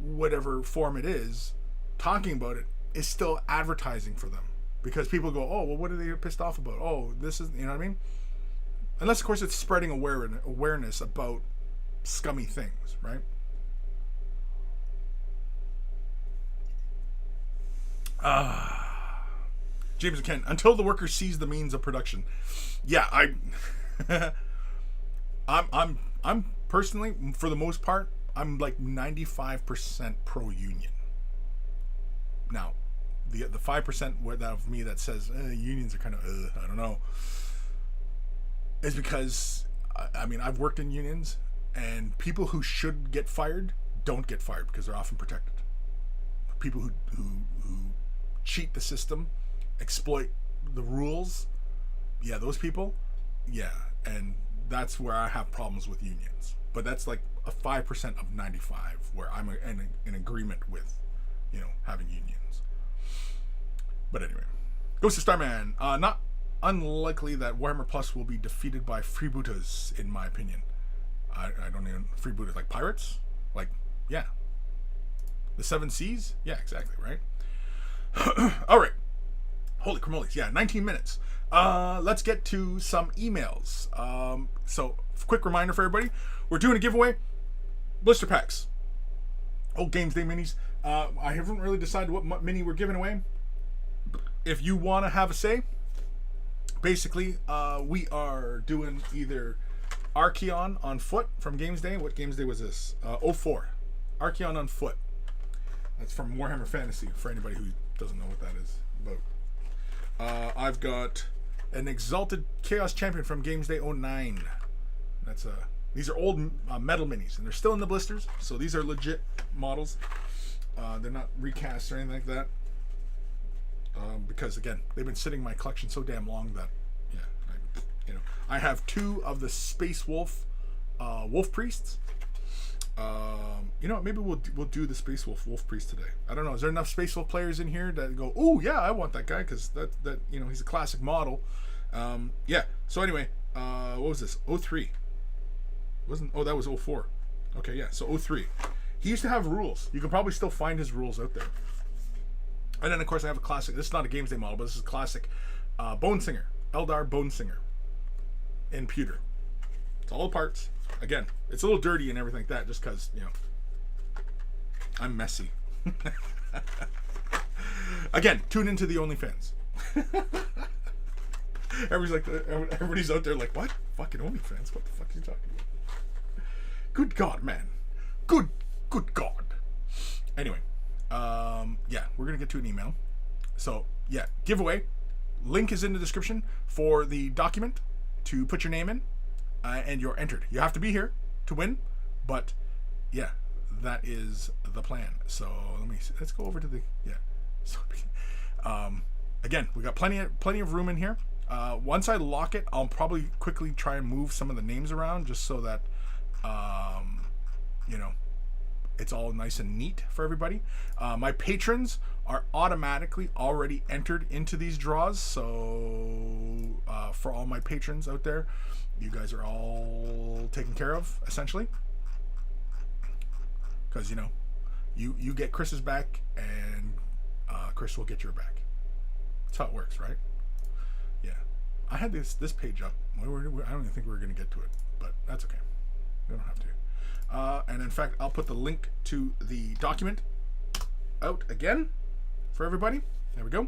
whatever form it is, talking about it is still advertising for them, because people go, oh well, what are they pissed off about? Oh, this is, what I mean? Unless of course it's spreading awareness about scummy things, right? James and Ken, until the worker sees the means of production. Yeah, I'm personally, for the most part, I'm like 95% pro-union. Now, the 5% of me that says unions are kind of I don't know, is because I've worked in unions, and people who should get fired don't get fired because they're often protected. People who cheat the system, exploit the rules, yeah, those people, yeah, and that's where I have problems with unions. But that's like a 5% of 95 where I'm in agreement with, having unions. But anyway, Ghost of Starman. Not unlikely that Warhammer Plus will be defeated by freebooters, in my opinion. I don't even, freebooters like pirates, like, yeah, the 7 Seas, yeah, exactly, right. All right. Holy cramoles. Yeah, 19 minutes. Let's get to some emails. So, quick reminder for everybody. We're doing a giveaway. Blister packs. Old Games Day minis. I haven't really decided what mini we're giving away. If you want to have a say, basically, we are doing either Archeon on foot from Games Day. What Games Day was this? 04. Archeon on foot. That's from Warhammer Fantasy, for anybody who doesn't know what that is about. I've got an Exalted Chaos Champion from Games Day 09. These are old metal minis, and they're still in the blisters, so these are legit models. They're not recast or anything like that. Because again, they've been sitting in my collection so damn long that, yeah, I have 2 of the Space Wolf Wolf Priests. You know what? Maybe we'll do the Space Wolf Priest today. I don't know. Is there enough Space Wolf players in here that go, oh yeah, I want that guy because that you know, he's a classic model. Yeah. So anyway, what was this? 03. Wasn't? Oh, that was 04. Okay, yeah. So 03. He used to have rules. You can probably still find his rules out there. And then of course I have a classic. This is not a Games Day model, but this is a classic Bone Singer, Eldar Bone Singer in pewter. It's all the parts. Again, it's a little dirty and everything like that, just because, you know, I'm messy. Again, tune into the OnlyFans. Everybody's out there like, what? Fucking OnlyFans? What the fuck are you talking about? Good God, man. Good God. Anyway, yeah, we're gonna get to an email. So yeah, giveaway. Link is in the description for the document to put your name in, and you're entered. You have to be here to win, but yeah, that is the plan. So let's go over to the So again, we got plenty of room in here. Once I lock it, I'll probably quickly try and move some of the names around just so that you know, it's all nice and neat for everybody. My patrons are automatically already entered into these draws. So for all my patrons out there, you guys are all taken care of, essentially. Because, you know, you get Kris's back, and Kris will get your back. That's how it works, right? Yeah. I had this page up. I don't even think we're going to get to it, but that's okay. We don't have to. And in fact, I'll put the link to the document out again for everybody. There we go.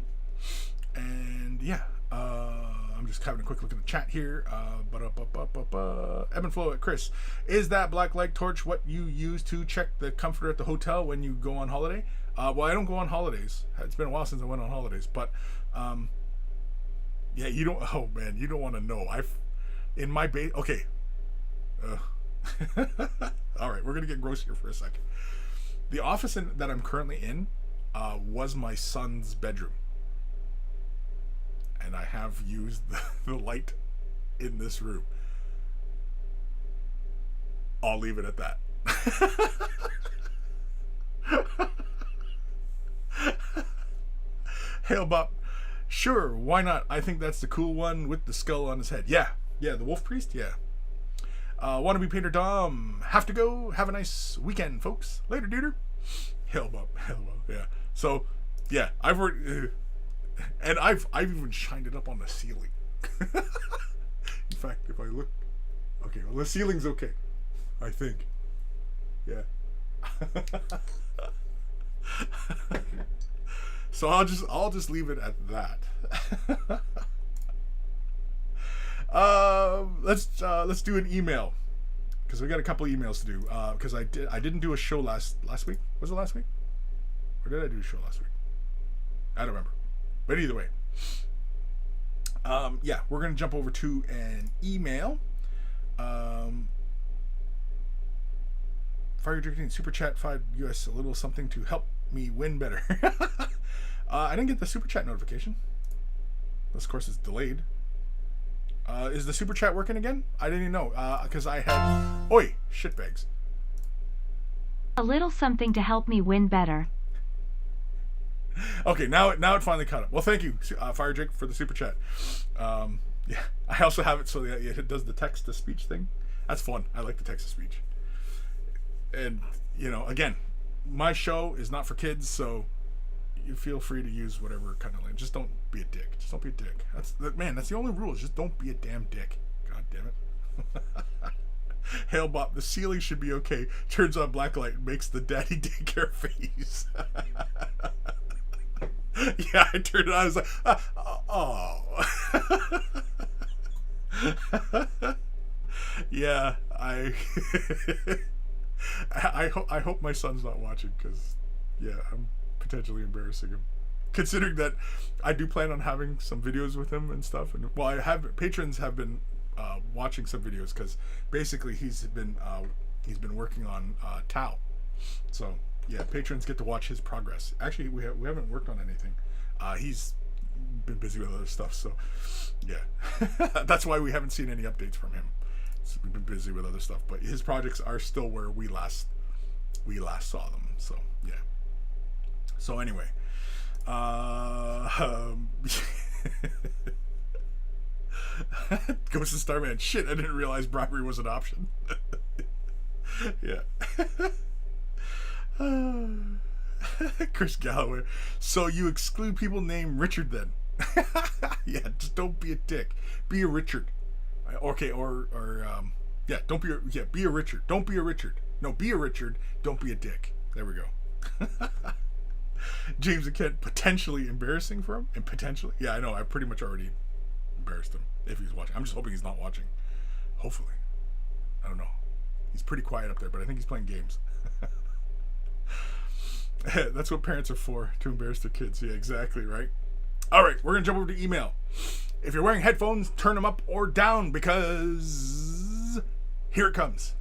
And yeah, I'm just having a quick look at the chat here. Evan Belleau at Kris. Is that black light torch what you use to check the comforter at the hotel when you go on holiday? Well, I don't go on holidays. It's been a while since I went on holidays, but yeah, you don't. Oh man, you don't want to know. In my base. Okay. All right, we're gonna get gross here for a second. The office that I'm currently in was my son's bedroom, and I have used the light in this room. I'll leave it at that. Hail Bop, sure, why not? I think that's the cool one with the skull on his head. Yeah, the Wolf Priest, yeah. Wannabe Painter Dom, have to go. Have a nice weekend, folks. Later, duder. Hell up, yeah. So, yeah, I've already, and I've even shined it up on the ceiling. In fact, if I look, okay, well the ceiling's okay, I think. Yeah. So I'll just leave it at that. Let's do an email, because we got a couple emails to do. Because I didn't do a show last week. Was it last week? Or did I do a show last week? I don't remember. But either way, yeah, we're gonna jump over to an email. Fire Drinking Super Chat 5 US, a little something to help me win better. I didn't get the Super Chat notification. Of course, it's delayed. Is the Super Chat working again? I didn't even know, because I had... Oi, shitbags. A little something to help me win better. Okay, now it finally caught up. Well, thank you, Fire Drake, for the Super Chat. Yeah, I also have it so that it does the text-to-speech thing. That's fun. I like the text-to-speech. And, you know, again, my show is not for kids, so you feel free to use whatever kind of language. Just don't be a dick. Just don't be a dick. That's the only rule. Just don't be a damn dick. God damn it. Hail Bop, the ceiling should be okay. Turns on black light and makes the daddy daycare face. Yeah, I turned it on. I was like, oh. Yeah, I hope my son's not watching, because, yeah, I'm potentially embarrassing him. Considering that I do plan on having some videos with him and stuff, and well, patrons have been watching some videos, because basically he's been working on Tau. So yeah, patrons get to watch his progress. Actually, we haven't worked on anything. He's been busy with other stuff, so yeah. That's why we haven't seen any updates from him. So we've been busy with other stuff, but his projects are still where we last we last saw them. So yeah. So anyway, Ghost of Starman. Shit, I didn't realize bribery was an option. Yeah. Chris Galloway. So you exclude people named Richard then? Yeah, just don't be a dick. Be a Richard. Okay, yeah, don't be be a Richard. Don't be a Richard. No, be a Richard. Don't be a dick. There we go. James and Kent, potentially embarrassing for him, and potentially, yeah, I know. I pretty much already embarrassed him if he's watching. I'm just hoping he's not watching. Hopefully, I don't know. He's pretty quiet up there, but I think he's playing games. That's what parents are for, to embarrass their kids. Yeah, exactly, right? All right, we're going to jump over to email. If you're wearing headphones, turn them up or down, because here it comes.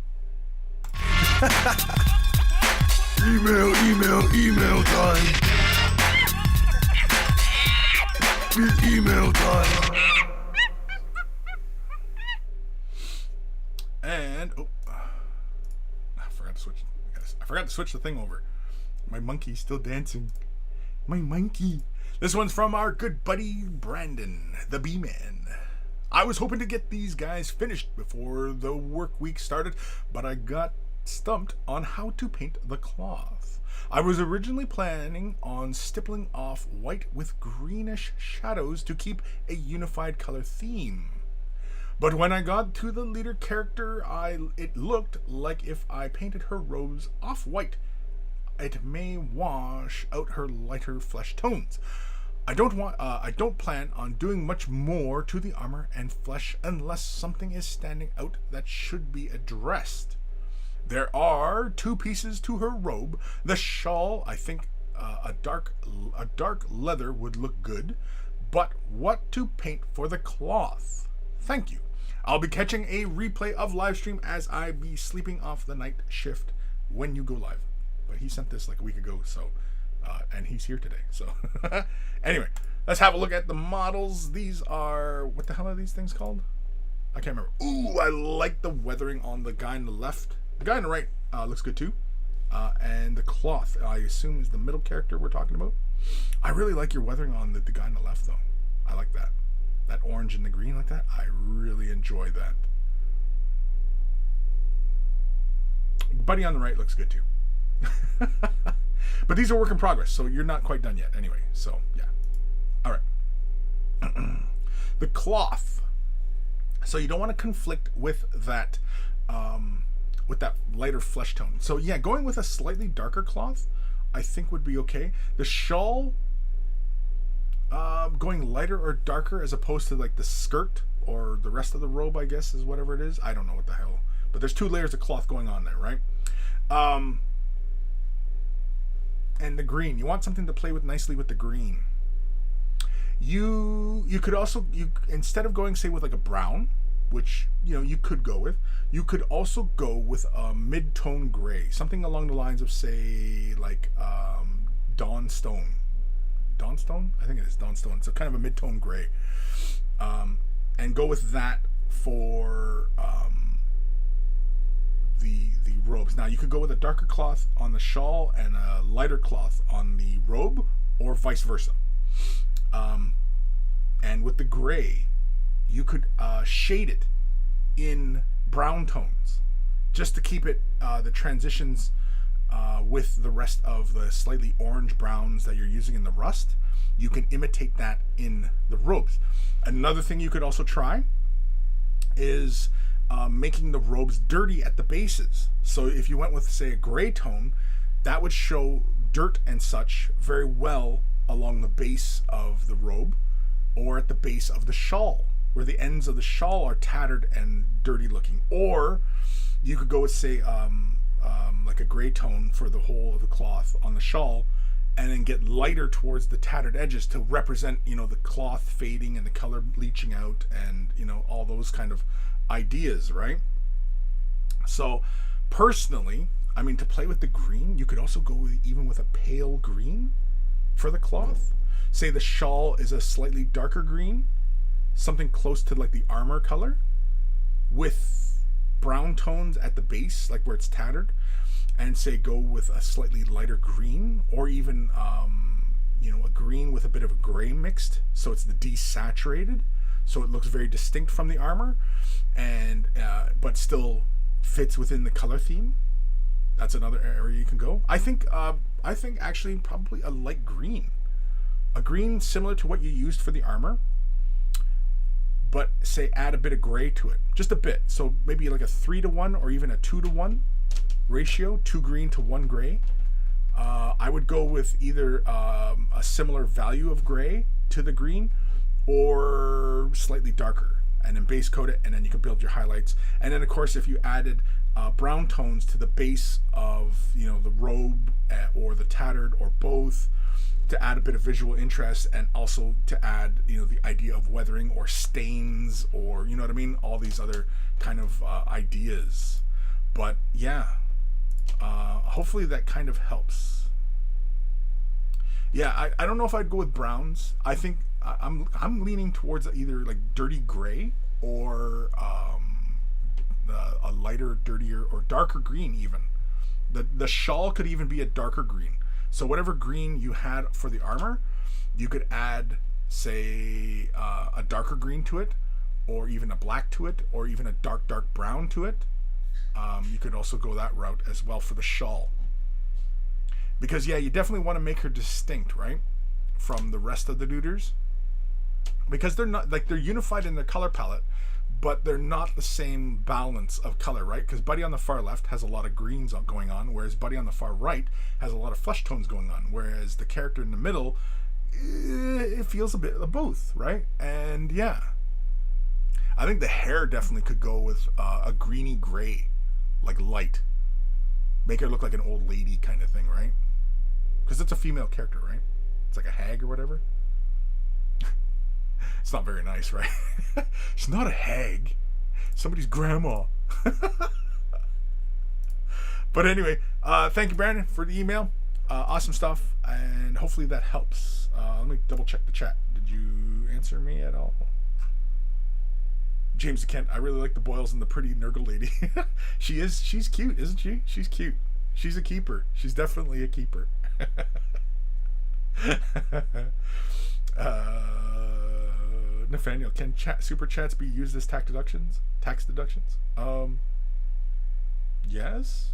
Email time. It's email time. And, I forgot to switch the thing over. My monkey's still dancing. My monkey. This one's from our good buddy Brandon, the B-Man. I was hoping to get these guys finished before the work week started, but I got stumped on how to paint the cloth. I was originally planning on stippling off white with greenish shadows to keep a unified color theme. But when I got to the leader character, it looked like if I painted her robes off-white, it may wash out her lighter flesh tones. I don't plan on doing much more to the armor and flesh unless something is standing out that should be addressed. There are 2 pieces to her robe. The shawl, I think a dark leather would look good, but what to paint for the cloth? Thank you. I'll be catching a replay of live stream as I be sleeping off the night shift when you go live. But he sent this like a week ago, so and he's here today. So anyway, let's have a look at the models. These are, what the hell are these things called? I can't remember. Ooh, I like the weathering on the guy on the left. The guy on the right looks good too. And the cloth, I assume, is the middle character we're talking about. I really like your weathering on the guy on the left, though. I like that. That orange and the green like that. I really enjoy that. Buddy on the right looks good too. But these are work in progress, so you're not quite done yet. Anyway, so yeah. All right. The cloth. So you don't want to conflict with that lighter flesh tone. So yeah, going with a slightly darker cloth, I think would be okay. The shawl, going lighter or darker as opposed to like the skirt or the rest of the robe, I guess is whatever it is. I don't know what the hell, but there's 2 layers of cloth going on there, right? And the green, you want something to play with nicely with the green. You could also, instead of going, say, with like a brown, which, you could go with, you could also go with a mid-tone gray, something along the lines of, say, like Dawnstone. Dawnstone? I think it is Dawnstone. So kind of a mid-tone gray. And go with that for the robes. Now, you could go with a darker cloth on the shawl and a lighter cloth on the robe, or vice versa. And with the gray, you could shade it in brown tones, just to keep it the transitions with the rest of the slightly orange browns that you're using in the rust. You can imitate that in the robes. Another thing you could also try is making the robes dirty at the bases. So if you went with, say, a gray tone, that would show dirt and such very well along the base of the robe, or at the base of the shawl, where the ends of the shawl are tattered and dirty looking. Or you could go with, say, like a gray tone for the whole of the cloth on the shawl, and then get lighter towards the tattered edges to represent, the cloth fading and the color bleaching out, and all those kind of ideas, right? So personally, to play with the green, you could also go even with a pale green for the cloth. Say the shawl is a slightly darker green, something close to like the armor color, with brown tones at the base, like where it's tattered, and say go with a slightly lighter green, or even a green with a bit of a gray mixed, so it's the desaturated, so it looks very distinct from the armor, and but still fits within the color theme. That's another area you can go. I think actually probably a light green, a green similar to what you used for the armor, but say add a bit of gray to it, just a bit. So maybe like a 3-to-1 or even a 2-to-1 ratio, 2 green to 1 gray. I would go with either a similar value of gray to the green, or slightly darker, and then base coat it, and then you can build your highlights. And then of course, if you added brown tones to the base of the robe or the tattered, or both, to add a bit of visual interest, and also to add the idea of weathering or stains, or what I mean, all these other kind of ideas. But yeah, hopefully that kind of helps. Yeah, I don't know if I'd go with browns. I think I'm leaning towards either like dirty gray, or a lighter, dirtier, or darker green even. The shawl could even be a darker green. So whatever green you had for the armor, you could add, say, a darker green to it, or even a black to it, or even a dark brown to it. You could also go that route as well for the shawl. Because yeah, you definitely want to make her distinct, right, from the rest of the duders. Because they're not, like, they're unified in their color palette, but they're not the same balance of color, right? Because Buddy on the far left has a lot of greens going on, whereas Buddy on the far right has a lot of flesh tones going on, whereas the character in the middle, it feels a bit of both, right? And yeah, I think the hair definitely could go with a greeny gray, like light. Make her look like an old lady kind of thing, right? Because it's a female character, right? It's like a hag or whatever. It's not very nice, right? She's not a hag. Somebody's grandma. But anyway, thank you, Brandon, for the email. Awesome stuff, and hopefully that helps. Let me double check the chat. Did you answer me at all? James Kent, I really like the boils and the pretty Nurgle lady. She's cute, isn't she? She's cute. She's a keeper. She's definitely a keeper. Nathaniel, can super chats be used as tax deductions? Yes.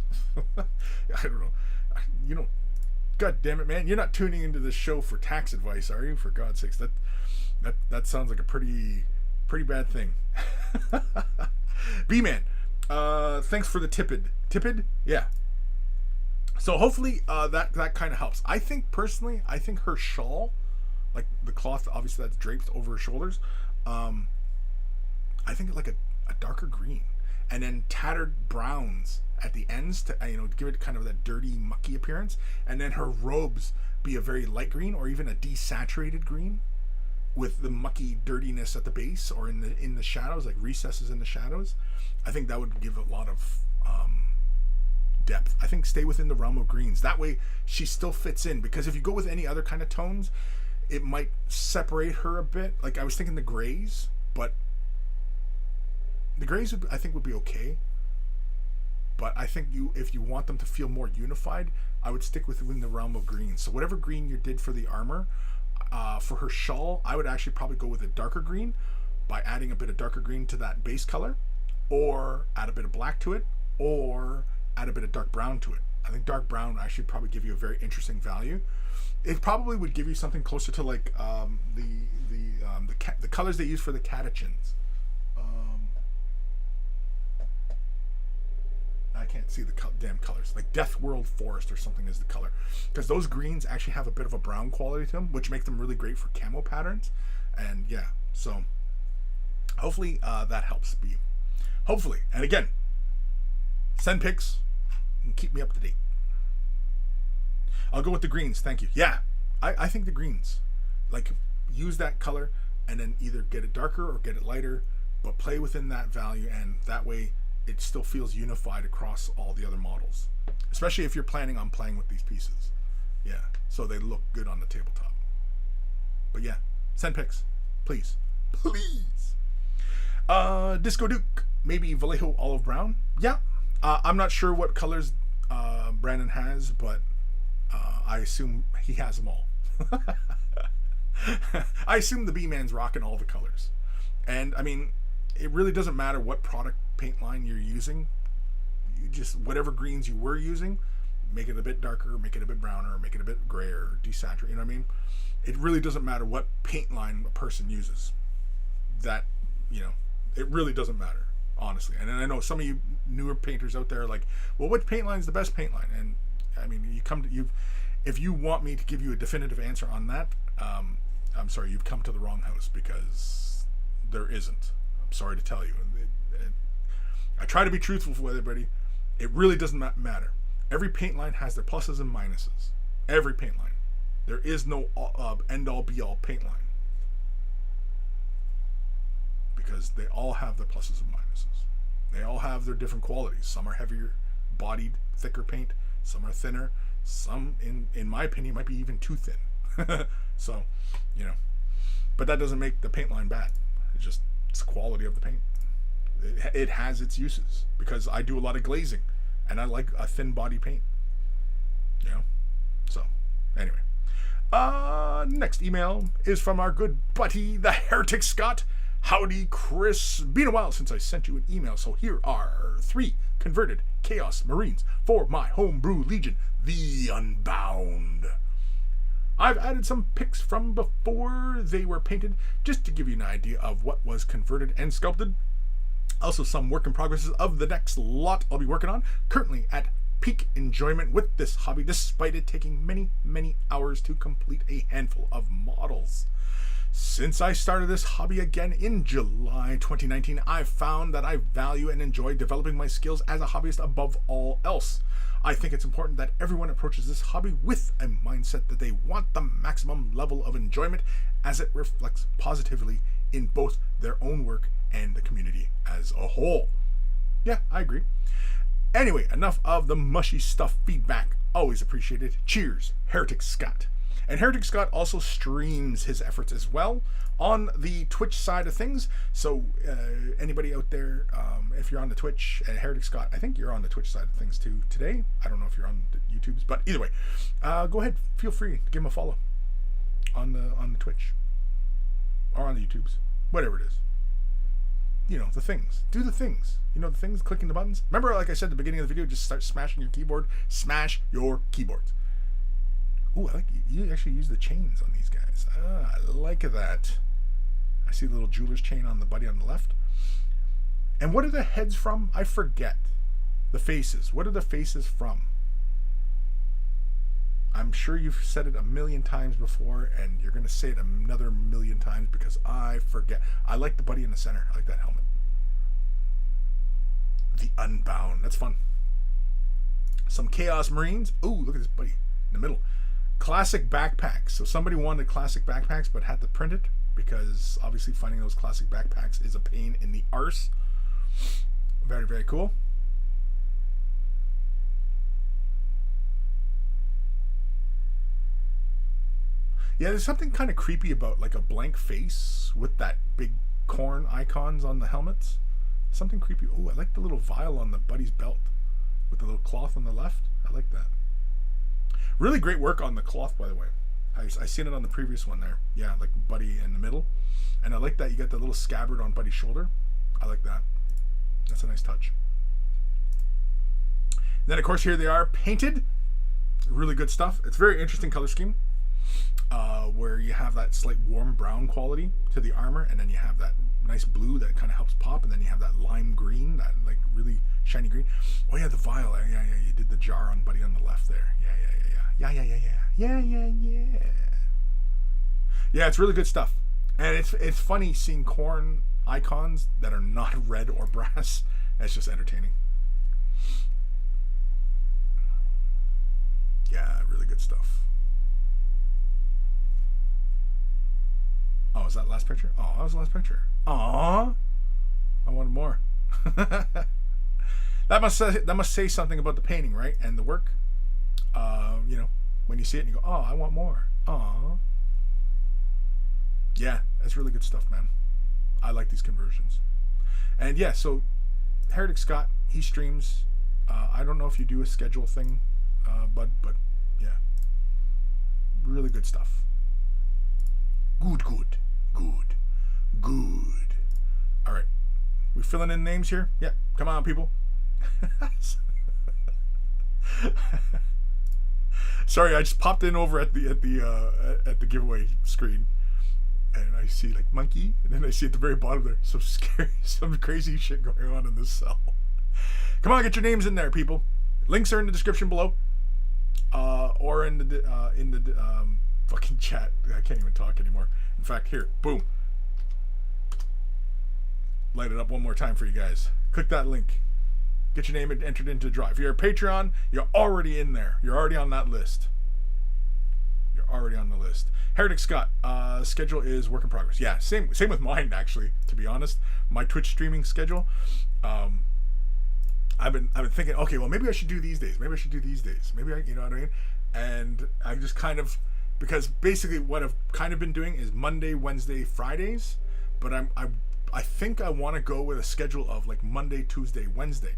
I don't know. God damn it, man! You're not tuning into this show for tax advice, are you? For God's sakes, that sounds like a pretty bad thing. B-Man, thanks for the tipped, yeah. So hopefully that kind of helps. I think personally, her shawl, like the cloth, obviously that's draped over her shoulders, I think like a darker green, and then tattered browns at the ends to give it kind of that dirty, mucky appearance, and then her robes be a very light green, or even a desaturated green, with the mucky dirtiness at the base, or in the shadows, like recesses in the shadows. I think that would give a lot of depth. I think stay within the realm of greens. That way she still fits in, because if you go with any other kind of tones, it might separate her a bit. Like I was thinking the grays, but the grays I think would be okay. But I think if you want them to feel more unified, I would stick within the realm of greens. So whatever green you did for the armor, for her shawl, I would actually probably go with a darker green by adding a bit of darker green to that base color, or add a bit of black to it, or add a bit of dark brown to it. I think dark brown actually probably give you a very interesting value. It probably would give you something closer to like the colors they use for the catechins. I can't see the damn colors. Like Death World Forest or something is the color, because those greens actually have a bit of a brown quality to them, which make them really great for camo patterns. And yeah, so hopefully that helps. Hopefully, and again, send pics and keep me up to date. I'll go with the greens. Thank you. Yeah, I think the greens, like, use that color and then either get it darker or get it lighter, but play within that value, and that way it still feels unified across all the other models, especially if you're planning on playing with these pieces. Yeah, so they look good on the tabletop. But yeah, send pics, please. Disco Duke, maybe Vallejo olive brown. Yeah, I'm not sure what colors Brandon has, but I assume he has them all. I assume the B-Man's rocking all the colors. And I mean, it really doesn't matter what product paint line you're using. You just, whatever greens you were using, make it a bit darker, make it a bit browner, make it a bit grayer, desaturate, you know what I mean? It really doesn't matter what paint line a person uses. That, you know, it really doesn't matter, honestly. And I know some of you newer painters out there are like, well, which paint line is the best paint line? And I mean, if you want me to give you a definitive answer on that, I'm sorry, you've come to the wrong house, because there isn't. I'm sorry to tell you. I try to be truthful with everybody. It really doesn't matter. Every paint line has their pluses and minuses. Every paint line. There is no end-all be-all paint line, because they all have their pluses and minuses. They all have their different qualities. Some are heavier bodied, thicker paint. Some are thinner. Some, in my opinion, might be even too thin. So, you know, but that doesn't make the paint line bad. It's the quality of the paint. It has its uses, because I do a lot of glazing, and I like a thin body paint. You know, so anyway. Next email is from our good buddy, the Heretic Scott. Howdy, Kris. Been a while since I sent you an email, so here are 3 converted Chaos Marines for my homebrew legion, the Unbound. I've added some pics from before they were painted, just to give you an idea of what was converted and sculpted. Also, some work in progress of the next lot I'll be working on, currently at peak enjoyment with this hobby, despite it taking many, many hours to complete a handful of models. Since I started this hobby again in July 2019, I've found that I value and enjoy developing my skills as a hobbyist above all else. I think it's important that everyone approaches this hobby with a mindset that they want the maximum level of enjoyment, as it reflects positively in both their own work and the community as a whole. Yeah, I agree. Anyway, enough of the mushy stuff feedback. Always appreciated. Cheers, Heretic Scott. And Heretic Scott also streams his efforts as well on the Twitch side of things. So anybody out there, if you're on the Twitch, and Heretic Scott, I think you're on the Twitch side of things too today. I don't know if you're on the YouTubes, but either way, go ahead. Feel free to give him a follow on the Twitch or on the YouTubes, whatever it is. You know, the things. Do the things. You know, the things, clicking the buttons. Remember, like I said at the beginning of the video, just start smashing your keyboard. Smash your keyboards. Ooh, I like you actually use the chains on these guys. I like that. I see the little jeweler's chain on the buddy on the left. And what are the heads from? I forget. The faces. What are the faces from? I'm sure you've said it a million times before, and you're going to say it another million times, because I forget. I like the buddy in the center. I like that helmet. The Unbound. That's fun. Some Chaos Marines. Ooh, look at this buddy in the middle. Classic backpacks. So somebody wanted classic backpacks but had to print it, because obviously finding those classic backpacks is a pain in the arse. Very, very cool. Yeah, there's something kind of creepy about like a blank face with that big corn icons on the helmets. Something creepy. Oh, I like the little vial on the buddy's belt with the little cloth on the left. I like that. Really great work on the cloth, by the way. I seen it on the previous one there. Yeah, like Buddy in the middle. And I like that you got the little scabbard on Buddy's shoulder. I like that. That's a nice touch. And then, of course, here they are painted. Really good stuff. It's very interesting color scheme. Where you have that slight warm brown quality to the armor, and then you have that nice blue that kind of helps pop, and then you have that lime green, that like really shiny green. Oh yeah, the vial. Yeah, you did the jar on Buddy on the left there. Yeah, it's really good stuff. And it's funny seeing corn icons that are not red or brass. It's just entertaining. Yeah, really good stuff. Oh, is that the last picture? Oh, that was the last picture. Aww. I wanted more. That must say something about the painting, right? And the work. You know, when you see it and you go, oh, I want more. Aww. Yeah, that's really good stuff, man. I like these conversions. And yeah, so Heretic Scott, he streams. I don't know if you do a schedule thing, bud, but yeah, really good stuff. Good. All right, we filling in names here? Yeah, come on, people. Sorry, I just popped in over at the giveaway screen, and I see like monkey, and then I see at the very bottom there some scary, some crazy shit going on in this cell. Come on, get your names in there, people. Links are in the description below, or in the fucking chat. I can't even talk anymore. In fact, here, boom. Light it up one more time for you guys. Click that link. Get your name entered into the draw. If you're a Patreon, you're already in there. You're already on that list. You're already on the list. Heretic Scott, schedule is work in progress. Yeah, same with mine, actually, to be honest. My Twitch streaming schedule. I've been thinking, okay, well, maybe I should do these days. Maybe I should do these days. Maybe you know what I mean? And I just kind of, because basically what I've kind of been doing is Monday, Wednesday, Fridays, but I think I want to go with a schedule of like Monday, Tuesday, Wednesday,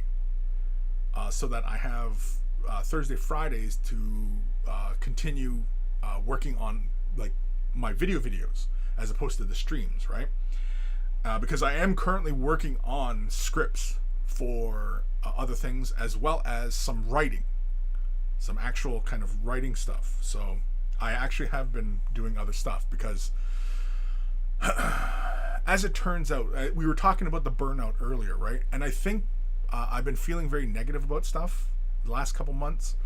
so that I have Thursday, Fridays to continue working on like my videos as opposed to the streams, right? Because I am currently working on scripts for other things, as well as some writing, some actual kind of writing stuff. So I actually have been doing other stuff because as it turns out, we were talking about the burnout earlier, right? And I think I've been feeling very negative about stuff the last couple months.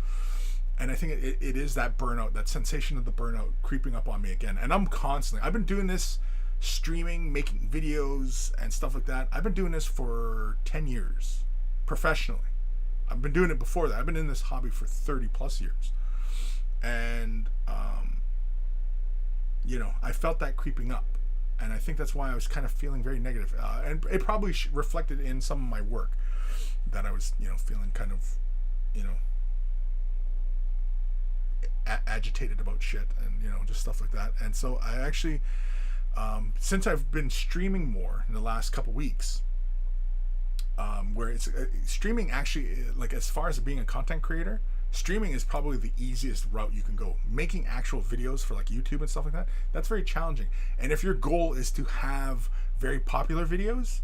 And I think it is that burnout, that sensation of the burnout creeping up on me again. And I've been doing this, streaming, making videos and stuff like that. I've been doing this for 10 years professionally. I've been doing it before that. I've been in this hobby for 30 plus years. And, I felt that creeping up. And I think that's why I was kind of feeling very negative. And it probably reflected in some of my work that I was, feeling kind of, agitated about shit and, just stuff like that. And so I actually, since I've been streaming more in the last couple weeks, where it's streaming actually, like as far as being a content creator, streaming is probably the easiest route you can go. Making actual videos for like YouTube and stuff like that, that's very challenging. And if your goal is to have very popular videos,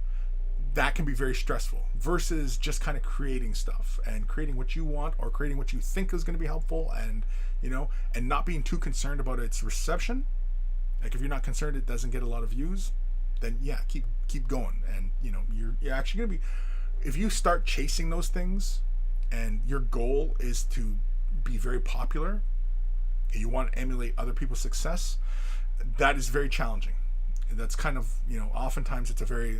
that can be very stressful versus just kind of creating stuff and creating what you want or creating what you think is going to be helpful, and and not being too concerned about its reception. Like if you're not concerned it doesn't get a lot of views, then yeah, keep going. And you're actually going to be, if you start chasing those things and your goal is to be very popular and you want to emulate other people's success, that is very challenging. That's kind of, oftentimes it's a very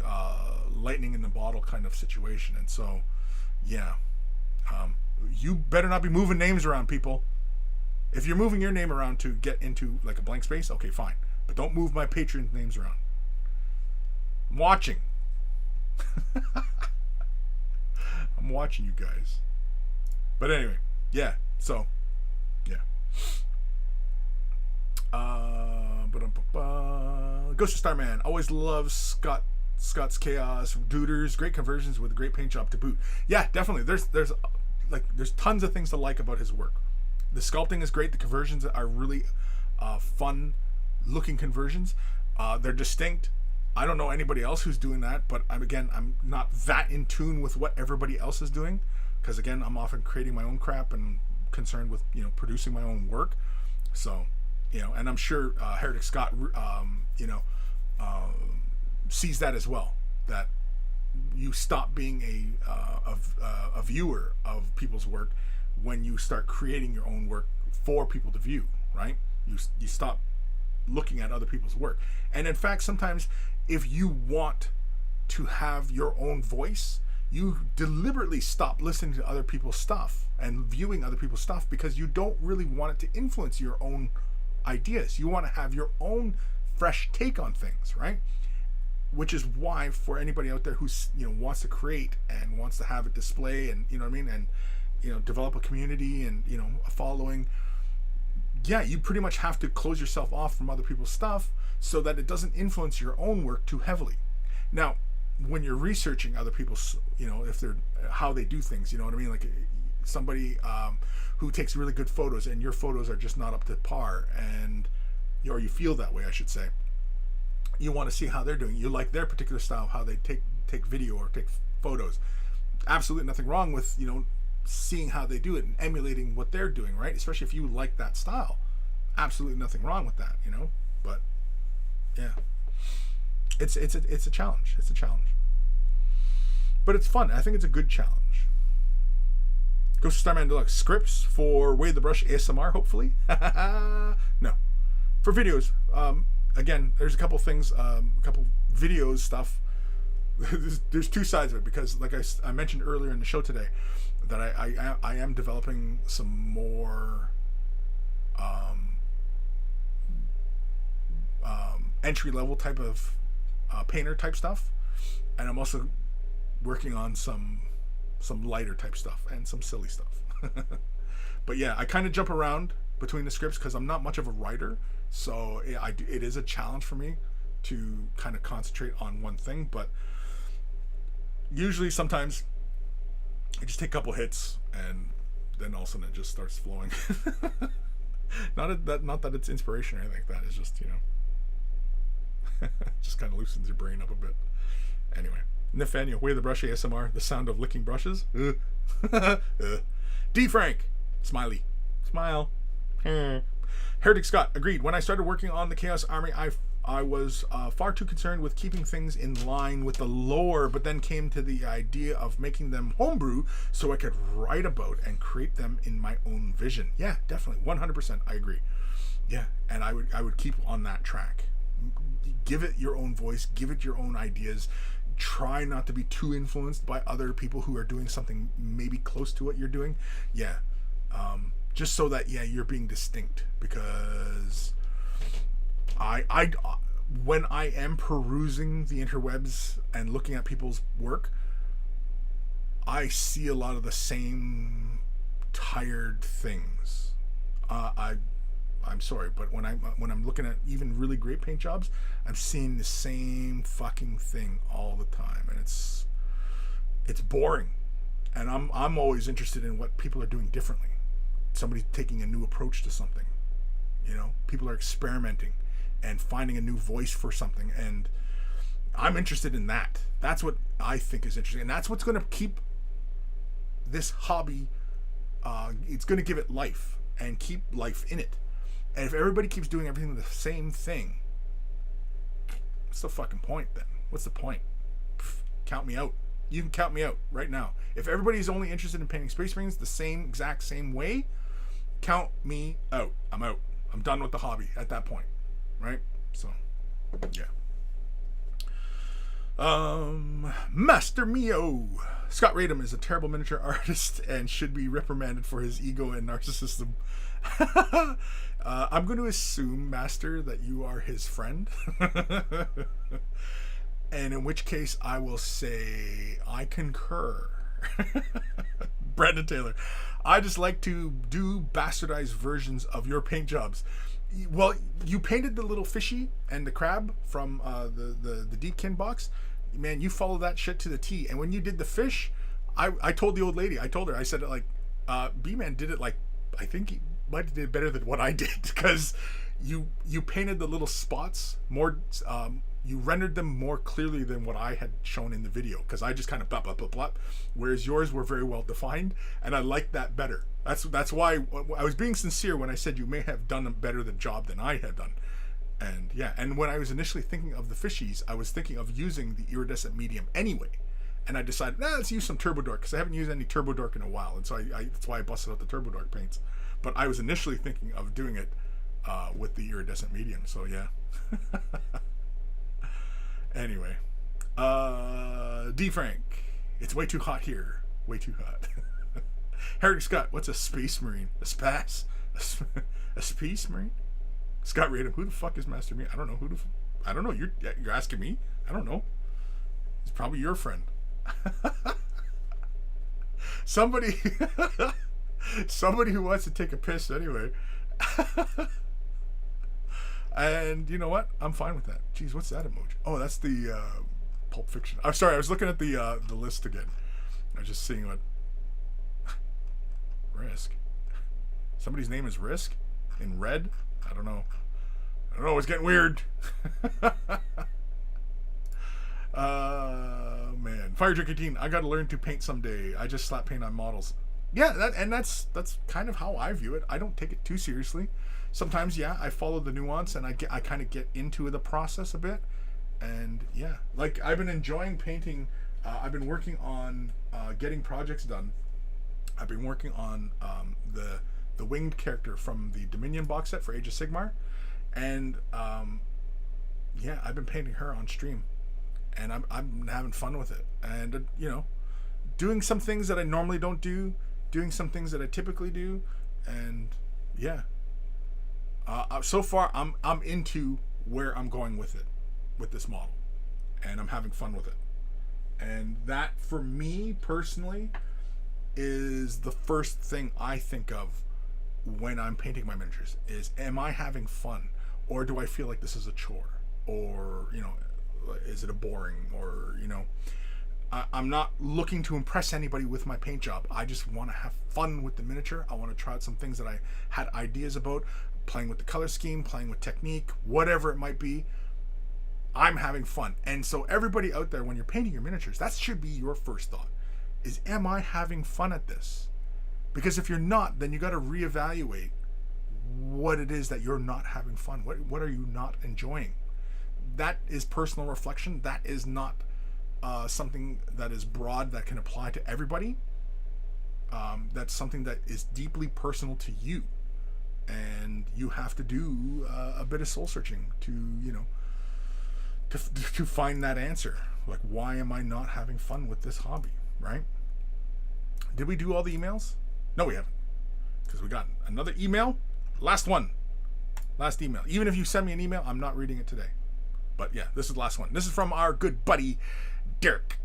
lightning in the bottle kind of situation. And so, yeah, you better not be moving names around, people. If you're moving your name around to get into like a blank space, okay, fine. But don't move my Patreon names around. I'm watching. I'm watching you guys. But anyway, yeah. So, yeah. Ghost of Starman always loves Scott's chaos, Duders, great conversions with a great paint job to boot. Yeah, definitely. There's tons of things to like about his work. The sculpting is great. The conversions are really fun looking conversions. They're distinct. I don't know anybody else who's doing that, but I'm not that in tune with what everybody else is doing, because again, I'm often creating my own crap and concerned with producing my own work. So and I'm sure Heretic Scott sees that as well, that you stop being a viewer of people's work when you start creating your own work for people to view, right? You stop looking at other people's work. And in fact, sometimes if you want to have your own voice, you deliberately stop listening to other people's stuff and viewing other people's stuff because you don't really want it to influence your own ideas. You want to have your own fresh take on things, right? Which is why, for anybody out there who's wants to create and wants to have it display and and develop a community and a following, yeah, you pretty much have to close yourself off from other people's stuff so that it doesn't influence your own work too heavily. Now, when you're researching other people's, if they're how they do things, you know what I mean? Like somebody who takes really good photos and your photos are just not up to par, and or you feel that way, I should say. You want to see how they're doing. You like their particular style, how they take video or take photos. Absolutely nothing wrong with seeing how they do it and emulating what they're doing, right? Especially if you like that style. Absolutely nothing wrong with that, But yeah, it's a challenge. It's a challenge, but it's fun. I think it's a good challenge. Ghost of Starman Deluxe scripts for Wade the Brush ASMR, hopefully. No, for videos. Again, there's a couple things, a couple videos stuff. There's two sides of it, because like I mentioned earlier in the show today, that I am developing some more entry level type of painter type stuff, and I'm also working on some lighter type stuff and some silly stuff. But yeah, I kind of jump around between the scripts because I'm not much of a writer, so it is a challenge for me to kind of concentrate on one thing. But usually sometimes I just take a couple hits and then all of a sudden it just starts flowing. Not that it's inspiration or anything like that. It's just just kind of loosens your brain up a bit. Anyway, Nathaniel, Way the Brush ASMR, the sound of licking brushes. D. Frank, smiley, smile. Heretic Scott, agreed. When I started working on the Chaos Army, I was far too concerned with keeping things in line with the lore, but then came to the idea of making them homebrew so I could write about and create them in my own vision. Yeah, definitely, 100%. I agree. Yeah, and I would keep on that track. Give it your own voice. Give it your own ideas. Try not to be too influenced by other people who are doing something maybe close to what you're doing. Yeah, just so that you're being distinct, because I when I am perusing the interwebs and looking at people's work, I see a lot of the same tired things. I'm sorry, but when I'm looking at even really great paint jobs, I'm seeing the same fucking thing all the time, and it's boring. And I'm always interested in what people are doing differently. Somebody's taking a new approach to something. People are experimenting and finding a new voice for something, and I'm interested in that. That's what I think is interesting, and that's what's going to keep this hobby. It's going to give it life and keep life in it. And if everybody keeps doing everything the same thing, what's the fucking point then? What's the point? Count me out. You can count me out right now. If everybody's only interested in painting Space Marines the exact same way, count me out. I'm out. I'm done with the hobby at that point. Right? So, yeah. Master Mio. Scott Radham is a terrible miniature artist and should be reprimanded for his ego and narcissism. I'm going to assume, Master, that you are his friend. And in which case I will say I concur. Brandon Taylor, I just like to do bastardized versions of your paint jobs. Well, you painted the little fishy and the crab from the Deepkin box. Man, you follow that shit to the T. And when you did the fish, I told the old lady, I said it like, B-Man did it like, I think he might have did it better than what I did, because you painted the little spots more, you rendered them more clearly than what I had shown in the video, because I just kind of blah, blah, blah, blah, whereas yours were very well defined, and I liked that better. That's why I was being sincere when I said you may have done a better job than I had done. And yeah, and when I was initially thinking of the fishies, I was thinking of using the iridescent medium anyway. And I decided, let's use some Turbo Dark, because I haven't used any Turbo Dark in a while, and so that's why I busted out the Turbo Dark paints. But I was initially thinking of doing it with the iridescent medium, so yeah. Anyway, D. Frank, it's way too hot here. Way too hot. Heretic Scott, what's a Space Marine? A Space Marine? Scott Radham, who the fuck is Master Me? I don't know I don't know. You're asking me? I don't know. It's probably your friend. Somebody who wants to take a piss anyway. And you know what? I'm fine with that. Jeez, what's that emoji? Oh, that's the Pulp Fiction. I'm sorry, I was looking at the list again. I was just seeing what Risk. Somebody's name is Risk in red. I don't know. It's getting weird. Man, Fire Drink 18. I gotta learn to paint someday. I just slap paint on models. Yeah, that's kind of how I view it. I don't take it too seriously. Sometimes, yeah, I follow the nuance and I kind of get into the process a bit. And yeah, like I've been enjoying painting. I've been working on getting projects done. I've been working on the winged character from the Dominion box set for Age of Sigmar, and yeah, I've been painting her on stream, and I'm having fun with it, and doing some things that I normally don't do, doing some things that I typically do, and yeah. So far, I'm into where I'm going with it, with this model, and I'm having fun with it, and that for me personally is the first thing I think of when I'm painting my miniatures. Is, am I having fun, or do I feel like this is a chore, or is it a boring, or I'm not looking to impress anybody with my paint job. I just want to have fun with the miniature. I want to try out some things that I had ideas about, playing with the color scheme, playing with technique, whatever it might be. I'm having fun. And so everybody out there, when you're painting your miniatures, that should be your first thought, is, am I having fun at this? Because if you're not, then you got to reevaluate what it is that you're not having fun. What are you not enjoying? That is personal reflection. That is not something that is broad that can apply to everybody. That's something that is deeply personal to you, and you have to do a bit of soul searching to to find that answer. Like, why am I not having fun with this hobby? Right? Did we do all the emails? No, we haven't, because we got another email. Last email. Even if you send me an email, I'm not reading it today. But yeah, this is the last one. This is from our good buddy Derek.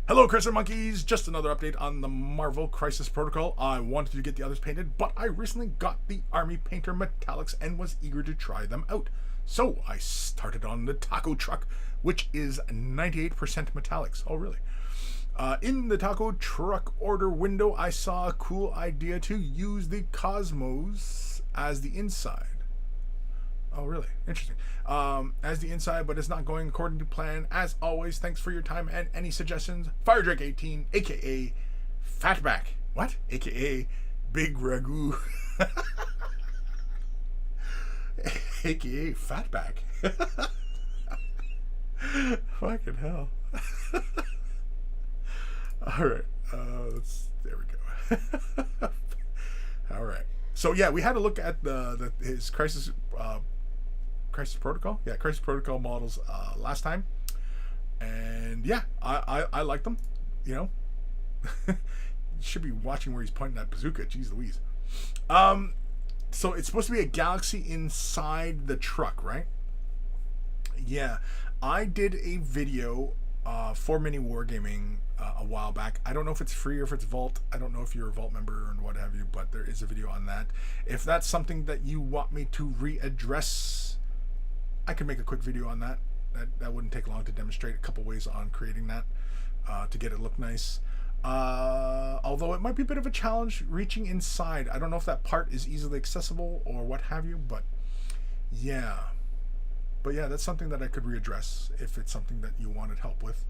Hello, Kris and Monkeys. Just another update on the Marvel Crisis Protocol. I wanted to get the others painted, but I recently got the Army Painter Metallics and was eager to try them out. So I started on the Taco Truck, which is 98% metallics. Oh, really? In the Taco Truck order window, I saw a cool idea to use the Cosmos as the inside. Oh, really? Interesting. As the inside, but it's not going according to plan. As always, thanks for your time and any suggestions. Firedrake 18, aka Fatback. What? Aka Big Ragu. Aka Fatback. Fucking hell. Alright. There we go. Alright. So yeah, we had to look at his Crisis Protocol. Yeah, Crisis Protocol models last time. And yeah, I like them. You should be watching where he's pointing that bazooka. Jeez Louise. So it's supposed to be a galaxy inside the truck, right? Yeah. I did a video for Mini Wargaming a while back. I don't know if it's free or if it's Vault. I don't know if you're a Vault member and what have you, but there is a video on that. If that's something that you want me to readdress, I can make a quick video on that. That wouldn't take long to demonstrate a couple ways on creating that to get it look nice. Although it might be a bit of a challenge reaching inside. I don't know if that part is easily accessible or what have you, but yeah. But yeah, that's something that I could readdress if it's something that you wanted help with.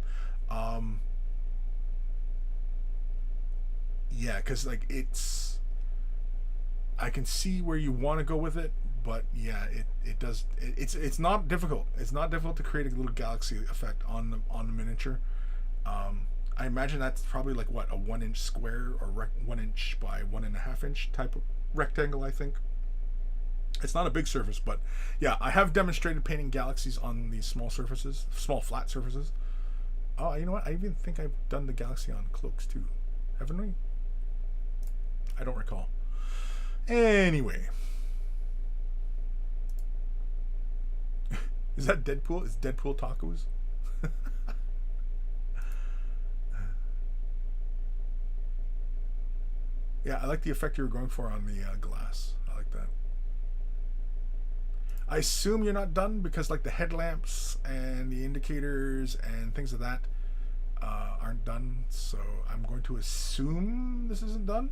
Yeah, because like I can see where you want to go with it, but yeah, it's not difficult. It's not difficult to create a little galaxy effect on the miniature. I imagine that's probably like what, a 1 inch square or 1 inch by 1.5 inch type of rectangle. I think it's not a big surface, but yeah, I have demonstrated painting galaxies on these small surfaces, small flat surfaces. Oh, you know what? I even think I've done the galaxy on cloaks too, haven't we? I don't recall. Anyway. Is that Deadpool? Is Deadpool tacos? Yeah, I like the effect you were going for on the glass. I like that. I assume you're not done because like the headlamps and the indicators and things of that aren't done. So I'm going to assume this isn't done.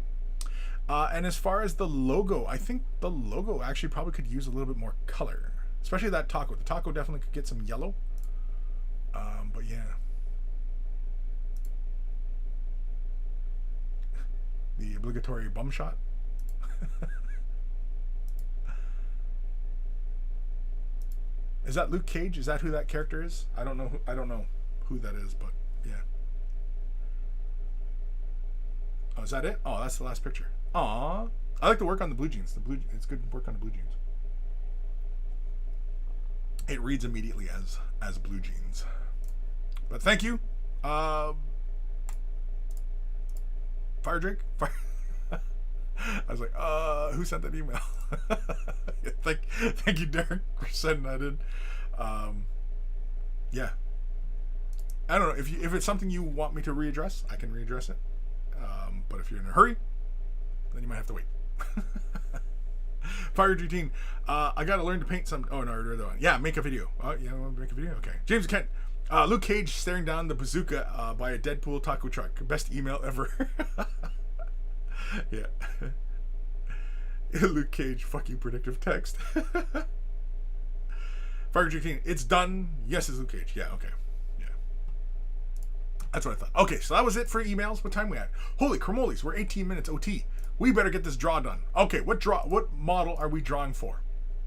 And as far as the logo, I think the logo actually probably could use a little bit more color, especially that taco. The taco definitely could get some yellow. But yeah. The obligatory bum shot. Is that Luke Cage? Is that who that character is? I don't know who that is, but yeah. Oh, is that it? Oh, that's the last picture. Aw. I like the work on the blue jeans. It's good work on the blue jeans. It reads immediately as blue jeans. But thank you. Fire I was like, who sent that email? Thank you, Derek, for sending that in. Yeah. I don't know if it's something you want me to readdress, I can readdress it. But if you're in a hurry, then you might have to wait. Fire routine. I gotta learn to paint some. Oh no, I read that one. Yeah, make a video. Yeah, want to make a video? Okay. James Kent. Luke Cage staring down the bazooka by a Deadpool taco truck. Best email ever. Yeah. Luke Cage, fucking predictive text. Fire routine. It's done. Yes, it's Luke Cage. Yeah. Okay. Yeah. That's what I thought. Okay, so that was it for emails. What time we at? Holy cramoles, we're 18 minutes OT. We better get this draw done. Okay, what model are we drawing for?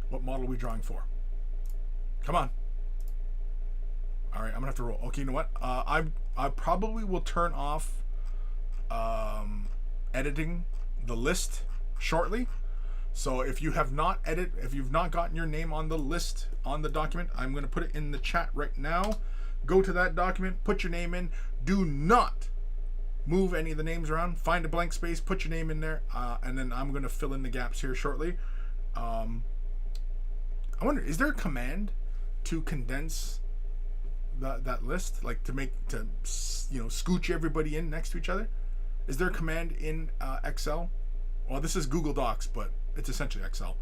What model are we drawing for? Come on. All right, I'm gonna have to roll. Okay, you know what? I probably will turn off editing the list shortly. So if you have not gotten your name on the list on the document, I'm gonna put it in the chat right now. Go to that document, put your name in. Do not move any of the names around. Find a blank space, put your name in there, and then I'm going to fill in the gaps here shortly. I wonder, is there a command to condense that list, like to scooch everybody in next to each other? Is there a command in Excel? Well, this is Google Docs, but it's essentially Excel.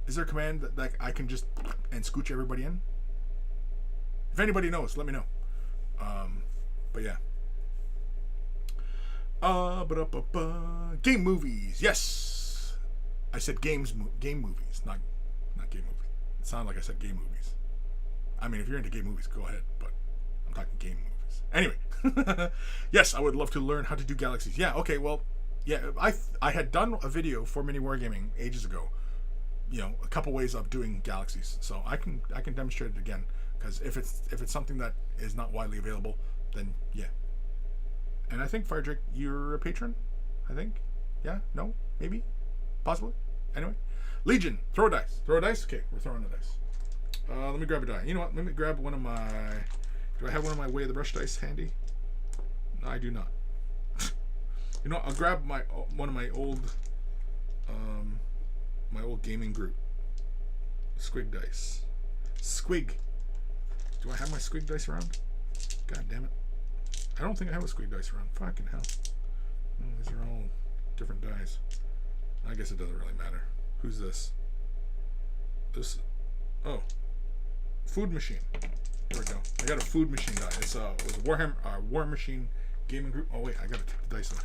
Is there a command that I can just and scooch everybody in? If anybody knows, let me know. But yeah. Game movies. Yes. I said game movies, not game movies. It sounded like I said game movies. I mean, if you're into game movies, go ahead, but I'm talking game movies. Anyway. Yes, I would love to learn how to do galaxies. Yeah, okay, well, yeah, I had done a video for Mini Wargaming ages ago. A couple ways of doing galaxies. So I can demonstrate it again. Because if it's something that is not widely available, then yeah. And I think Firedrick, you're a patron. I think, yeah, no, maybe, possibly. Anyway, Legion, throw a dice. Throw a dice. Okay, we're throwing a dice. Let me grab a die. You know what? Let me grab one of my. Do I have one of my Way of the Brush dice handy? No, I do not. You know what? I'll grab one of my old gaming group squig dice. Squig. Do I have my squig dice around? God damn it. I don't think I have a squig dice around. Fucking hell. These are all different dice. I guess it doesn't really matter. Who's this? This. Oh. Food machine. There we go. I got a food machine die. It was a Warhammer War Machine gaming group. Oh wait, I gotta take the dice off.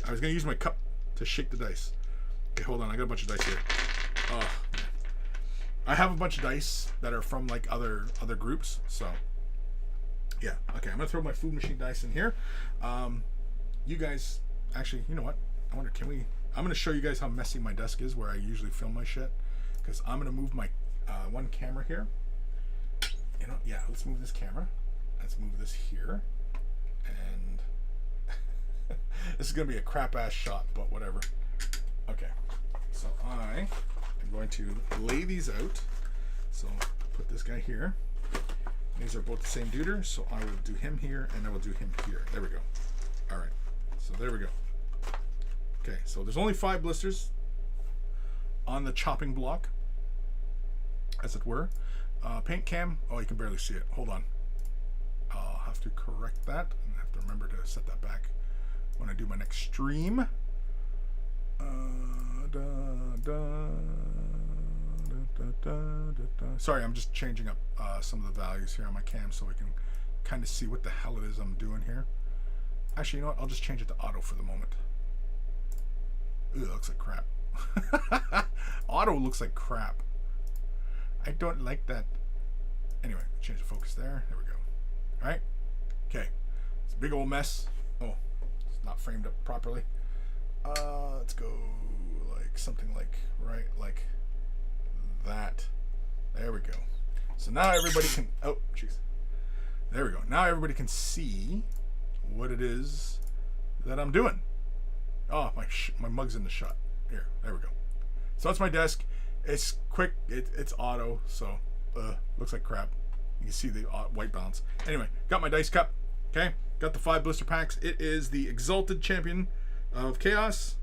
I was gonna use my cup to shake the dice. Okay, hold on. I got a bunch of dice here. Oh, man. I have a bunch of dice that are from like other groups, so yeah. Okay, I'm gonna throw my food machine dice in here. You guys, actually, you know what? I wonder, I'm gonna show you guys how messy my desk is where I usually film my shit, because I'm gonna move my one camera here. Yeah, let's move this camera. Let's move this here, and this is gonna be a crap ass shot, but whatever. Okay, so I am going to lay these out. So put this guy here. These are both the same duder, so I will do him here and I will do him here. There we go. All right, so there we go. Okay, so there's only 5 blisters on the chopping block, as it were. Paint cam. Oh, you can barely see it. Hold on. I'll have to correct that and I have to remember to set that back when I do my next stream. Sorry, I'm just changing up some of the values here on my cam so we can kind of see what the hell it is I'm doing here. Actually, you know what? I'll just change it to auto for the moment. Ooh, that looks like crap. Auto looks like crap. I don't like that. Anyway, change the focus there. There we go. All right. Okay. It's a big old mess. Oh, it's not framed up properly. Let's go like something like right like that. There we go. So now everybody can. Oh, jeez. There we go. Now everybody can see what it is that I'm doing. Oh, my mug's in the shot. Here, there we go. So that's my desk. It's quick. It's auto. So looks like crap. You can see the white balance. Anyway, got my dice cup. Okay, got the 5 blister packs. It is the Exalted Champion of Chaos,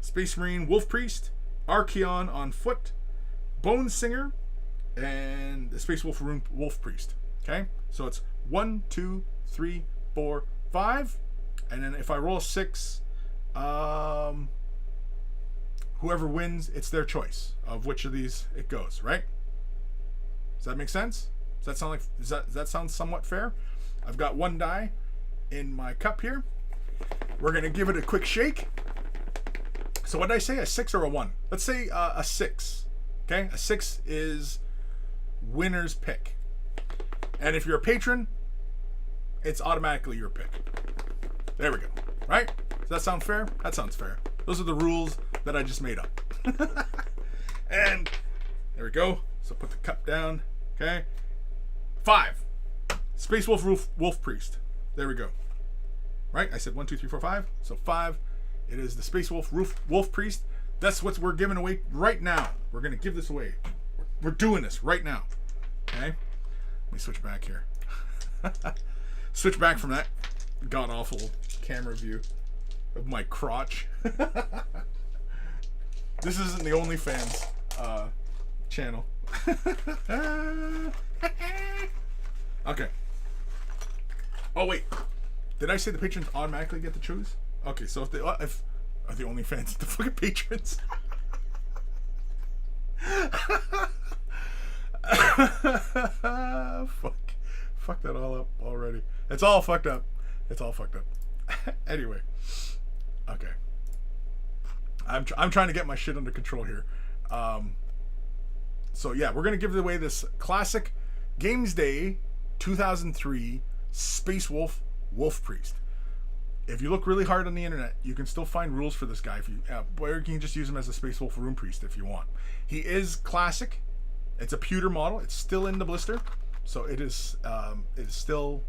Space Marine Wolf Priest, Archeon on foot, Bone Singer, and the Space Wolf Priest. Okay, so it's 1, 2, 3, 4, 5, and then if I roll a 6, whoever wins, it's their choice of which of these it goes. Right? Does that make sense? Does that sound somewhat fair? I've got 1 die in my cup here. We're gonna give it a quick shake. So what did I say? A 6 or a 1? Let's say a 6. Okay, a 6 is winner's pick. And if you're a patron, it's automatically your pick. There we go. Right? Does that sound fair? That sounds fair. Those are the rules that I just made up. And there we go. So put the cup down. Okay. 5. Space Wolf Priest. There we go. Right? I said 1, 2, 3, 4, 5. So 5. It is the Space Wolf Priest. That's what we're giving away right now. We're going to give this away. We're doing this right now. Okay? Let me switch back here. Switch back from that god-awful camera view of my crotch. This isn't the OnlyFans channel. Okay. Oh, wait. Did I say the patrons automatically get to choose? Okay, so if are the OnlyFans the fucking patrons? Fuck that all up already. It's all fucked up. Anyway. Okay. I'm trying to get my shit under control here. So yeah, we're gonna give away this classic Games Day 2003 Space Wolf Priest. If you look really hard on the internet, you can still find rules for this guy. Or you can just use him as a Space Wolf Rune Priest if you want. He is classic. It's a pewter model. It's still in the blister, so it is still,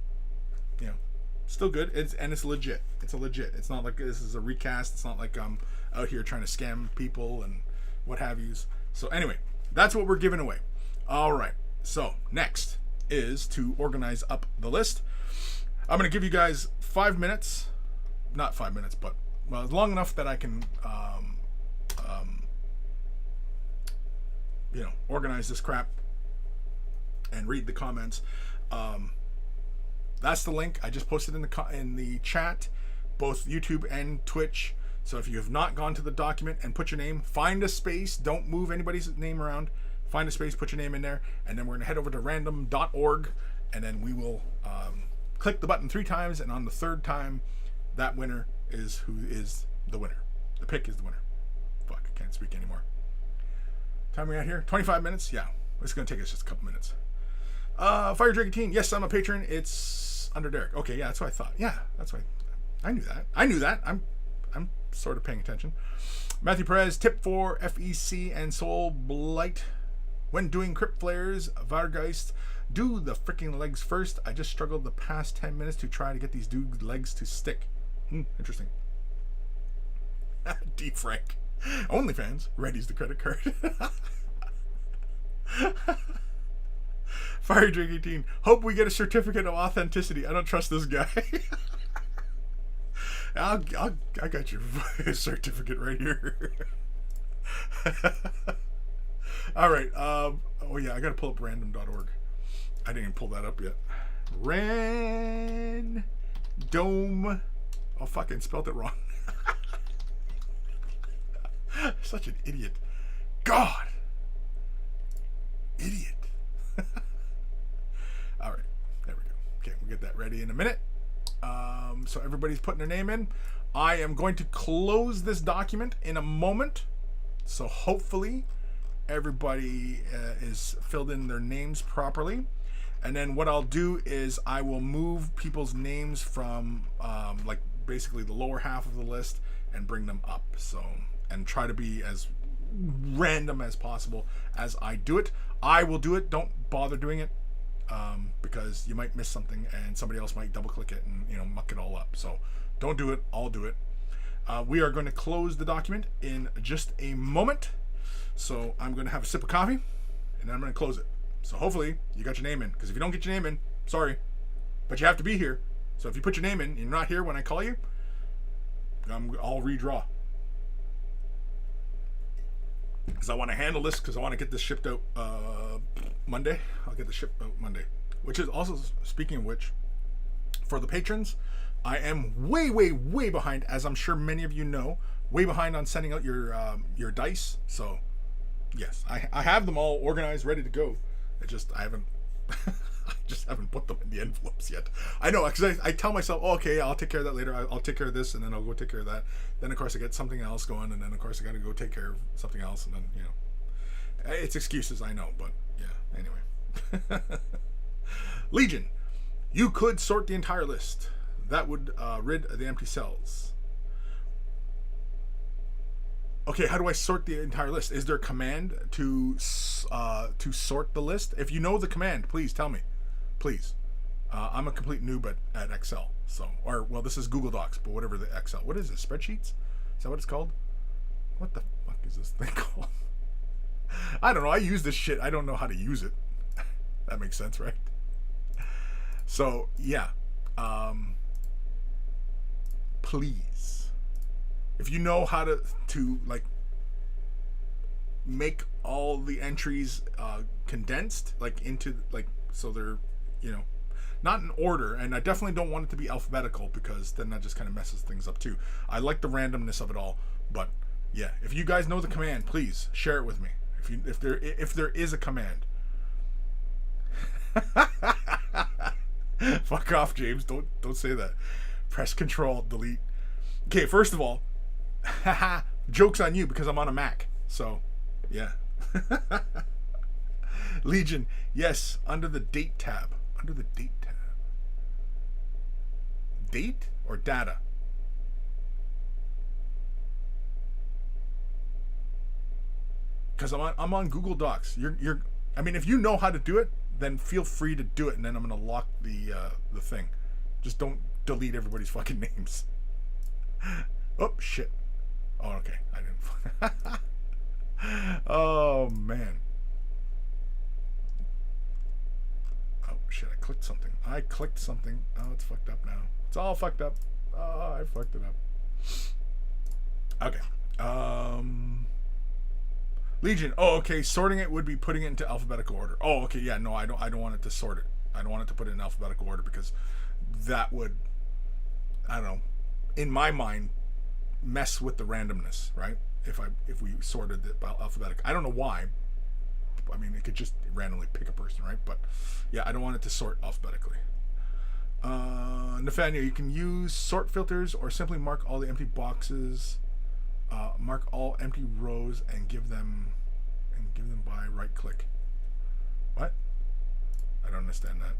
still good. It's legit. It's legit. It's not like this is a recast. It's not like I'm out here trying to scam people and what have yous. So anyway, that's what we're giving away. All right. So next is to organize up the list. I'm going to give you guys 5 minutes. Not 5 minutes, but long enough that I can, organize this crap and read the comments. That's the link I just posted in the chat, both YouTube and Twitch. So if you have not gone to the document and put your name, find a space. Don't move anybody's name around. Find a space, put your name in there, and then we're going to head over to random.org, and then we will click the button 3 times, and on the 3rd time, that winner is who is the winner. The pick is the winner. Fuck, I can't speak anymore. Time we got here? 25 minutes? Yeah. It's going to take us just a couple minutes. Fire Drake 18. Yes, I'm a patron. It's under Derek. Okay, yeah, that's what I thought. Yeah, that's what I knew that. I'm sort of paying attention. Matthew Perez, tip for FEC and Soul Blight. When doing Crypt Flares, Vargeist, do the freaking legs first. I just struggled the past 10 minutes to try to get these dudes' legs to stick. Interesting. D. Frank. OnlyFans. Ready's the credit card. Fire Drake 18. Hope we get a certificate of authenticity. I don't trust this guy. I got your certificate right here. All right. Oh yeah, I gotta pull up random.org. I didn't even pull that up yet. Random. Oh, fucking spelled it wrong. Such an idiot. God. Idiot. All right. There we go. Okay, we'll get that ready in a minute. So everybody's putting their name in. I am going to close this document in a moment. So hopefully everybody is filled in their names properly. And then what I'll do is I will move people's names from like basically the lower half of the list and bring them up. So, and try to be as random as possible as I do it. I will do it. Don't bother doing it because you might miss something and somebody else might double click it and, you know, muck it all up. So don't do it. I'll do it. We are going to close the document in just a moment. So I'm going to have a sip of coffee and then I'm going to close it. So hopefully you got your name in, because if you don't get your name in, sorry, but you have to be here. So if you put your name in and you're not here when I call you, I'll redraw. Because I want to handle this, because I want to get this shipped out Monday. I'll get the ship out Monday. Which is also, speaking of which, for the patrons, I am way, way, way behind, as I'm sure many of you know, way behind on sending out your dice. So, yes, I have them all organized, ready to go. I just haven't put them in the envelopes yet. I know, because I tell myself, oh, okay, I'll take care of that later. I'll take care of this, and then I'll go take care of that. Then, of course, I get something else going, and then, of course, I got to go take care of something else, and then, you know. It's excuses, I know, but, yeah, anyway. Legion. You could sort the entire list. That would rid the empty cells. Okay, how do I sort the entire list? Is there a command to sort the list? If you know the command, please tell me. Please. I'm a complete noob at Excel. So, or, well, this is Google Docs, but whatever the Excel. What is this? Spreadsheets? Is that what it's called? What the fuck is this thing called? I don't know. I use this shit. I don't know how to use it. That makes sense, right? So, yeah. Please. If you know how to like make all the entries condensed, like into like, so they're, you know, not in order, and I definitely don't want it to be alphabetical, because then that just kind of messes things up too. I like the randomness of it all, but yeah, if you guys know the command, please share it with me. If there is a command. Fuck off, James. Don't say that. Press Control Delete. Okay, first of all, joke's on you, because I'm on a Mac. So, yeah. Legion, yes, under the date tab. Under the date tab. Date or data? Because I'm on Google Docs. I mean, if you know how to do it, then feel free to do it, and then I'm gonna lock the thing. Just don't delete everybody's fucking names. Oh shit. Oh, okay. I didn't. Oh man. Oh shit. I clicked something. Oh, it's fucked up now. It's all fucked up. Oh, I fucked it up. Okay. Legion. Oh, okay. Sorting it would be putting it into alphabetical order. Oh, okay. Yeah. No, I don't want it to sort it. I don't want it to put it in alphabetical order, because that would, I don't know, in my mind, mess with the randomness, right? If we sorted it by alphabetical. I don't know why. I mean, it could just randomly pick a person, right? But yeah, I don't want it to sort alphabetically. Nathaniel, you can use sort filters or simply mark all the empty boxes. Mark all empty rows and give them by right click. What? I don't understand that.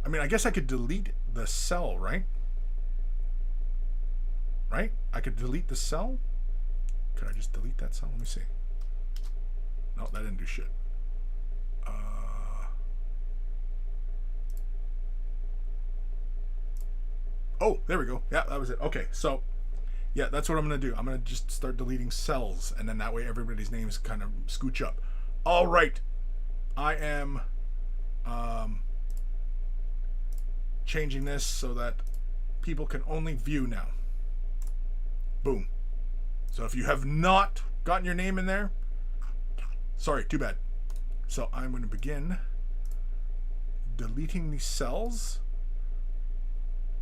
I mean, I guess I could delete the cell, right? Right? I could delete the cell? Could I just delete that cell? Let me see. No, that didn't do shit. Oh, there we go. Yeah, that was it. Okay, so yeah, that's what I'm going to do. I'm going to just start deleting cells, and then that way everybody's names kind of scooch up. All right. I am changing this so that people can only view now. Boom. So if you have not gotten your name in there, sorry, too bad. So I'm going to begin deleting these cells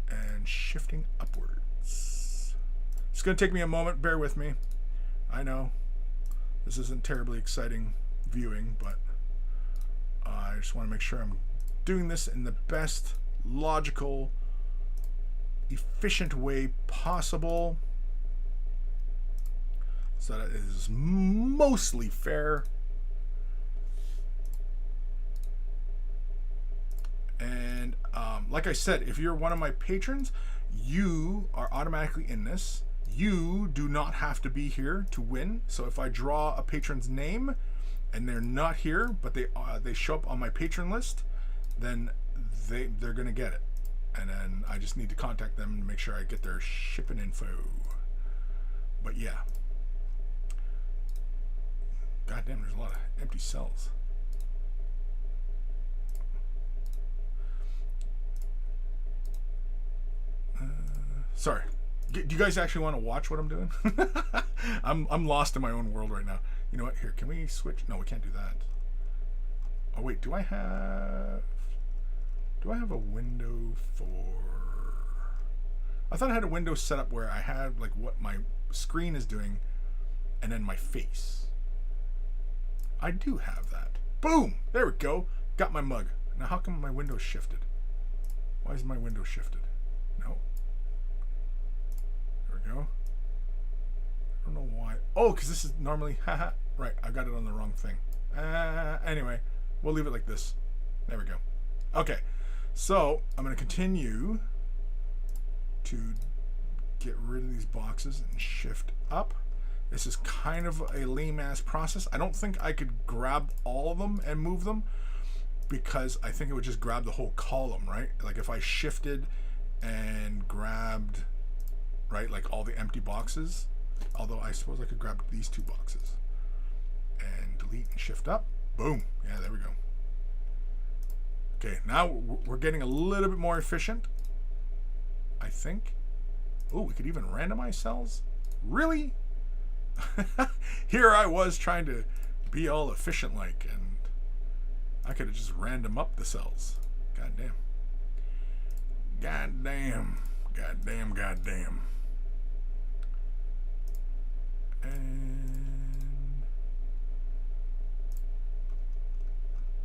and shifting upwards. It's going to take me a moment. Bear with me. I know this isn't terribly exciting viewing, but I just want to make sure I'm doing this in the best logical, efficient way possible so that it is mostly fair. And like I said, if you're one of my patrons, you are automatically in this. You do not have to be here to win. So if I draw a patron's name and they're not here, but they show up on my patron list, then they're gonna get it. And then I just need to contact them and make sure I get their shipping info. But yeah. God damn, there's a lot of empty cells. Sorry. Do you guys actually want to watch what I'm doing? I'm lost in my own world right now. You know what? Here, can we switch? No, we can't do that. Oh wait, do I have a window for? I thought I had a window set up where I had like what my screen is doing, and then my face. I do have that. Boom! There we go. Got my mug. Now how come my window shifted? Why is my window shifted? No. There we go. I don't know why. Oh, because this is normally, haha. Right, I got it on the wrong thing. Anyway, we'll leave it like this. There we go. Okay, so I'm going to continue to get rid of these boxes and shift up. This is kind of a lame-ass process. I don't think I could grab all of them and move them because I think it would just grab the whole column, right? Like if I shifted and grabbed, right, like all the empty boxes, although I suppose I could grab these two boxes and delete and shift up. Boom. Yeah, there we go. Okay, now we're getting a little bit more efficient, I think. Oh, we could even randomize cells? Really? Here I was trying to be all efficient like, and I could have just random up the cells. God damn. God damn. God damn, god damn. And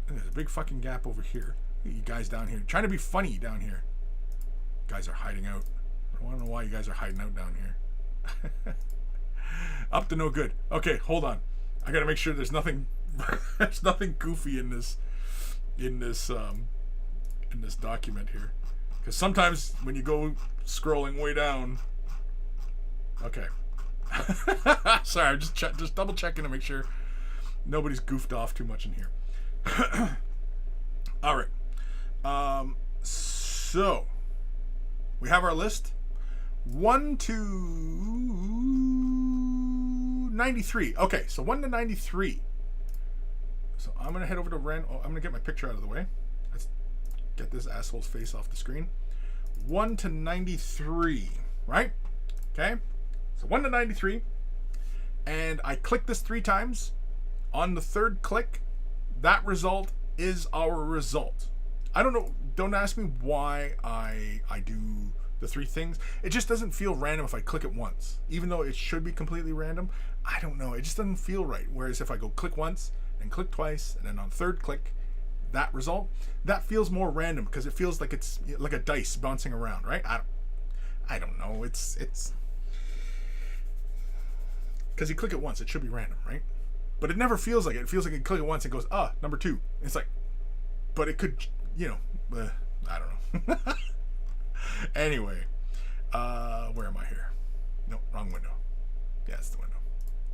there's a big fucking gap over here. You guys down here trying to be funny down here. You guys are hiding out. I don't know why you guys are hiding out down here. Up to no good. Okay, hold on. I gotta make sure there's nothing there's nothing goofy in this document here. Because sometimes when you go scrolling way down. Okay. Sorry, I'm just double checking to make sure nobody's goofed off too much in here. All right. So we have our list. 1 to 93. Okay, so 1 to 93. So I'm gonna head over to I'm gonna get my picture out of the way. Let's get this asshole's face off the screen. 1 to 93, right? Okay. So 1 to 93, and I click this 3 times. On the third click, that result is our result. I don't know. Don't ask me why I do the 3 things. It just doesn't feel random if I click it once, even though it should be completely random. I don't know. It just doesn't feel right. Whereas if I go click once and click twice, and then on third click, that result, that feels more random because it feels like it's like a dice bouncing around, right? I don't know. It's because you click it once, it should be random, right? But it never feels like it. It feels like you click it once and goes, number 2. It's like, but it could, I don't know. Anyway, where am I here? No, wrong window. Yeah, it's the window.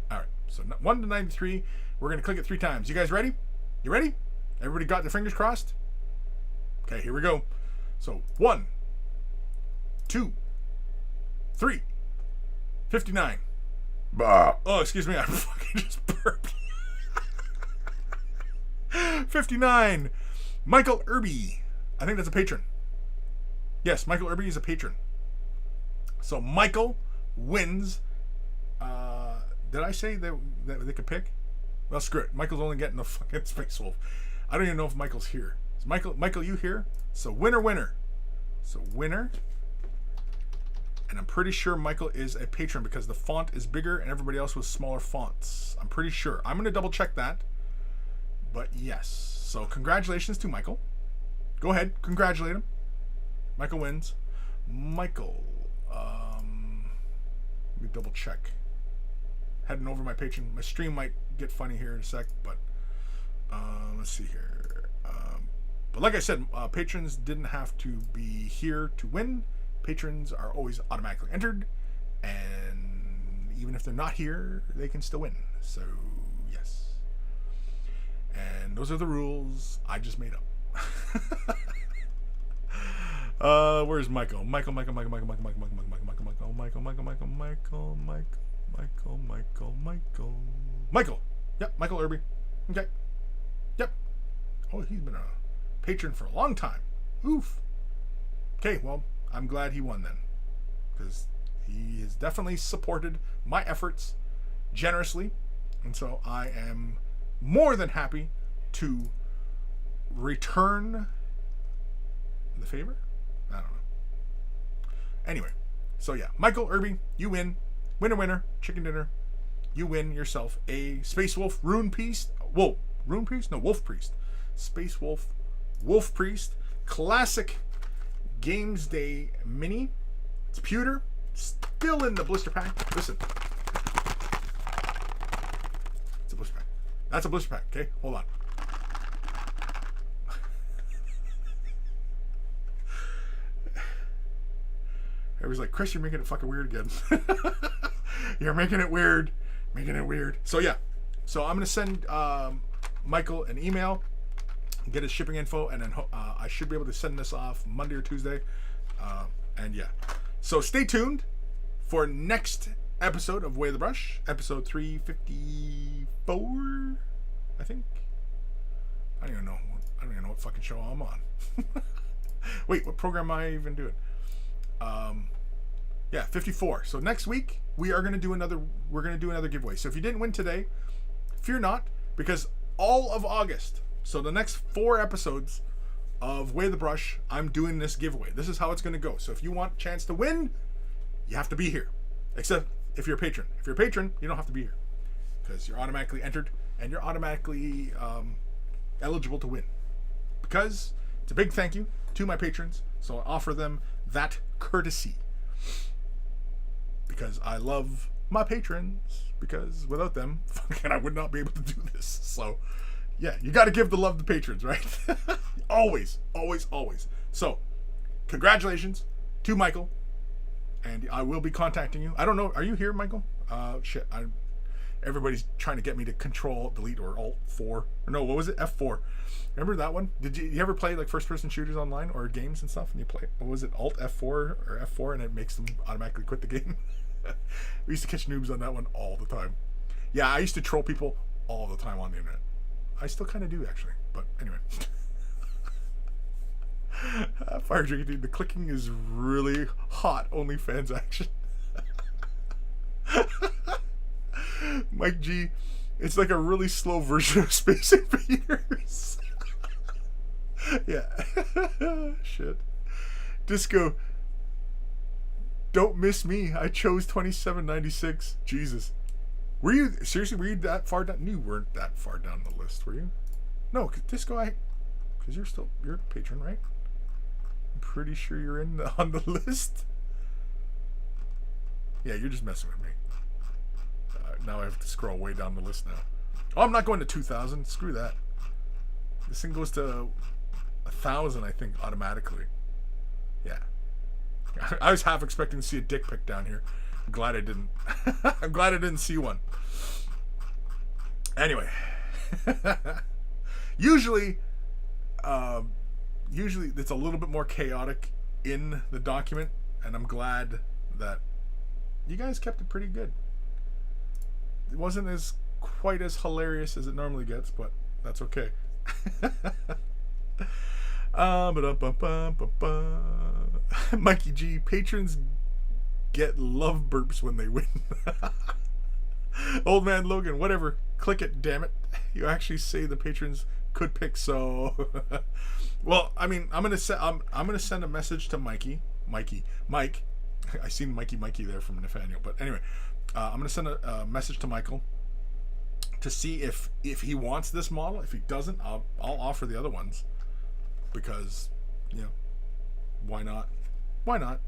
All right, so 1 to 93. We're going to click it 3 times. You guys ready? You ready? Everybody got their fingers crossed? Okay, here we go. So 1, 2, 3, 59. Bah. Oh, excuse me, I fucking just burped. 59. Michael Irby. I think that's a patron. Yes, Michael Irby is a patron. So Michael wins. Did I say that they could pick? Well, screw it. Michael's only getting the fucking Space Wolf. I don't even know if Michael's here. Is Michael, you here? So winner. So winner. And I'm pretty sure Michael is a patron because the font is bigger and everybody else was smaller fonts. I'm pretty sure. I'm going to double check that. But yes. So congratulations to Michael. Go ahead. Congratulate him. Michael wins. Michael. Let me double check. Heading over my patron. My stream might get funny here in a sec. But let's see here. But like I said, patrons didn't have to be here to win. Patrons are always automatically entered, and even if they're not here, they can still win. So, yes. And those are the rules I just made up. Where's Michael? Michael. Yep, Michael Irby. Okay. Yep. Oh, he's been a patron for a long time. Oof. Okay, well, I'm glad he won then, because he has definitely supported my efforts generously, and so I am more than happy to return the favor. I don't know. Anyway, so yeah, Michael Irby, you win. Winner, chicken dinner. You win yourself a Space Wolf Rune Priest. Whoa, Rune Priest? No, Wolf Priest. Space Wolf Priest. Classic Games Day Mini. It's pewter. Still in the blister pack. Listen. It's a blister pack. That's a blister pack, okay? Hold on. Everybody's like, Kris, you're making it fucking weird again. You're making it weird. So yeah. So I'm going to send Michael an email, get his shipping info, and then I should be able to send this off Monday or Tuesday. And yeah. So stay tuned for next episode of Way of the Brush, episode 354, I think. I don't even know what fucking show I'm on. Wait, what program am I even doing? Yeah, 54. So next week we're gonna do another giveaway. So if you didn't win today, fear not, because all of August, so the next 4 episodes of Way of the Brush, I'm doing this giveaway. This is how it's gonna go. So if you want a chance to win, you have to be here. Except if you're a patron. If you're a patron, you don't have to be here, because you're automatically entered and you're automatically eligible to win. Because it's a big thank you to my patrons, so I offer them that courtesy. Because I love my patrons, because without them, fucking, I would not be able to do this. So, yeah, you got to give the love to patrons, right? Always. So, congratulations to Michael, and I will be contacting you. I don't know, are you here, Michael? Shit, everybody's trying to get me to Control, Delete, or Alt 4. Or no, what was it? F4. Remember that one? Did you ever play like first-person shooters online or games and stuff? And you play, what was it? Alt F4 or F4, and it makes them automatically quit the game. We used to catch noobs on that one all the time. Yeah, I used to troll people all the time on the internet. I still kind of do, actually. But anyway. Fire drinking, dude. The clicking is really hot OnlyFans action. Mike G, it's like a really slow version of Space Invaders. Yeah. Shit. Disco, don't miss me. I chose 2796. Jesus. Were you that far down? You weren't that far down the list, were you? No, Disco, because you're a patron, right? I'm pretty sure you're on the list. Yeah, you're just messing with me. Now I have to scroll way down the list now. Oh, I'm not going to 2,000. Screw that. This thing goes to 1,000, I think, automatically. Yeah. I was half expecting to see a dick pic down here. I'm glad I didn't. I'm glad I didn't see one. Anyway. Usually it's a little bit more chaotic in the document, and I'm glad that you guys kept it pretty good. It wasn't quite as hilarious as it normally gets, but that's okay. Mikey G, patrons get love burps when they win. Old man Logan, whatever, click it, damn it. You actually say the patrons could pick, so well, I mean, I'm gonna send a message to Mike, I seen Mikey there from Nathaniel. But anyway, I'm gonna send a message to Michael to see if he wants this model. If he doesn't, I'll offer the other ones, because why not? Why not?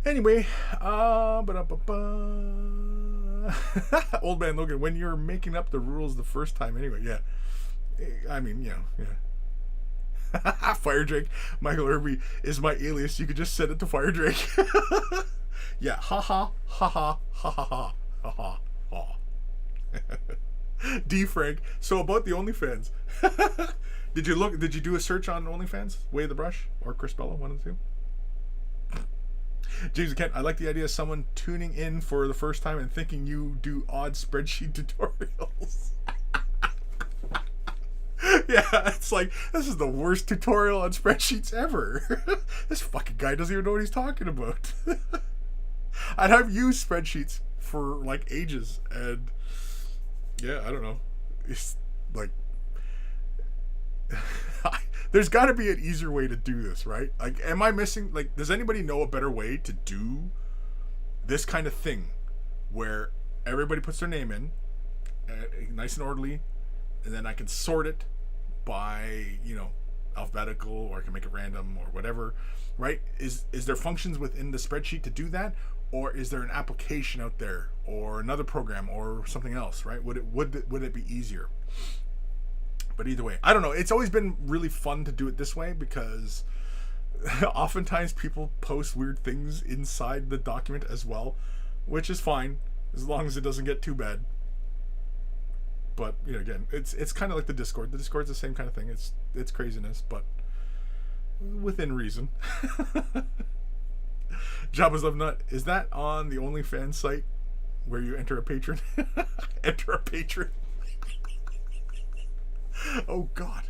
Anyway, Old Man Logan, when you're making up the rules the first time, anyway, yeah. I mean, yeah. Fire Drake, Michael Irby is my alias. You could just send it to Fire Drake. Yeah, ha ha ha ha ha ha ha ha ha. D Frank. So about the OnlyFans, did you do a search on OnlyFans? Way of the Brush or Kris Belleau, one of the two? James Kent, I like the idea of someone tuning in for the first time and thinking you do odd spreadsheet tutorials. Yeah, it's like, this is the worst tutorial on spreadsheets ever. This fucking guy doesn't even know what he's talking about. And I've used spreadsheets for like ages, and yeah, I don't know. It's like, there's got to be an easier way to do this, right? Like, am I missing? Like, does anybody know a better way to do this kind of thing, where everybody puts their name in, nice and orderly, and then I can sort it by alphabetical, or I can make it random or whatever, right? Is there functions within the spreadsheet to do that, or is there an application out there or another program or something else, right? Would it be easier? But either way, I don't know. It's always been really fun to do it this way, because oftentimes people post weird things inside the document as well, which is fine as long as it doesn't get too bad. But again, it's kind of like the Discord. The Discord's the same kind of thing. It's craziness, but within reason. Jabba's Love Nut, is that on the OnlyFans site where you enter a patron? Enter a patron. Oh God.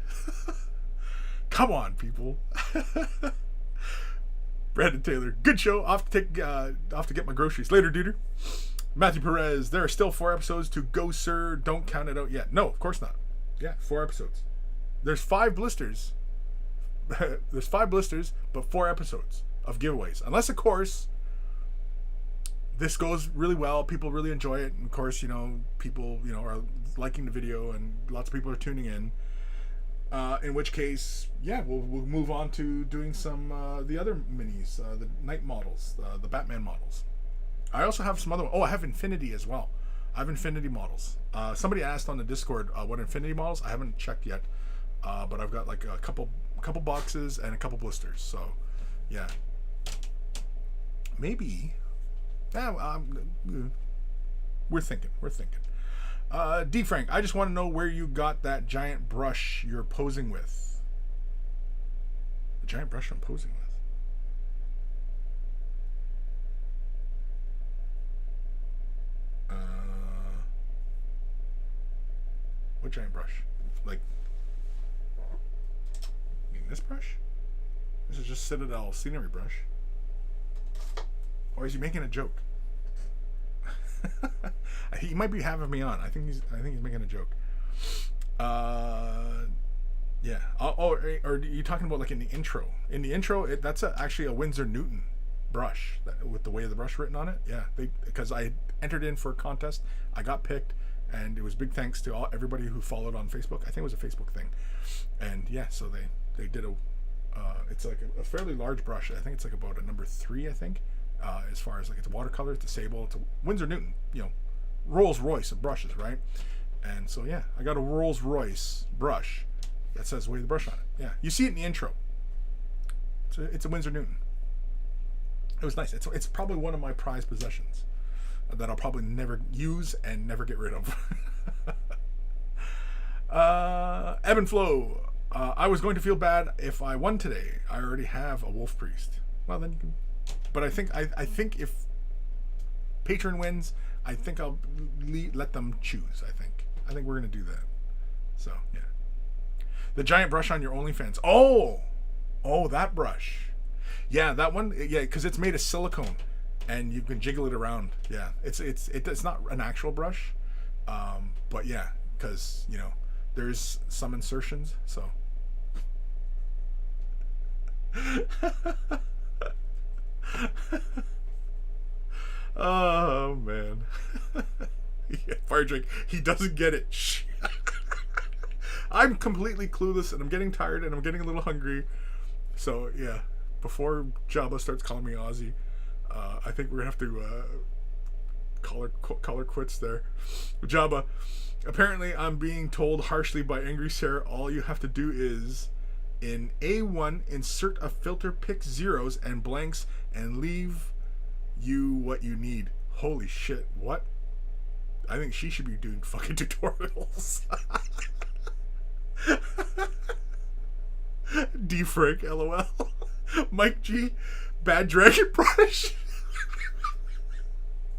Come on, people. Brandon Taylor, good show. Off to get my groceries later, dude. Matthew Perez, there are still 4 episodes to go, sir. Don't count it out yet. No, of course not. Yeah, 4 episodes. There's 5 blisters. There's 5 blisters, but 4 episodes of giveaways. Unless, of course, this goes really well. People really enjoy it. And of course, people, are liking the video, and lots of people are tuning in. In which case, yeah, we'll move on to doing some the other minis, the Knight models, the Batman models. I also have some other. I have Infinity as well. I have Infinity models. Somebody asked on the Discord what Infinity models. I haven't checked yet, but I've got like a couple boxes and a couple blisters. So, yeah, maybe. Yeah, we're thinking. D Frank, I just want to know where you got that giant brush you're posing with. The giant brush I'm posing with. What giant brush? Like, you mean this brush? This is just Citadel scenery brush. Or is he making a joke? He might be having me on. I think he's making a joke. Yeah. Or are you talking about like in the intro? In the intro, that's actually a Winsor Newton brush with the way of the brush written on it. Yeah, because I entered in for a contest, I got picked, and it was big thanks to everybody who followed on Facebook. I think it was a Facebook thing, and yeah, so they did it's like a fairly large brush. I think it's like about a number 3. I think. As far as like it's a watercolor, it's a sable, it's a Winsor Newton, Rolls Royce of brushes, right? And so yeah, I got a Rolls Royce brush that says "Way of the Brush" on it. Yeah, you see it in the intro. It's a Winsor Newton. It was nice. It's probably one of my prized possessions that I'll probably never use and never get rid of. Evan Flow, I was going to feel bad if I won today. I already have a Wolf Priest. Well, then you can. But I think if patron wins, I think I'll let them choose. I think we're gonna do that. So yeah, the giant brush on your OnlyFans. Oh, that brush. Yeah, that one. Yeah, because it's made of silicone, and you can jiggle it around. Yeah, it's not an actual brush, but yeah, because there's some insertions. So. Oh man. Yeah, Fire Drake, he doesn't get it. I'm completely clueless and I'm getting tired and I'm getting a little hungry. So yeah, before Jabba starts calling me Aussie, I think we're gonna have to call her quits there. Jabba, apparently I'm being told harshly by Angry Sarah, all you have to do is in A1 insert a filter, pick zeros and blanks, and leave you what you need. Holy shit, what? I think she should be doing fucking tutorials. D Frank, LOL. Mike G, Bad Dragon Brush.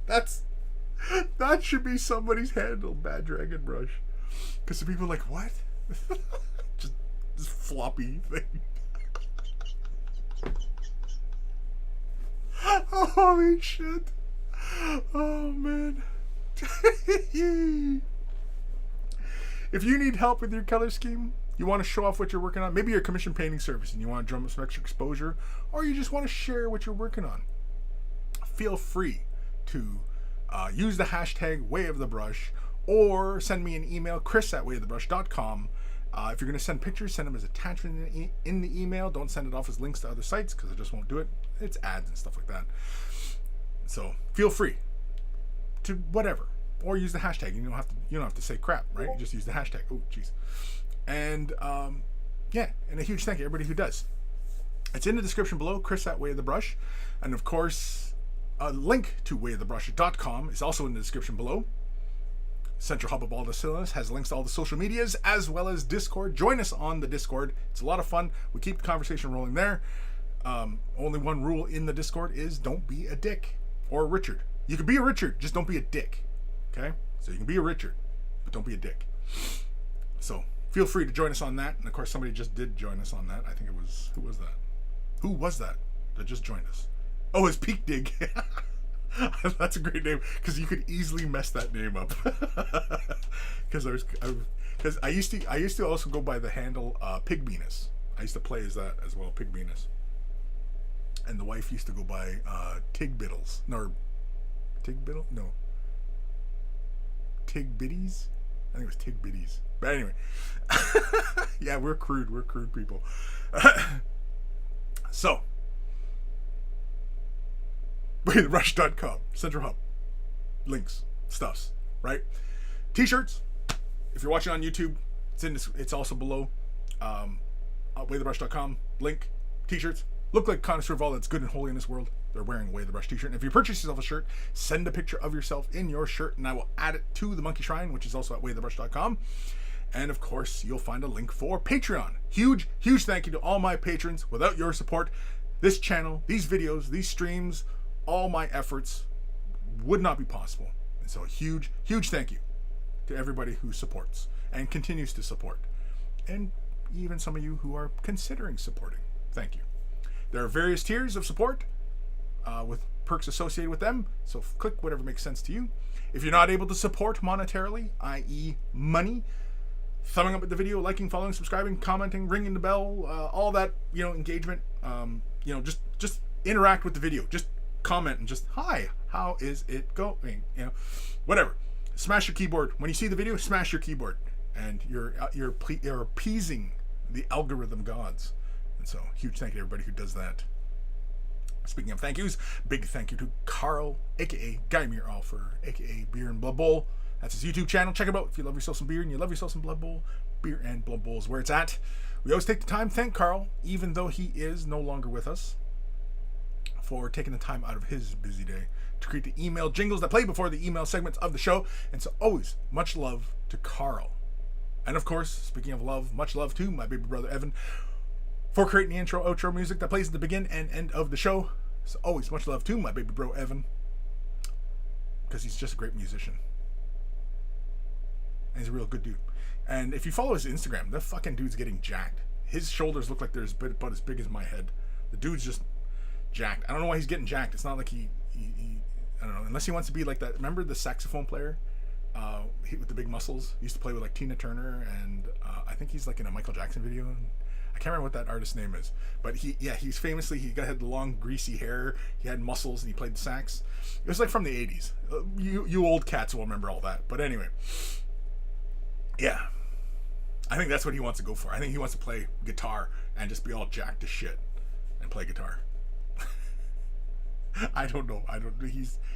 That should be somebody's handle, Bad Dragon Brush. Because the people are like, what? just this floppy thing. Holy shit. Oh man. If you need help with your color scheme, you want to show off what you're working on, maybe you're a commission painting service and you want to drum up some extra exposure, or you just want to share what you're working on, feel free to use the hashtag WayOfTheBrush or send me an email, Kris@wayofthebrush.com. If you're going to send pictures, send them as attachment in the email. Don't send it off as links to other sites because I just won't do it. It's ads and stuff like that. So feel free to whatever, or use the hashtag. You don't have to say crap, right? You just use the hashtag. Oh, jeez. And yeah, and a huge thank you to everybody who does. It's in the description below, Kris@wayofthebrush, and of course, a link to wayofthebrush.com is also in the description below. Central hub of all the silliness has links to all the social medias as well as Discord. Join us on the Discord. It's a lot of fun. We keep the conversation rolling there. Only one rule in the Discord is don't be a dick or a Richard. You can be a Richard, just don't be a dick. Okay? So you can be a Richard, but don't be a dick. So feel free to join us on that. And of course, somebody just did join us on that. I think it was, who was that? Who was that just joined us? Oh, it's Peak Dig. That's a great name because you could easily mess that name up. Because I used to also go by the handle Pig Venus. I used to play as that as well, Pig Venus. And the wife used to go by Tig Biddles. No, Tig Biddle? No. Tig Biddies? I think it was Tig Biddies. But anyway. Yeah, we're crude. We're crude people. So. WayTheBrush.com. Central Hub. Links. Stuffs. Right? T-shirts. If you're watching on YouTube, it's also below. WayTheBrush.com. Link. T-shirts. Look like connoisseur of all that's good and holy in this world. They're wearing a Way the Brush t-shirt. And if you purchase yourself a shirt, send a picture of yourself in your shirt and I will add it to the Monkey Shrine, which is also at waythebrush.com. And of course, you'll find a link for Patreon. Huge, huge thank you to all my patrons. Without your support, this channel, these videos, these streams, all my efforts would not be possible. And so a huge, huge thank you to everybody who supports and continues to support. And even some of you who are considering supporting. Thank you. There are various tiers of support with perks associated with them, so click whatever makes sense to you. If you're not able to support monetarily, i.e. money, thumbing up at the video, liking, following, subscribing, commenting, ringing the bell, all that, engagement, just interact with the video. Just comment and just, hi, how is it going? Whatever. Smash your keyboard. When you see the video, smash your keyboard. And you're appeasing the algorithm gods. And so, huge thank you to everybody who does that. Speaking of thank yous, big thank you to Carl, a.k.a. Guymere Alfer, a.k.a. Beer and Blood Bowl. That's his YouTube channel. Check it out if you love yourself some beer and you love yourself some Blood Bowl. Beer and Blood Bowl is where it's at. We always take the time to thank Carl, even though he is no longer with us, for taking the time out of his busy day to create the email jingles that play before the email segments of the show. And so always much love to Carl. And of course, speaking of love, much love to my baby brother Evan for creating the intro outro music that plays at the begin and end of the show. So always much love to my baby bro Evan, because he's just a great musician and he's a real good dude. And if you follow his Instagram, the fucking dude's getting jacked. His shoulders look like they're about as big as my head. The dude's just jacked. I don't know why he's getting jacked. It's not like he I don't know, unless he wants to be like that. Remember the saxophone player with the big muscles. He used to play with like Tina Turner, and I think he's like in a Michael Jackson video. I can't remember what that artist's name is, but he's famously, had the long greasy hair, he had muscles, and he played the sax. It was like from the 80s. You old cats will remember all that. But anyway, yeah, I think that's what he wants to go for. I think he wants to play guitar and just be all jacked to shit and play guitar. I don't know.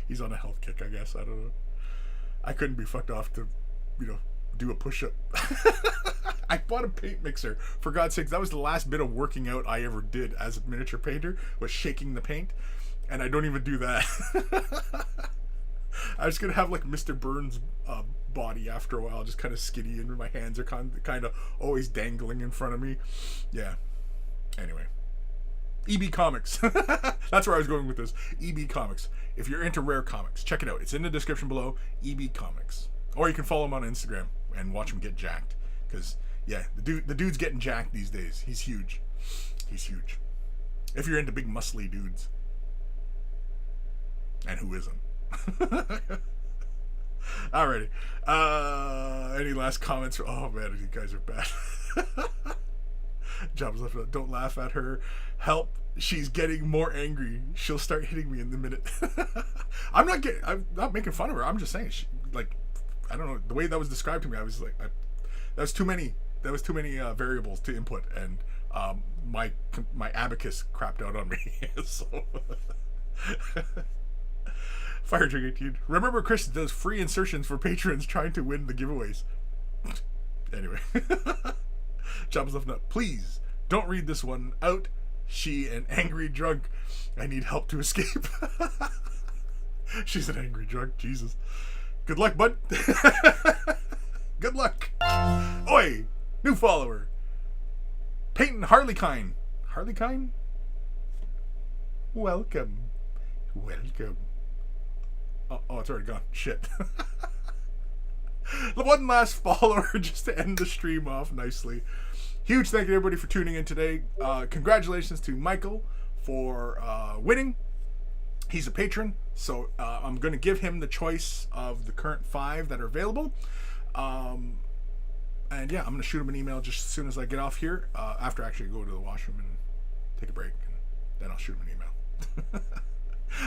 He's on a health kick, I guess. I don't know. I couldn't be fucked off to, do a push-up. I bought a paint mixer. For God's sakes, that was the last bit of working out I ever did as a miniature painter, was shaking the paint. And I don't even do that. I was going to have like Mr. Burns' body after a while, just kind of skinny, and my hands are kind of always dangling in front of me. Yeah. Anyway. EB Comics. That's where I was going with this. EB Comics. If you're into rare comics, check it out. It's in the description below. EB Comics. Or you can follow him on Instagram and watch him get jacked. Because, yeah, the dude's getting jacked these days. He's huge. He's huge. If you're into big muscly dudes. And who isn't? Alrighty. Any last comments? Oh man, you guys are bad. Jobs left. Don't laugh at her. Help. She's getting more angry. She'll start hitting me in the minute. I'm not making fun of her. I'm just saying, I don't know, the way that was described to me, I was like, that was too many variables to input, and my abacus crapped out on me. So Fire Drink 18. Remember, Kris does free insertions for patrons trying to win the giveaways. Anyway. Jobs left nut. Please don't read this one out. She an angry drunk. I need help to escape. She's an angry drunk. Jesus. Good luck, bud. Good luck. Oi! New follower. Peyton Harleykine. Harleykine? Welcome. Welcome. Oh, it's already gone. Shit. The one last follower just to end the stream off nicely. Huge thank you to everybody for tuning in today. Congratulations to Michael for winning. He's a patron, so I'm going to give him the choice of the current 5 that are available. And yeah, I'm going to shoot him an email just as soon as I get off here, after I actually go to the washroom and take a break, and then I'll shoot him an email.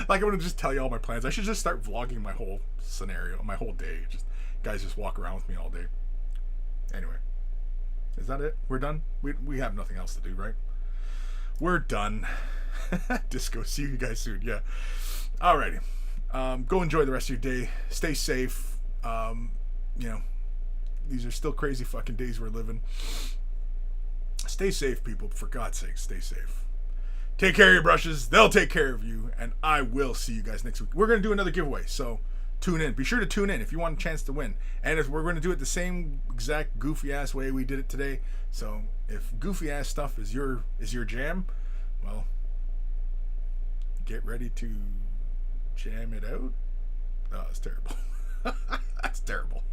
Like, I'm going to just tell you all my plans. I should just start vlogging my whole scenario, my whole day. Guys just walk around with me all day. Anyway, is that it? We're done? We have nothing else to do, right? We're done. Disco. See you guys soon. Yeah. Alrighty. Go enjoy the rest of your day. Stay safe. These are still crazy fucking days we're living. Stay safe, people. For God's sake, stay safe. Take care of your brushes. They'll take care of you. And I will see you guys next week. We're going to do another giveaway, so tune in. Be sure to tune in if you want a chance to win. And if we're going to do it the same exact goofy ass way we did it today. So if goofy ass stuff is your jam, well, get ready to jam it out. Oh, it's terrible. That's terrible.